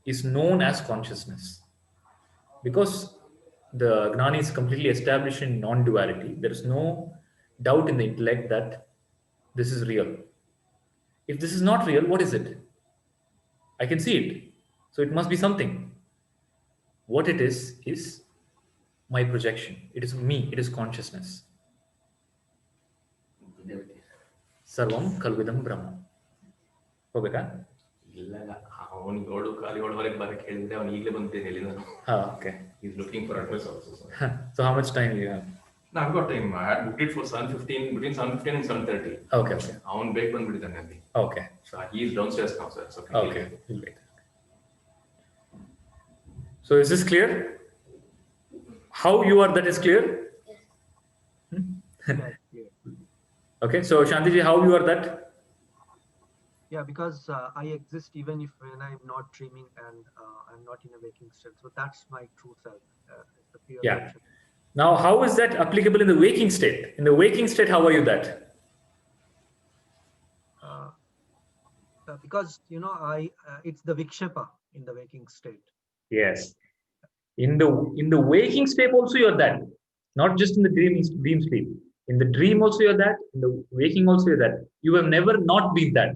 is known as consciousness. Because the Gnani is completely established in non-duality, there is no doubt in the intellect that this is real. If this is not real, what is it? I can see it. So it must be something. What it is my projection. It is me. It is consciousness. Sarvam Kalvidam Brahma. ಹೋಗ್ಬೇಕಾ? ಇಲ್ಲ ಅವನು 7:15 ಬರಕ್ಕೆ ಹೇಳಿದ್ರೆ ಅವನು ಈಗಲೇ ಬಂತೇನೆ ಹೇಳಿದ. Okay. He's looking for advice also. So how much time do you have? No, I've got time. I had booked it for 7:15, between 7:15 and 7:30. Okay. ಅವನು ಬೇಗ ಬಂದ್ಬಿಟ್ಟಿದ್ದಾನೆ ಅಲ್ಲಿ. Okay. So he is downstairs now, sir. So okay. We'll wait. So is this clear? How you are, that is clear? Yeah. Okay. So Shantiji, how you are that? Yeah, because I exist even if when I'm not dreaming and I'm not in a waking state. So that's my true self. The pure nature. Now, how is that applicable in the waking state? In the waking state, how are you that? Because it's the vikshepa in the waking state. Yes. In the waking state also you're that. Not just in the dream sleep. In the dream also you're that. In the waking also you're that. You have never not been that.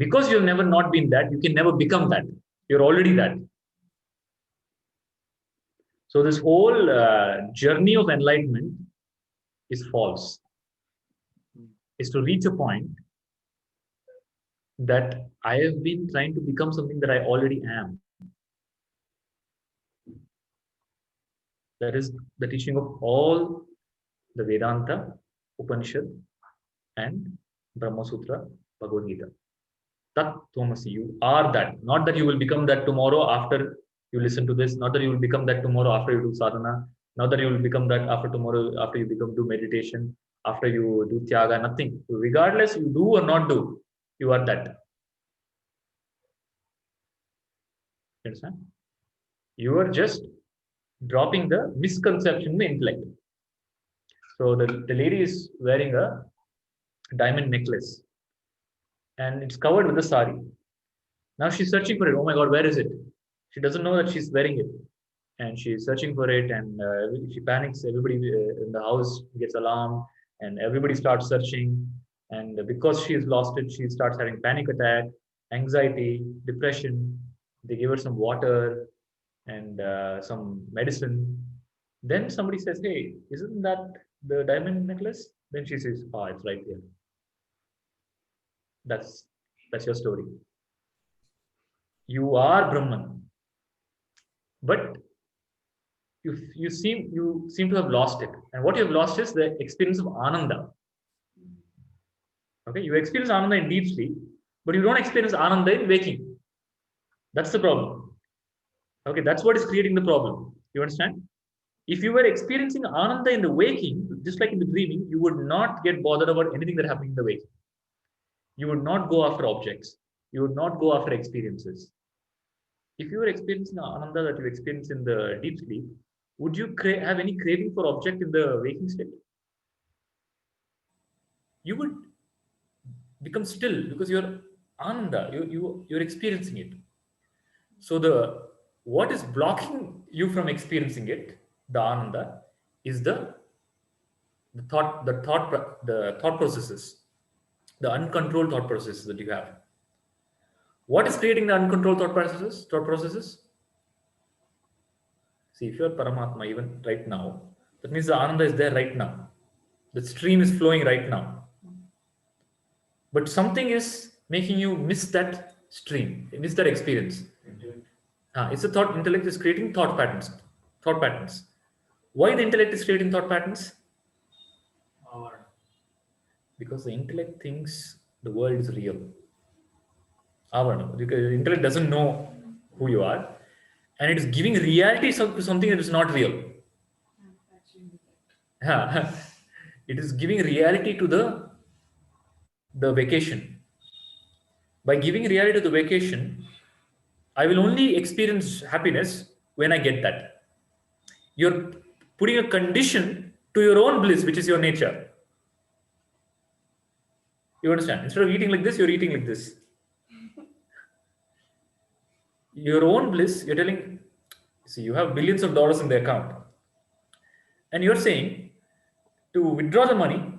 Because you have never not been that, you can never become that. You're already that. So this whole journey of enlightenment is false. Is to reach a point that I have been trying to become something that I already am. That is the teaching of all the Vedanta, Upanishad, and Brahma Sutra, Bhagavad Gita. Tat Tvamasi. You are that. Not that you will become that tomorrow after you listen to this. Not that you will become that tomorrow after you do sadhana. Not that you will become that after tomorrow after you become do meditation. After you do tyaga. Nothing. Regardless, you do or not do, you are that. You understand? You are just dropping the misconception in the intellect. So the lady is wearing a diamond necklace and it's covered with a sari. Now she's searching for it. Oh my God, where is it? She doesn't know that she's wearing it. And she's searching for it and she panics. Everybody in the house gets alarmed and everybody starts searching. And because she's lost it, she starts having panic attack, anxiety, depression. They give her some water and some medicine. Then somebody says, hey, isn't that the diamond necklace? Then she says, oh, it's right here. That's your story. You are Brahman, but you seem to have lost it. And what you have lost is the experience of Ananda. Okay, you experience Ananda in deep sleep, but you don't experience Ananda in waking. That's the problem. Okay, that's what is creating the problem. You understand? If you were experiencing Ananda in the waking, just like in the dreaming, you would not get bothered about anything that happened in the waking. You would not go after objects. You would not go after experiences. If you were experiencing Ananda that you experience in the deep sleep, would you have any craving for object in the waking state? You would become still because you're Ananda, you're experiencing it. So what is blocking you from experiencing it, the Ananda, is the thought processes, the uncontrolled thought processes that you have. What is creating the uncontrolled thought processes? See, if you're Paramatma even right now, that means the Ananda is there right now. The stream is flowing right now. But something is making you miss that stream, miss that experience. It's the thought. Intellect is creating thought patterns. Why the intellect is creating thought patterns? Because the intellect thinks the world is real. Because the intellect doesn't know who you are, and it is giving reality to something that is not real. It is giving reality to the vacation. By giving reality to the vacation, I will only experience happiness when I get that. You're putting a condition to your own bliss, which is your nature. You understand? Instead of eating like this, you're eating like this. Your own bliss, you're telling, see, you have billions of dollars in the account. And you're saying, to withdraw the money,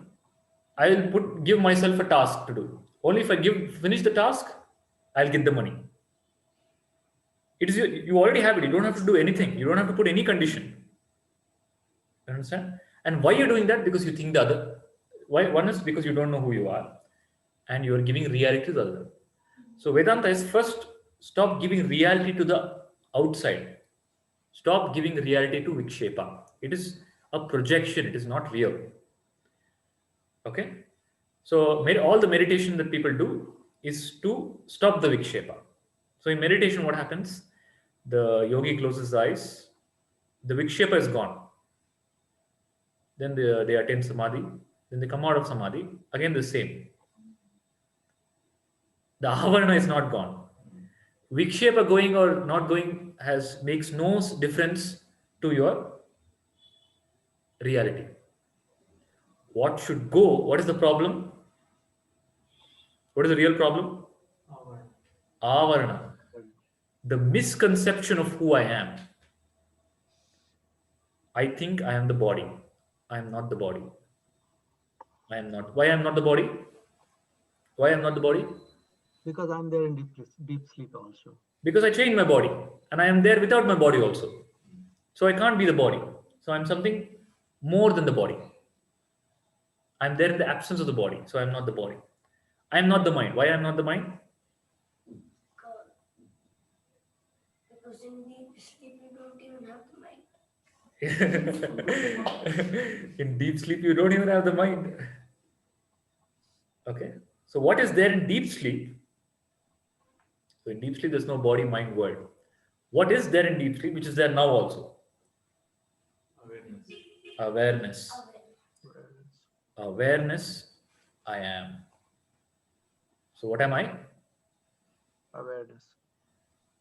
I'll give myself a task to do. Only if I finish the task, I'll get the money. It is you already have it. You don't have to do anything. You don't have to put any condition. You understand? And why you're doing that? Because you think the other. Why? One is because you don't know who you are, and you are giving reality to the other. So Vedanta is first stop giving reality to the outside. Stop giving reality to Vikshepa. It is a projection. It is not real. Okay. So all the meditation that people do is to stop the Vikshepa. So in meditation, what happens? The yogi closes his eyes. The Vikshepa is gone. Then they attain Samadhi. Then they come out of Samadhi. Again the same. The Avarana is not gone. Vikshepa going or not going makes no difference to your reality. What should go? What is the problem? What is the real problem? Avarana. The misconception of who I am. I think I am the body. I am not the body. I am not. Why I am not the body? Why I am not the body? Because I'm there in deep sleep also. Because I change my body and I am there without my body also. So I can't be the body. So I'm something more than the body. I'm there in the absence of the body. So I'm not the body. I am not the mind. Why I am not the mind? Because in deep sleep you don't even have the mind. In deep sleep you don't even have the mind. Okay. So what is there in deep sleep So in deep sleep, there's no body, mind, world. What is there in deep sleep, which is there now also? Awareness. Awareness, I am. So what am I? Awareness.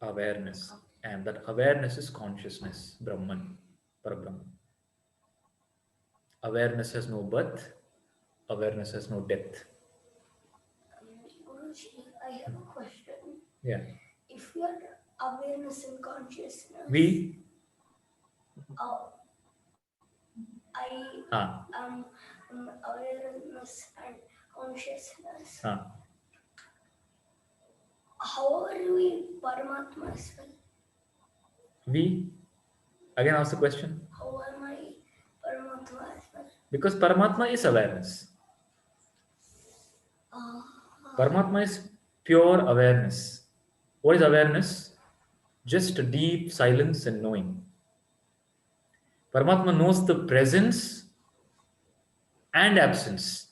Awareness. And that awareness is consciousness, Brahman, Parabrahman. Awareness has no birth. Awareness has no death. Guruji, I have a question. Yeah. If we are awareness and consciousness, We? I am awareness and consciousness. How are we Paramatma as well? We? Again, ask the question. How am I Paramatma as well? Because Paramatma is awareness. Paramatma is pure awareness. What is awareness? Just a deep silence and knowing. Paramatma knows the presence and absence.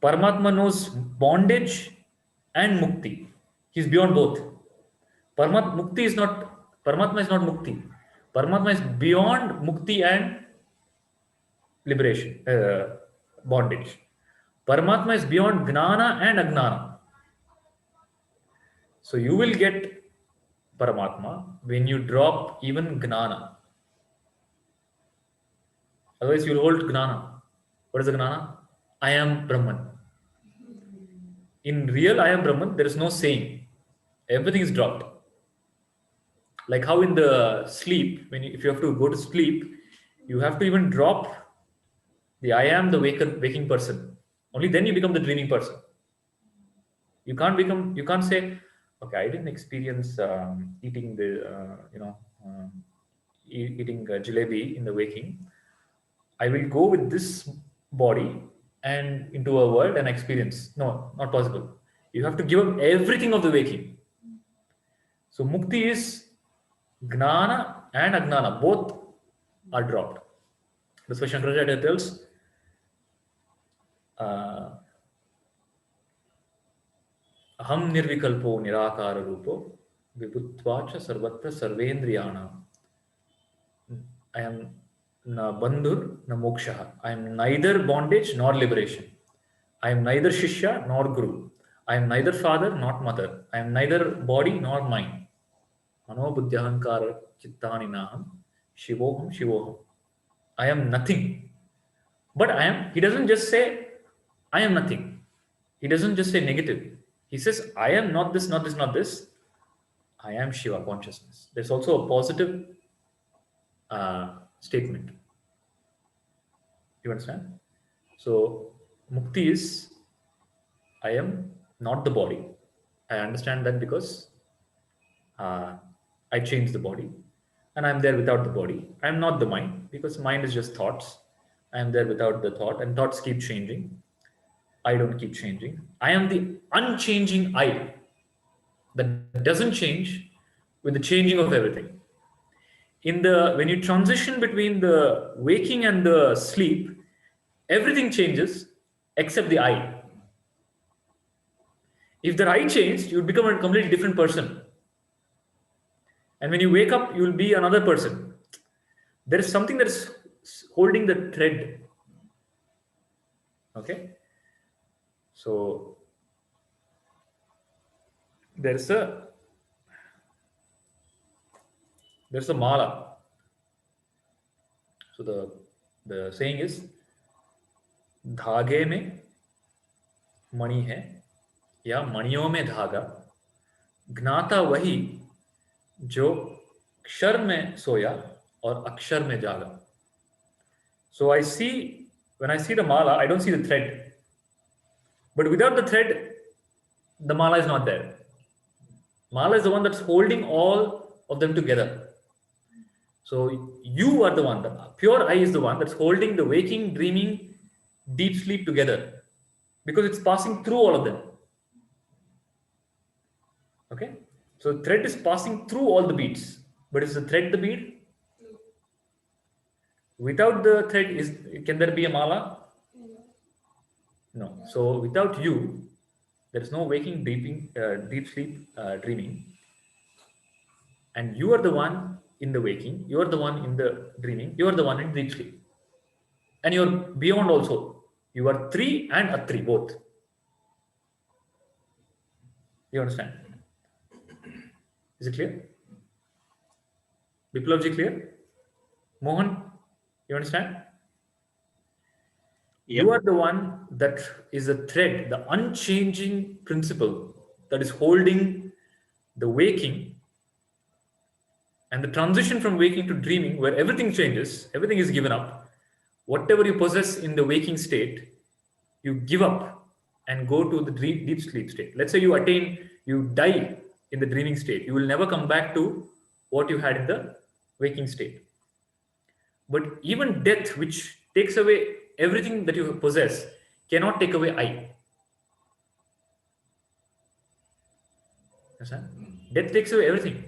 Paramatma knows bondage and mukti. He's beyond both. Paramatma is not mukti. Paramatma is beyond mukti and liberation, bondage. Paramatma is beyond gnana and agnana. So you will get Paramatma when you drop even gnana. Otherwise, you'll hold gnana. What is the gnana? I am Brahman. In real I am Brahman, there is no saying. Everything is dropped. Like how in the sleep, if you have to go to sleep, you have to even drop the I am the waking person. Only then you become the dreaming person. You can't say, okay, I didn't experience eating eating jalebi in the waking. I will go with this body and into a world and experience. No, not possible. You have to give up everything of the waking. So mukti is gnana and agnana, both are dropped. That's why Shankaracharya tells aham nirvikalpo nirakara rupo vibhutvacha sarvatra sarvendriyana. I am na bandhur na moksha. I am neither bondage nor liberation. I am neither shishya nor guru. I am neither father nor mother. I am neither body nor mind. Mano buddhyahankara chittani naham shivoham shivoham. I am nothing. But I am, he doesn't just say, I am nothing. He doesn't just say negative. He says, I am not this, not this, not this. I am Shiva consciousness. There's also a positive statement. You understand? So, mukti is, I am not the body. I understand that because I changed the body and I'm there without the body. I'm not the mind because mind is just thoughts. I'm there without the thought and thoughts keep changing. I don't keep changing. I am the unchanging I that doesn't change with the changing of everything. When you transition between the waking and the sleep, everything changes except the I. If the I changed, you would become a completely different person. And when you wake up, you will be another person. There is something that is holding the thread. Okay? So, there's a mala. So the saying is, धागे में मणि है या मणियों में धागा, ज्ञाता वही जो क्षर में सोया और अक्षर में जागा. So when I see the mala, I don't see the thread. But without the thread, the mala is not there. Mala is the one that's holding all of them together. So you are the one, the pure I is the one that's holding the waking, dreaming, deep sleep together because it's passing through all of them. Okay? So thread is passing through all the beads. But is the thread the bead? Without the thread, can there be a mala? No. So without you, There is no waking, deep sleep, dreaming. And you are the one in the waking, you are the one in the dreaming, you are the one in deep sleep. And you're beyond also. You are three and a three, both. You understand? Is it clear? Biplavji, clear? Mohan, you understand? Yep. You are the one that is the thread, the unchanging principle that is holding the waking and the transition from waking to dreaming, where everything changes, everything is given up. Whatever you possess in the waking state, you give up and go to the deep sleep state. Let's say you die in the dreaming state. You will never come back to what you had in the waking state. But even death, which takes away everything that you possess, cannot take away I. Understand? Death takes away everything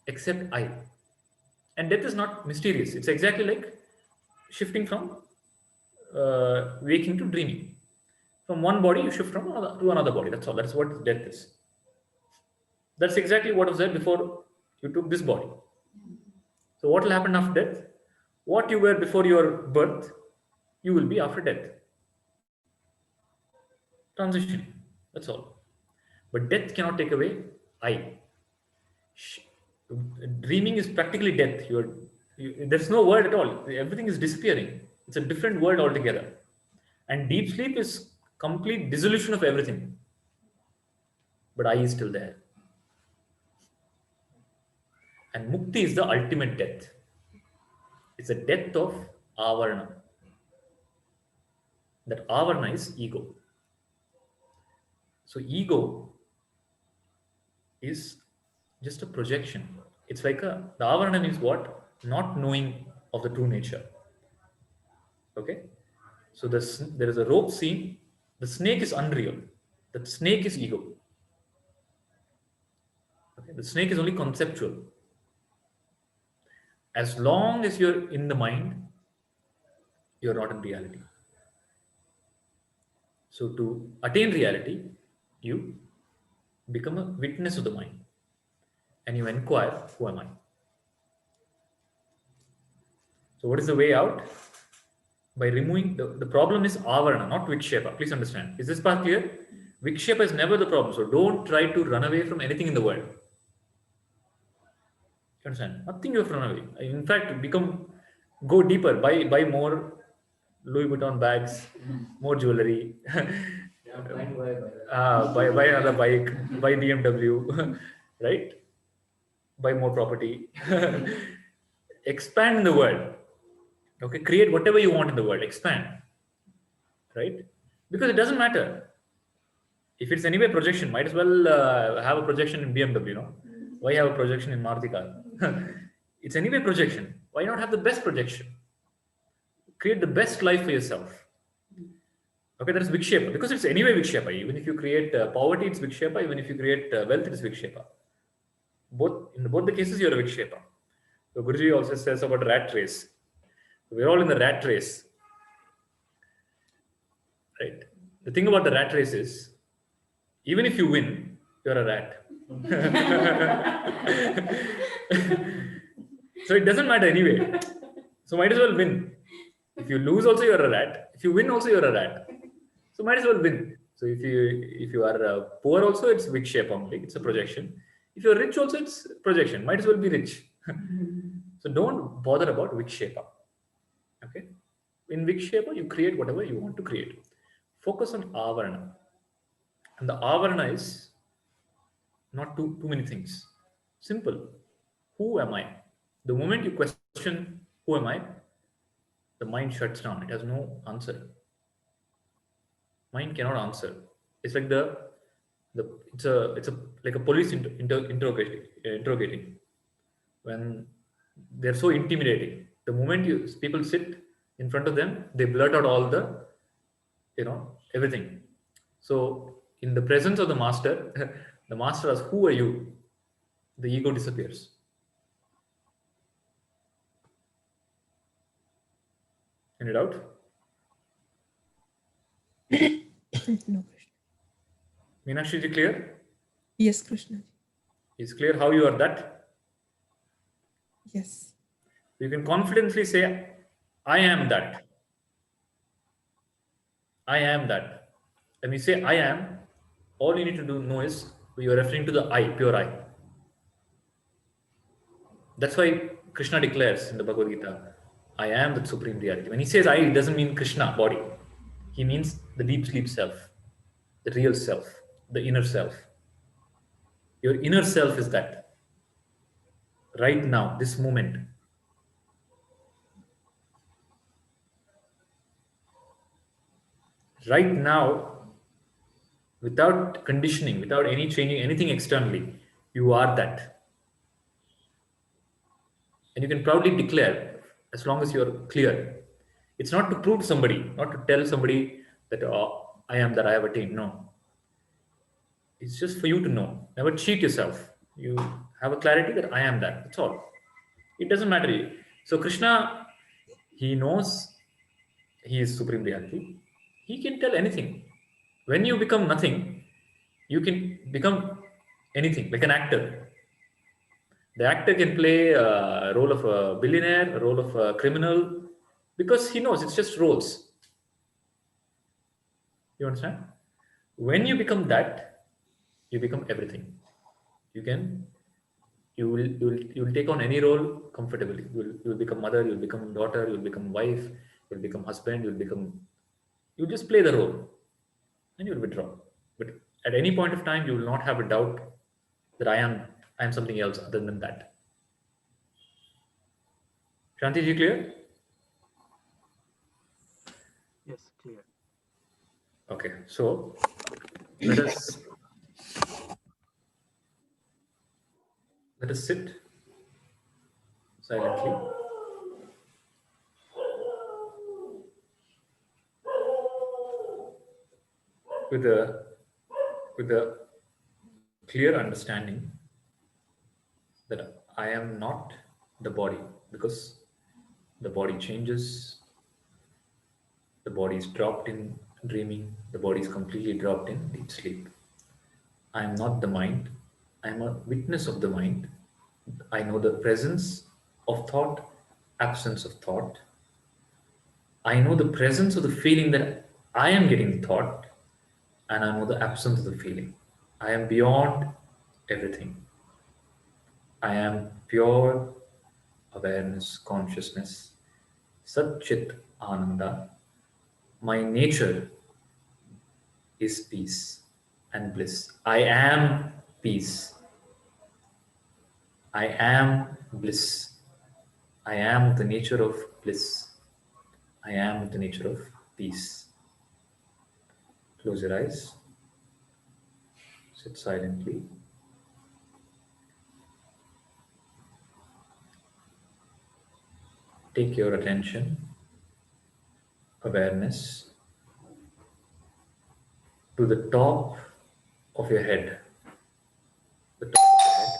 except I. And death is not mysterious. It's exactly like shifting from waking to dreaming. From one body, you shift from to another body. That's all. That's what death is. That's exactly what was there before you took this body. So what will happen after death? What you were before your birth, you will be after death. Transition. That's all. But death cannot take away I. Dreaming is practically death. There's no word at all. Everything is disappearing. It's a different world altogether. And deep sleep is complete dissolution of everything. But I is still there. And mukti is the ultimate death. It's a death of avarana. That avarana is ego. So ego is just a projection. It's like the avarana means what? Not knowing of the true nature. Okay? So there is a rope scene. The snake is unreal. The snake is ego. Okay? The snake is only conceptual. As long as you're in the mind, you're not in reality. So to attain reality, you become a witness of the mind and you inquire, who am I? So what is the way out? By removing the problem is avarana, not vikshepa. Please understand. Is this part clear? Vikshepa is never the problem. So don't try to run away from anything in the world. You understand? Nothing you have to run away. In fact, go deeper, buy more Louis Vuitton bags, more jewelry. Buy another bike, buy BMW, right? Buy more property. Expand in the world. Okay, create whatever you want in the world. Expand, right? Because it doesn't matter. If it's anyway projection, might as well have a projection in BMW. No, why have a projection in Maruti car? It's anyway projection. Why not have the best projection? Create the best life for yourself. Okay, that is Vikshepa. Because it's anyway Vikshepa. Even if you create poverty, it's Vikshepa. Even if you create wealth, it's Vikshepa. In both the cases, you're a Vikshepa. So Guruji also says about rat race. We're all in the rat race. Right? The thing about the rat race is, even if you win, you're a rat. So it doesn't matter anyway. So might as well win. If you lose also, you're a rat. If you win also, you're a rat. So might as well win. So if you are poor also, it's Vikshepa only. It's a projection. If you're rich also, it's projection. Might as well be rich. So don't bother about Vikshepa. Okay? In Vikshepa, you create whatever you want to create. Focus on avarana. And the avarana is not too many things. Simple. Who am I? The moment you question, who am I? The mind shuts down. It has no answer. Mind cannot answer. It's like it's like a police interrogating. When they're so intimidating. The moment people sit in front of them, they blurt out all the, everything. So in the presence of the master, the master asks, who are you? The ego disappears. Any doubt? No. Meenakshi ji, clear? Yes, Krishna. Is clear how you are that? Yes. You can confidently say, I am that. I am that. When you say I am, all you need to know is you are referring to the I, pure I. That's why Krishna declares in the Bhagavad Gita, I am the supreme reality. When he says I, it doesn't mean Krishna, body. He means the deep sleep self, the real self, the inner self. Your inner self is that. Right now, this moment. Right now, without conditioning, without any changing anything externally, you are that. And you can proudly declare as long as you're clear. It's not to prove to somebody, not to tell somebody that oh, I am that I have attained. No. It's just for you to know. Never cheat yourself. You have a clarity that I am that. That's all. It doesn't matter. So Krishna, he knows he is supreme reality. He can tell anything. When you become nothing, you can become anything, like an actor. The actor can play a role of a billionaire, a role of a criminal, because he knows it's just roles. You understand? When you become that, you become everything. You will take on any role comfortably. You will become mother, you will become daughter, you will become wife, you will become husband, you just play the role and you will withdraw. But at any point of time, you will not have a doubt that I am something else other than that. Shanti ji, clear? Yes, clear. Okay, so let us sit silently with a clear understanding that I am not the body, because the body changes, the body is dropped in dreaming, the body is completely dropped in deep sleep. I am not the mind, I am a witness of the mind. I know the presence of thought, absence of thought. I know the presence of the feeling that I am getting the thought, and I know the absence of the feeling. I am beyond everything. I am pure awareness, consciousness, Sat Chit Ananda. My nature is peace and bliss. I am peace. I am bliss. I am the nature of bliss. I am the nature of peace. Close your eyes. Sit silently. Take your attention, awareness to the top of your head. The top of your head.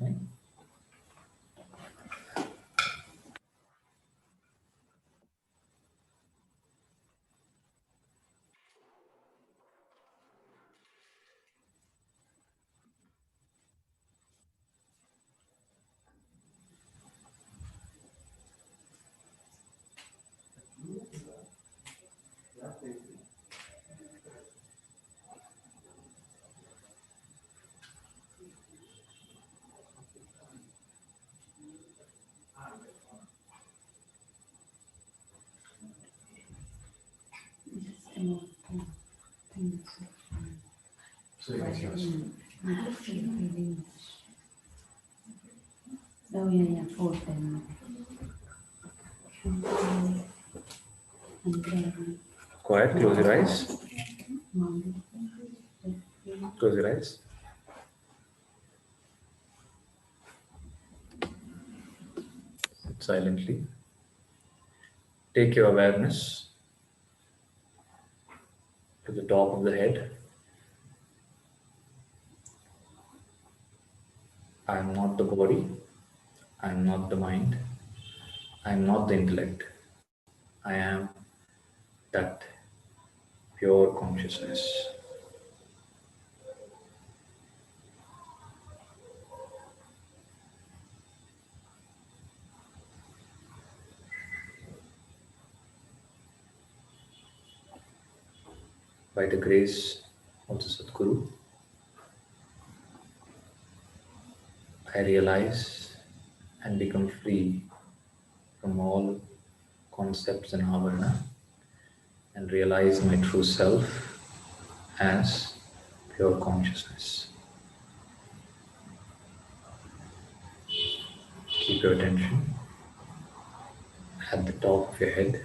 Right? So it's yours. Oh, yeah, 410. Quiet, close your eyes. Close your eyes. Sit silently. Take your awareness to the top of the head. I am not the body, I am not the mind, I am not the intellect. I am that pure consciousness. By the grace of the Sadguru, I realize and become free from all concepts and avarana and realize my true self as pure consciousness. Keep your attention at the top of your head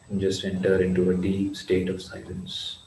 and just enter into a deep state of silence.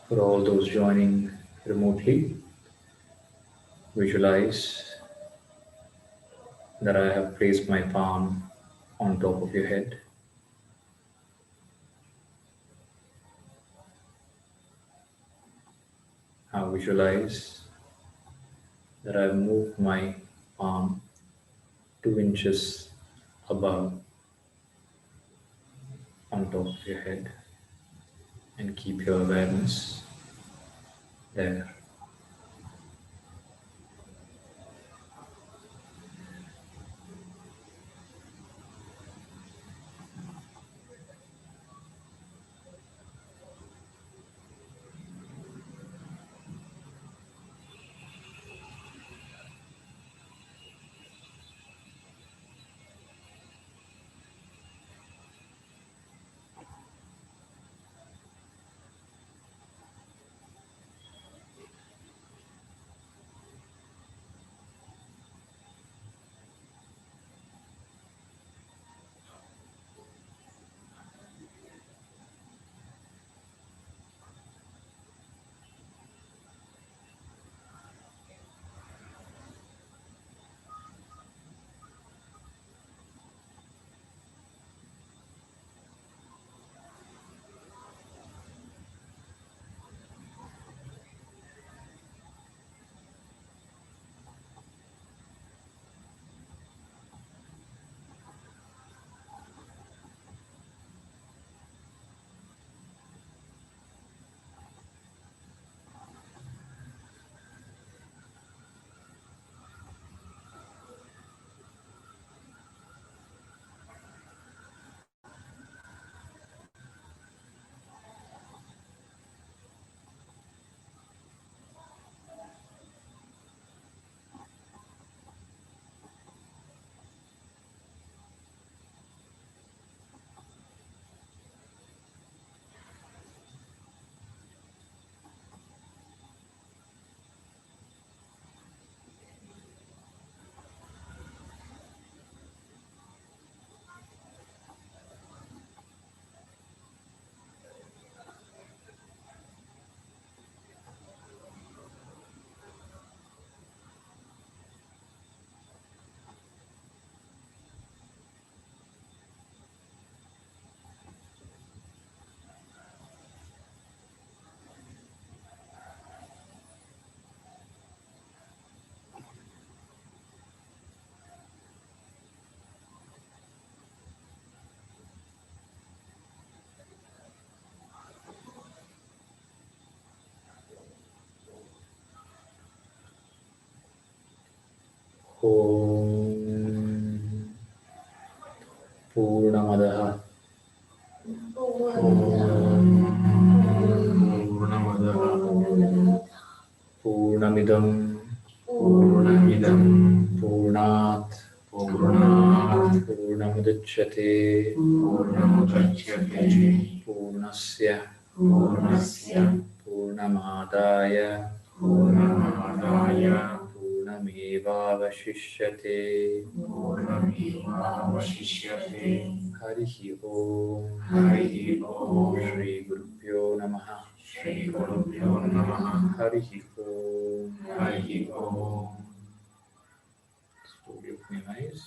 For all those joining remotely, visualize that I have placed my palm on top of your head. Now visualize that I have moved my palm 2 inches above on top of your head and keep your awareness there. Om Purnamadaha Purnamidam Purnat Purnamudachyate Purnasya Purnamadaya Purnamevavashishyate Harihi Om Shri Gurubhyo Namaha Harihi Om. Slowly open your eyes.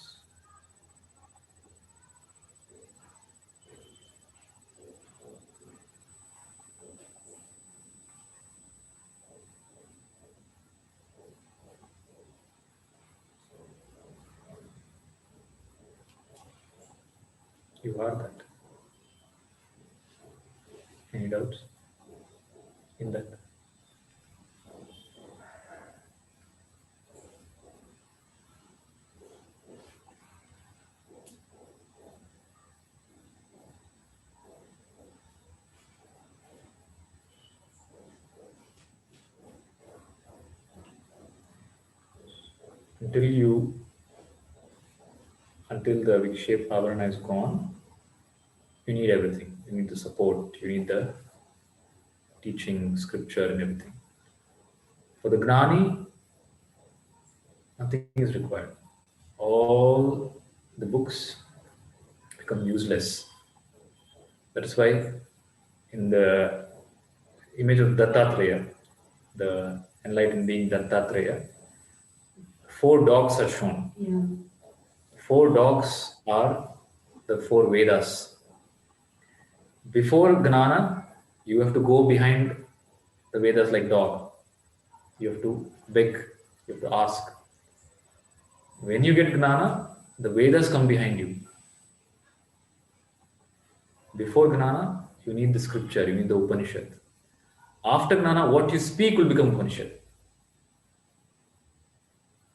You are that. Any doubts in that? Until the Vikshepa Avarana is gone, you need everything. You need the support, you need the teaching, scripture and everything. For the Gnani, nothing is required. All the books become useless. That is why in the image of Dattatreya, the enlightened being Dattatreya, 4 dogs are shown. 4 dogs are the 4 Vedas. Before Gnana, you have to go behind the Vedas like dog. You have to beg, you have to ask. When you get Gnana, the Vedas come behind you. Before Gnana, you need the scripture, you need the Upanishad. After Gnana, what you speak will become Upanishad.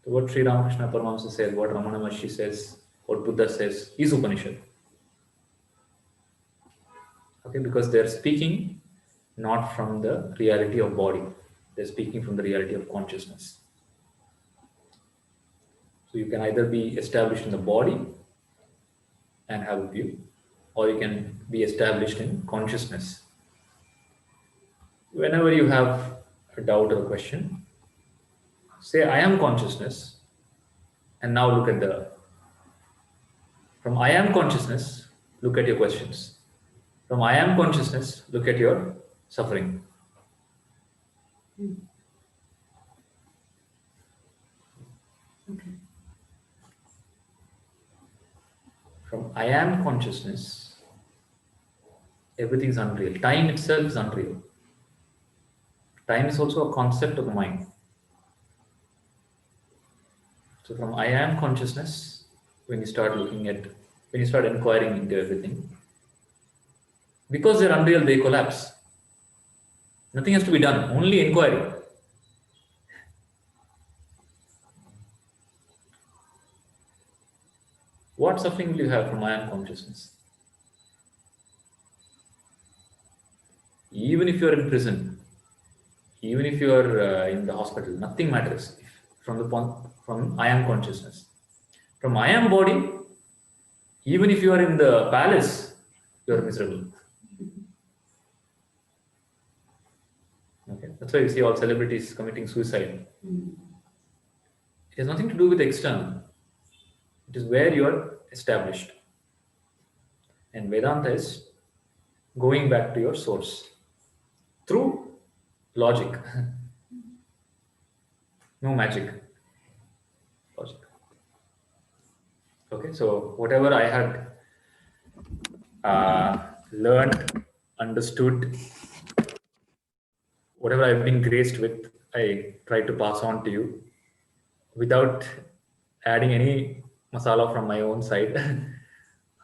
So what Sri Ramakrishna Paramahamsa says, what Ramana Maharshi says, what Buddha says is Upanishad. Okay, because they are speaking not from the reality of body. They are speaking from the reality of consciousness. So you can either be established in the body and have a view, or you can be established in consciousness. Whenever you have a doubt or a question, say, I am consciousness, and now look at from I am consciousness, look at your questions. From I am consciousness, look at your suffering. Okay. From I am consciousness, everything is unreal. Time itself is unreal. Time is also a concept of the mind. So from I am consciousness, when you start inquiring into everything, because they're unreal, they collapse. Nothing has to be done, only inquiry. What suffering will you have from I am consciousness? Even if you are in prison, even if you are in the hospital, nothing matters from I am consciousness. From I am body, even if you are in the palace, you are miserable. Okay, that's why you see all celebrities committing suicide. It has nothing to do with external. It is where you are established. And Vedanta is going back to your source through logic. No magic. Logic. Okay, so whatever I had learned, understood, whatever I've been graced with, I try to pass on to you without adding any masala from my own side.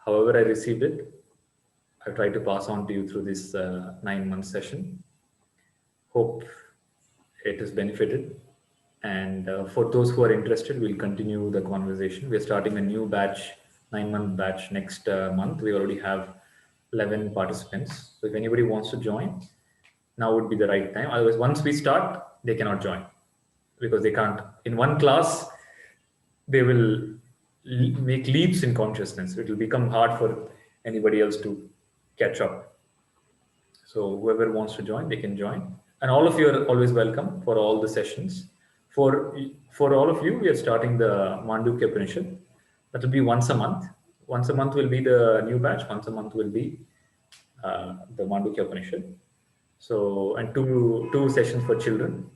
However I received it, I try to pass on to you through this 9-month session. Hope it has benefited And for those who are interested, we'll continue the conversation. We're starting a new batch, 9-month batch next month. We already have 11 participants. So if anybody wants to join, now would be the right time. Otherwise, once we start, they cannot join because they can't. In one class, they will make leaps in consciousness. It will become hard for anybody else to catch up. So whoever wants to join, they can join. And all of you are always welcome for all the sessions. For all of you, we are starting the Mandukya Upanishad. That will be once a month. Once a month will be the new batch. Once a month will be the Mandukya Upanishad. So, and two sessions for children.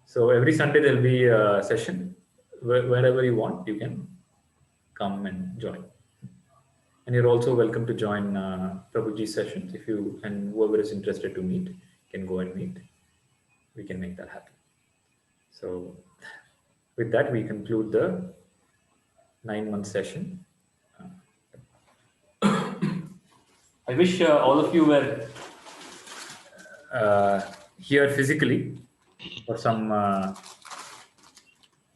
So every Sunday there will be a session. Wherever you want, you can come and join. And you're also welcome to join Prabhuji's sessions. If you and whoever is interested to meet can go and meet. We can make that happen. So with that, we conclude the 9-month session. I wish all of you were here physically for some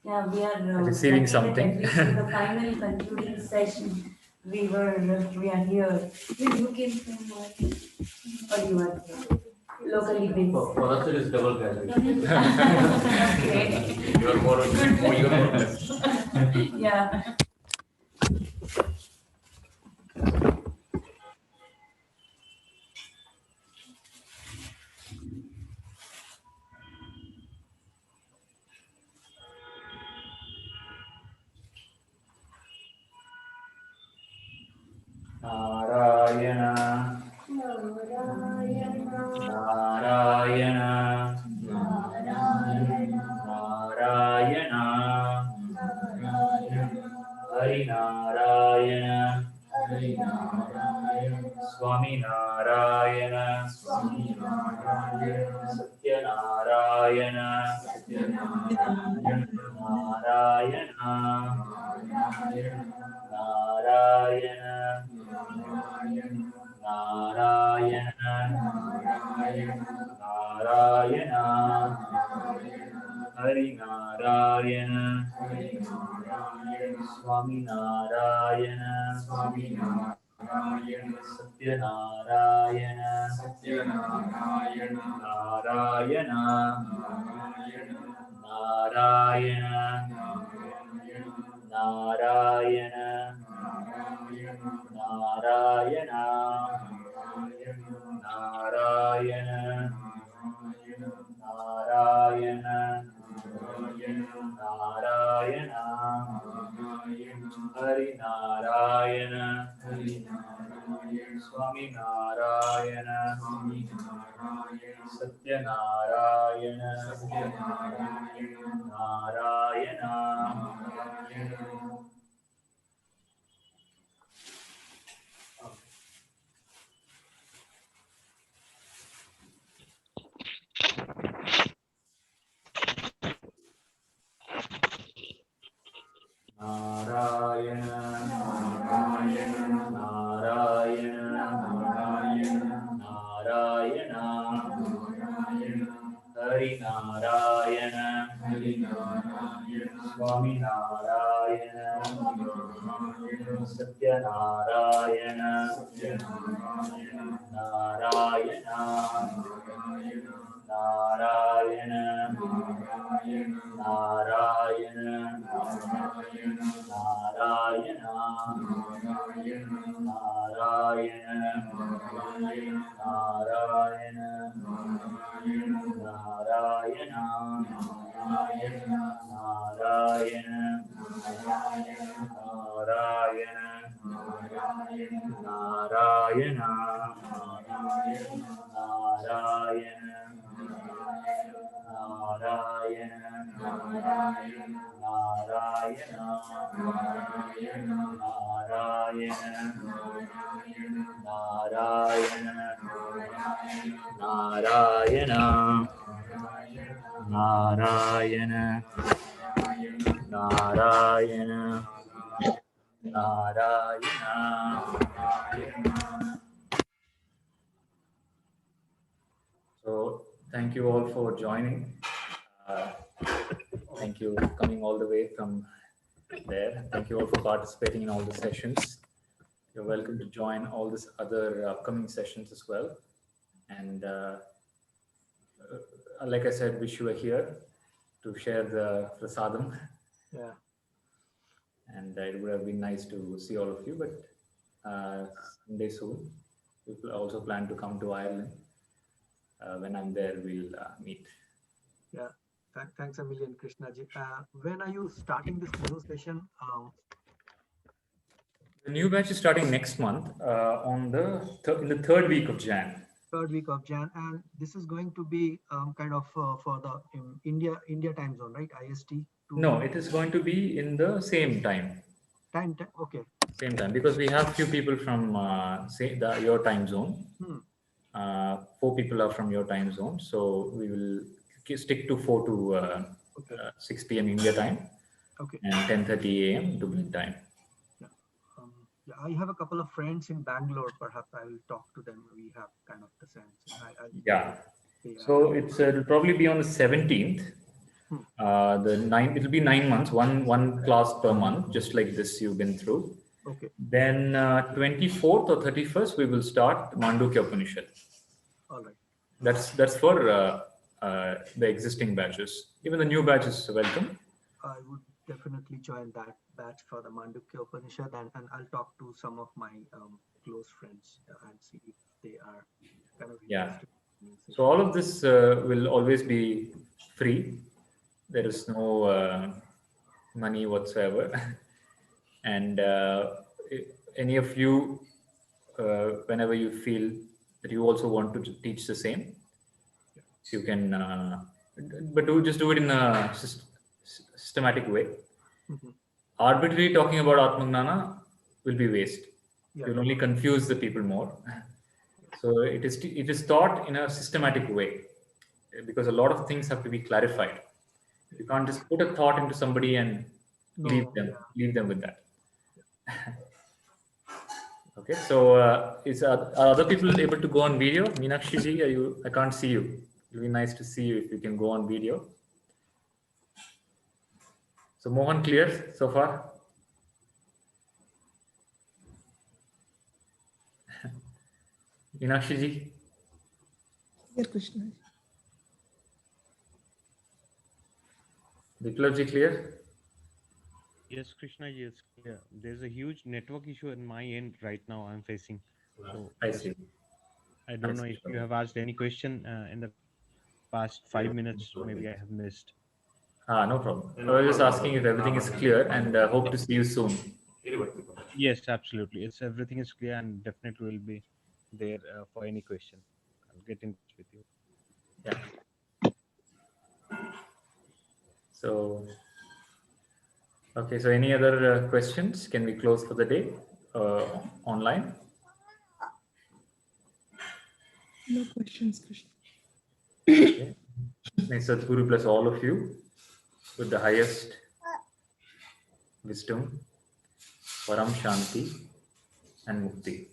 we are receiving something. at least in the final concluding session, we are here. You came from or you are locally based? For us, it is double graduation. Okay. You're more blessed. Yeah. Narayana, Narayana, Narayana, Narayana, Narayana, Narayana, Hari Narayana, Hari Narayana, Swami Narayana, Swami Narayana, Satya Narayana, Satya Narayana, Narayana, Narayana, Narayana, Narayana, Narayana, Narayana, Narayana, Narayana, Hari Narayana, Hari Narayana, Swami Narayana, Swami Narayana, Satya Narayana, Satya Narayana, Narayana, Narayana, Narayana, Narayana, Narayana, Narayana, Narayana, Narayana, Hari Narayana, Swami Narayana, Satya Narayana, Narayana. Narayana, Narayana, Narayana, Narayana, Hari Narayana, Swami Narayana, Satya Narayana, Narayana, Narayana, Narayana, Narayana, Narayana, Narayana, Narayana, Narayana, Narayana, Narayana, Narayana, Narayana, Narayana, Narayana, Narayana, Narayana. So thank you all for joining. Thank you for coming all the way from there. Thank you all for participating in all the sessions. You're welcome to join all these other upcoming sessions as well. And like I said, wish you were here to share the prasadam. Yeah. And it would have been nice to see all of you, but someday soon, we also plan to come to Ireland. When I'm there, we'll meet. Yeah. Thanks a million, Krishnaji. When are you starting this new session? The new batch is starting next month on in the third week of Jan. Third week of Jan, and this is going to be kind of for the India time zone, right? IST. No, it is going to be in the same time. Time. Okay. Same time, because we have few people from your time zone. 4 people are from your time zone, so we will stick to 4 to 6 p.m. India time. Okay. And 10:30 a.m. Dublin time. Yeah, I have a couple of friends in Bangalore. Perhaps I will talk to them. We have kind of the sense. Yeah. So it'll probably be on the 17th. It'll be 9 months, one class per month, just like this you've been through. Okay. Then 24th or 31st, we will start Mandukya Upanishad. All right. That's for the existing batches. Even the new batch is welcome. I would definitely join that batch for the Mandukya Upanishad, and I'll talk to some of my close friends and see if they are kind of interested. So all of this will always be free. There is no money whatsoever. And any of you, whenever you feel that you also want to teach the same, you can, but just do it in a systematic way. Arbitrarily talking about Atma will be waste. You'll only confuse the people more. So it is taught in a systematic way, because a lot of things have to be clarified. You can't just put a thought into somebody and leave them with that. Okay, so are other people able to go on video? Meenakshi ji, I can't see you. It would be nice to see you if you can go on video. So Mohan, clear so far? Meenakshi ji? Here, Krishna. Biplav ji, clear? Yes, Krishna, yes, clear. There's a huge network issue in my end right now I'm facing. So I see. I don't know if you have asked any question in the past 5 minutes, maybe I have missed. No problem. I was just asking if everything is clear, and hope to see you soon. Yes, absolutely. Everything is clear, and definitely will be there for any question. I'll get in touch with you. Yeah. So, okay. So, any other questions? Can we close for the day online? No questions, Krishna. Okay. May Sadhguru bless all of you with the highest wisdom, Param Shanti, and Mukti.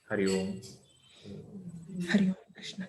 Hari Om. Hari Om, Krishna.